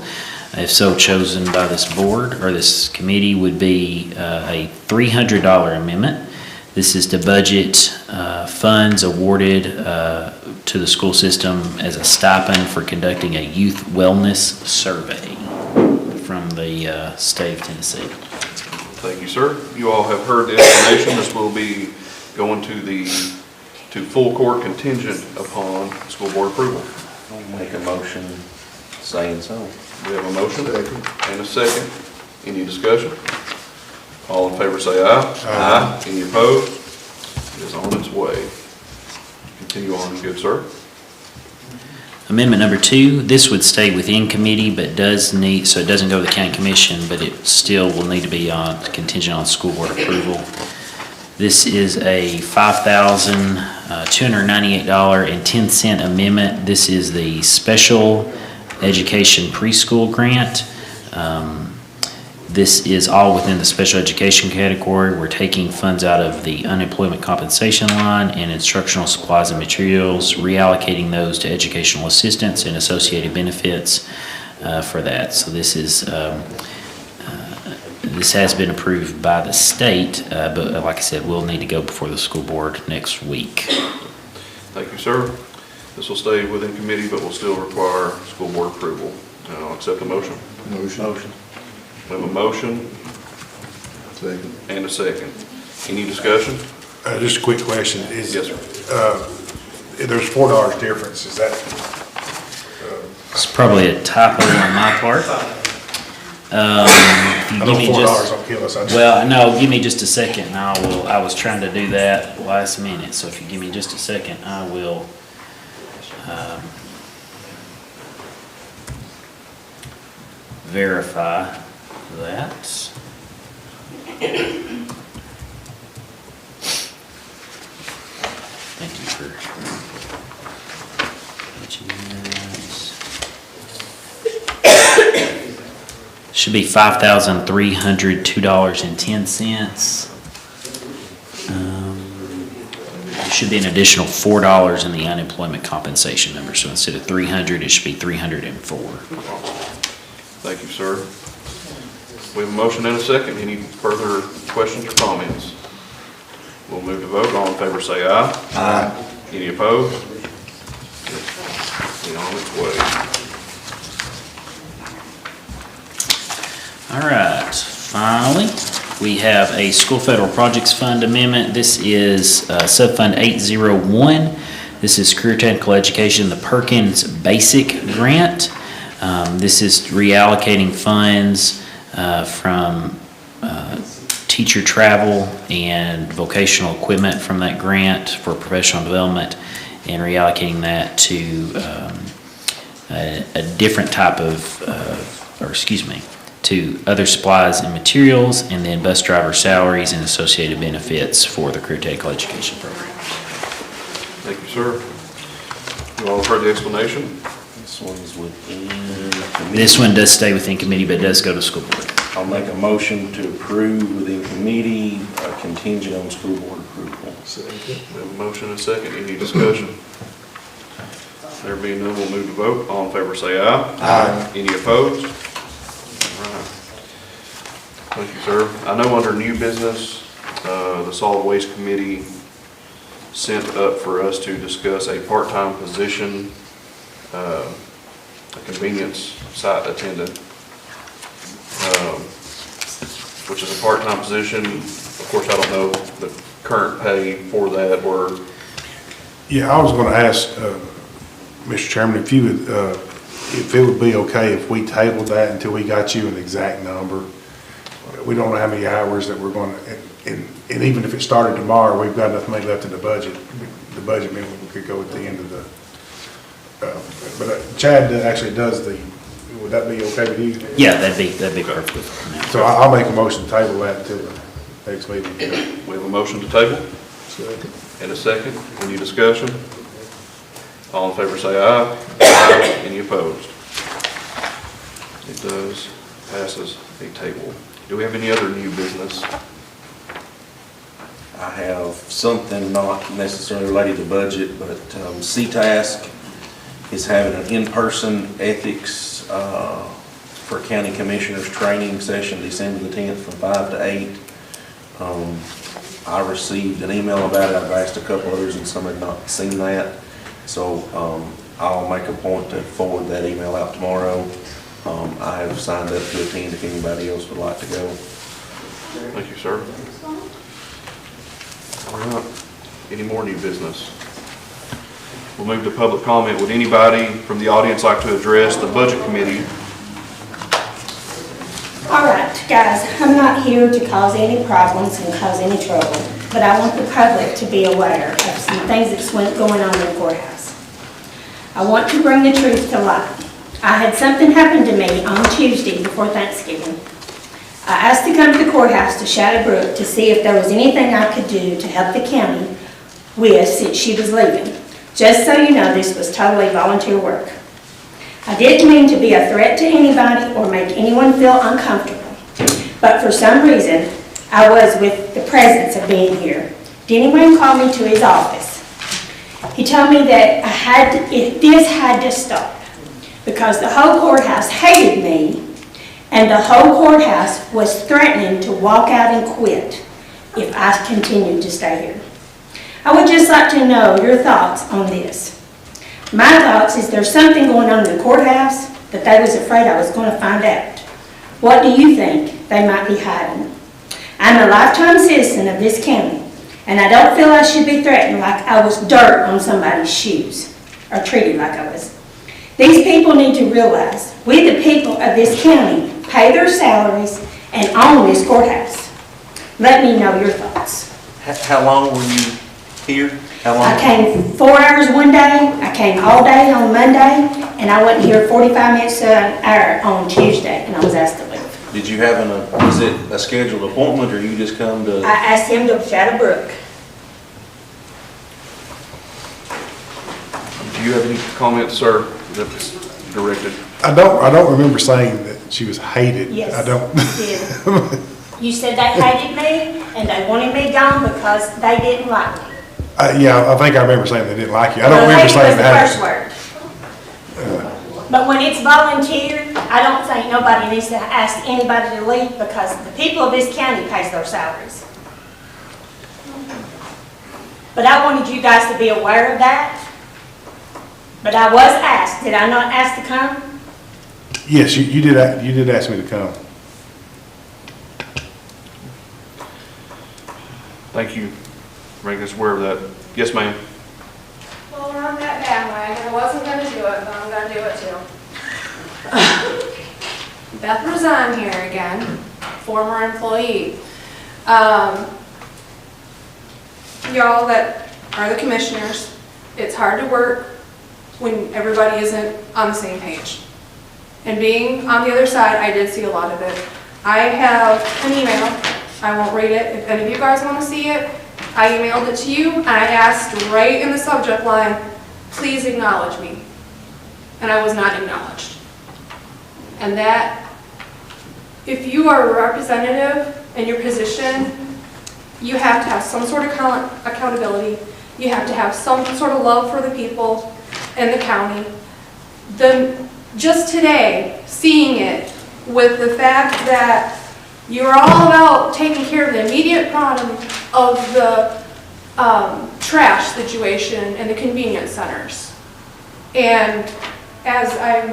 if so chosen by this board or this committee, would be a $300 amendment. This is to budget funds awarded to the school system as a stipend for conducting a youth wellness survey from the state of Tennessee. Thank you, sir. You all have heard the explanation. This will be going to full court contingent upon school board approval. I'll make a motion saying so. We have a motion and a second. Any discussion? All in favor say aye. Aye. Any opposed? It is on its way. Continue on, good sir. Amendment number 2, this would stay within committee, but does need, so it doesn't go to the county commission, but it still will need to be contingent on school board approval. This is a $5,298.10 amendment. This is the special education preschool grant. This is all within the special education category. We're taking funds out of the unemployment compensation line and instructional supplies and materials, reallocating those to educational assistance and associated benefits for that. So this is this has been approved by the state, but like I said, we'll need to go before the school board next week. Thank you, sir. This will stay within committee, but will still require school board approval. I'll accept the motion. Motion. We have a motion Second. and a second. Any discussion? Just a quick question. Yes, sir. There's $4 difference. Is that? It's probably a typo on my part. If you I give know me $4 just- will kill us. Well, no, give me just a second and I was trying to do that last minute, so if you give me just a second, I will, verify that. Thank you for mentioning that. Should be $5,302.10. Should be an additional $4 in the unemployment compensation number. So instead of 300, it should be 304. Thank you, sir. We have a motion and a second. Any further questions or comments? We'll move to vote. All in favor say aye. Aye. Any opposed? It's on its way. All right, finally, we have a school federal projects fund amendment. This is subfund 801. This is career technical education, the Perkins Basic Grant. This is reallocating funds from teacher travel and vocational equipment from that grant for professional development and reallocating that to a different type of, to other supplies and materials, and then bus driver salaries and associated benefits for the career technical education program. Thank you, sir. You all heard the explanation? This one's within. This one does stay within committee, but does go to school board. I'll make a motion to approve within committee, contingent on school board approval. We have a motion and a second. Any discussion? There being none, we'll move to vote. All in favor say aye. Aye. Any opposed? All right. Thank you, sir. I know under new business, the solid waste committee sent up for us to discuss a part-time position, a convenience site attendant, which is a part-time position. Of course, I don't know the current pay for that, or Yeah, I was gonna ask, Mr. Chairman, if you would, if it would be okay if we tabled that until we got you an exact number. We don't know how many hours that we're gonna, and even if it started tomorrow, we've got enough money left in the budget. The budget means we could go at the end of the, but Chad actually does the, would that be okay with you? Yeah, that'd be perfect. So I'll make a motion to table that until the next meeting. we have a motion to table and a second. Any discussion? All in favor say aye. Aye. Any opposed? It does, passes a table. Do we have any other new business? I have something not necessarily related to budget, but CTASC is having an in-person ethics for county commissioners training session December the 10th from 5 to 8. I received an email about it. I've asked a couple others and some had not seen that. So I'll make a point to forward that email out tomorrow. I have signed up to attend if anybody else would like to go. Thank you, sir. All right. Any more new business? We'll move to public comment. Would anybody from the audience like to address the budget committee? All right, guys, I'm not here to cause any problems and cause any trouble, but I want the public to be aware of some things that's going on in the courthouse. I want to bring the truth to light. I had something happen to me on Tuesday before Thanksgiving. I asked to come to the courthouse to Shadow Brook to see if there was anything I could do to help the county with since she was leaving. Just so you know, this was totally volunteer work. I didn't mean to be a threat to anybody or make anyone feel uncomfortable, but for some reason, I was with the presence of being here. Denny Wayne called me to his office. He told me that this had to stop because the whole courthouse hated me and the whole courthouse was threatening to walk out and quit if I continued to stay here. I would just like to know your thoughts on this. My thoughts is there's something going on in the courthouse that they was afraid I was going to find out. What do you think they might be hiding? I'm a lifetime citizen of this county, and I don't feel I should be threatened like I was dirt on somebody's shoes, or treated like I was. These people need to realize we, the people of this county, pay their salaries and own this courthouse. Let me know your thoughts. How long were you here? How long? I came 4 hours one day, I came all day on Monday, and I wasn't here 45 minutes to an hour on Tuesday, and I was asked to leave. Did you have was it a scheduled appointment or you just come to? I asked him to Shadow Brook. Do you have any comments, sir, that's directed? I don't remember saying that she was hated. Yes, I don't. you did. You said they hated me, and they wanted me gone because they didn't like me. Yeah, I think I remember saying they didn't like you. I don't remember saying Well, that. hate was the first word. But when it's volunteer, I don't think nobody needs to ask anybody to leave because the people of this county pays their salaries. But I wanted you guys to be aware of that. But I was asked, did I not ask to come? Yes, you did ask me to come. Thank you for making us aware of that. Yes, ma'am. Well, we're on that bandwagon. I wasn't gonna do it, but I'm gonna do it too. Beth Razan here again, former employee. Y'all that are the commissioners, it's hard to work when everybody isn't on the same page. And being on the other side, I did see a lot of it. I have an email. I won't read it. If any of you guys want to see it, I emailed it to you, and I asked right in the subject line, please acknowledge me. And I was not acknowledged. And that, if you are a representative in your position, you have to have some sort of accountability. You have to have some sort of love for the people in the county. Just today, seeing it with the fact that you're all about taking care of the immediate problem of the trash situation in the convenience centers. And as I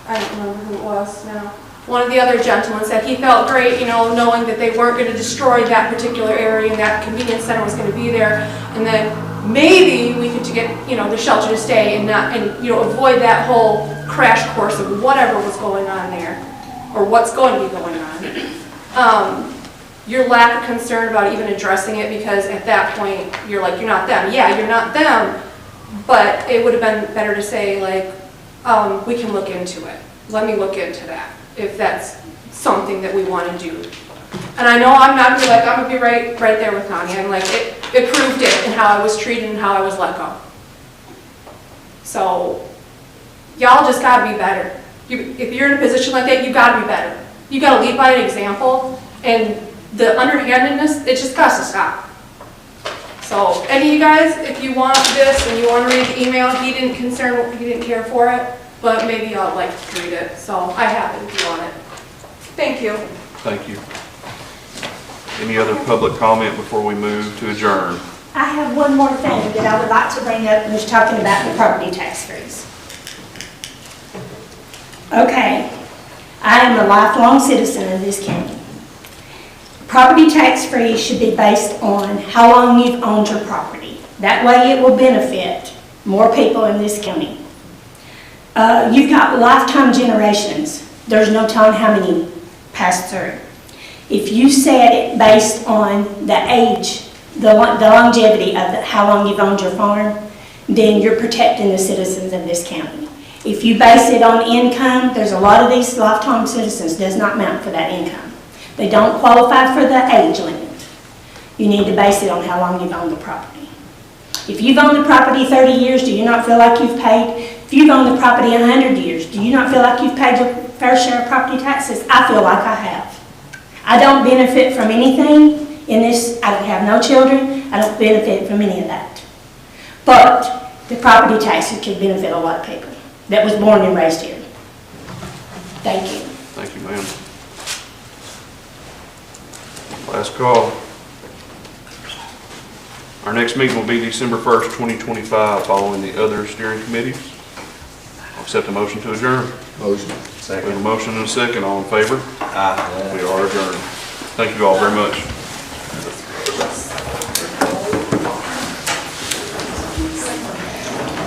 don't remember who it was now, one of the other gentlemen said he felt great, knowing that they weren't going to destroy that particular area and that convenience center was going to be there. And then maybe we could get, the shelter to stay and avoid that whole crash course of whatever was going on there or what's going to be going on. Your lack of concern about even addressing it because at that point you're like, you're not them. Yeah, you're not them, but it would have been better to say we can look into it. Let me look into that if that's something that we want to do. And I know I'm not gonna I'm gonna be right there with Connie. I'm like it proved it and how I was treated and how I was let go. So y'all just gotta be better. If you're in a position like that, you gotta be better. You gotta lead by an example, and the underhandedness, it just has to stop. So any of you guys, if you want this and you want to read the email, he didn't care for it, but maybe I'll read it. So I have it if you want it. Thank you. Thank you. Any other public comment before we move to adjourn? I have one more thing that I would like to bring up when we're talking about the property tax freeze. Okay, I am a lifelong citizen of this county. Property tax free should be based on how long you've owned your property. That way it will benefit more people in this county. You've got lifetime generations. There's no telling how many pass through. If you set it based on the age, the longevity of how long you've owned your farm, then you're protecting the citizens of this county. If you base it on income, there's a lot of these lifetime citizens does not mount for that income. They don't qualify for the age limit. You need to base it on how long you've owned the property. If you've owned the property 30 years, do you not feel like you've paid? If you've owned the property 100 years, do you not feel like you've paid your fair share of property taxes? I feel like I have. I don't benefit from anything in this. I don't have no children. I don't benefit from any of that. But the property taxes could benefit a lot of people that was born and raised here. Thank you. Thank you, ma'am. Last call. Our next meeting will be December 1st, 2025, following the other steering committees. I'll accept a motion to adjourn. Motion. We have a motion and a second. All in favor? Aye. We are adjourned. Thank you all very much.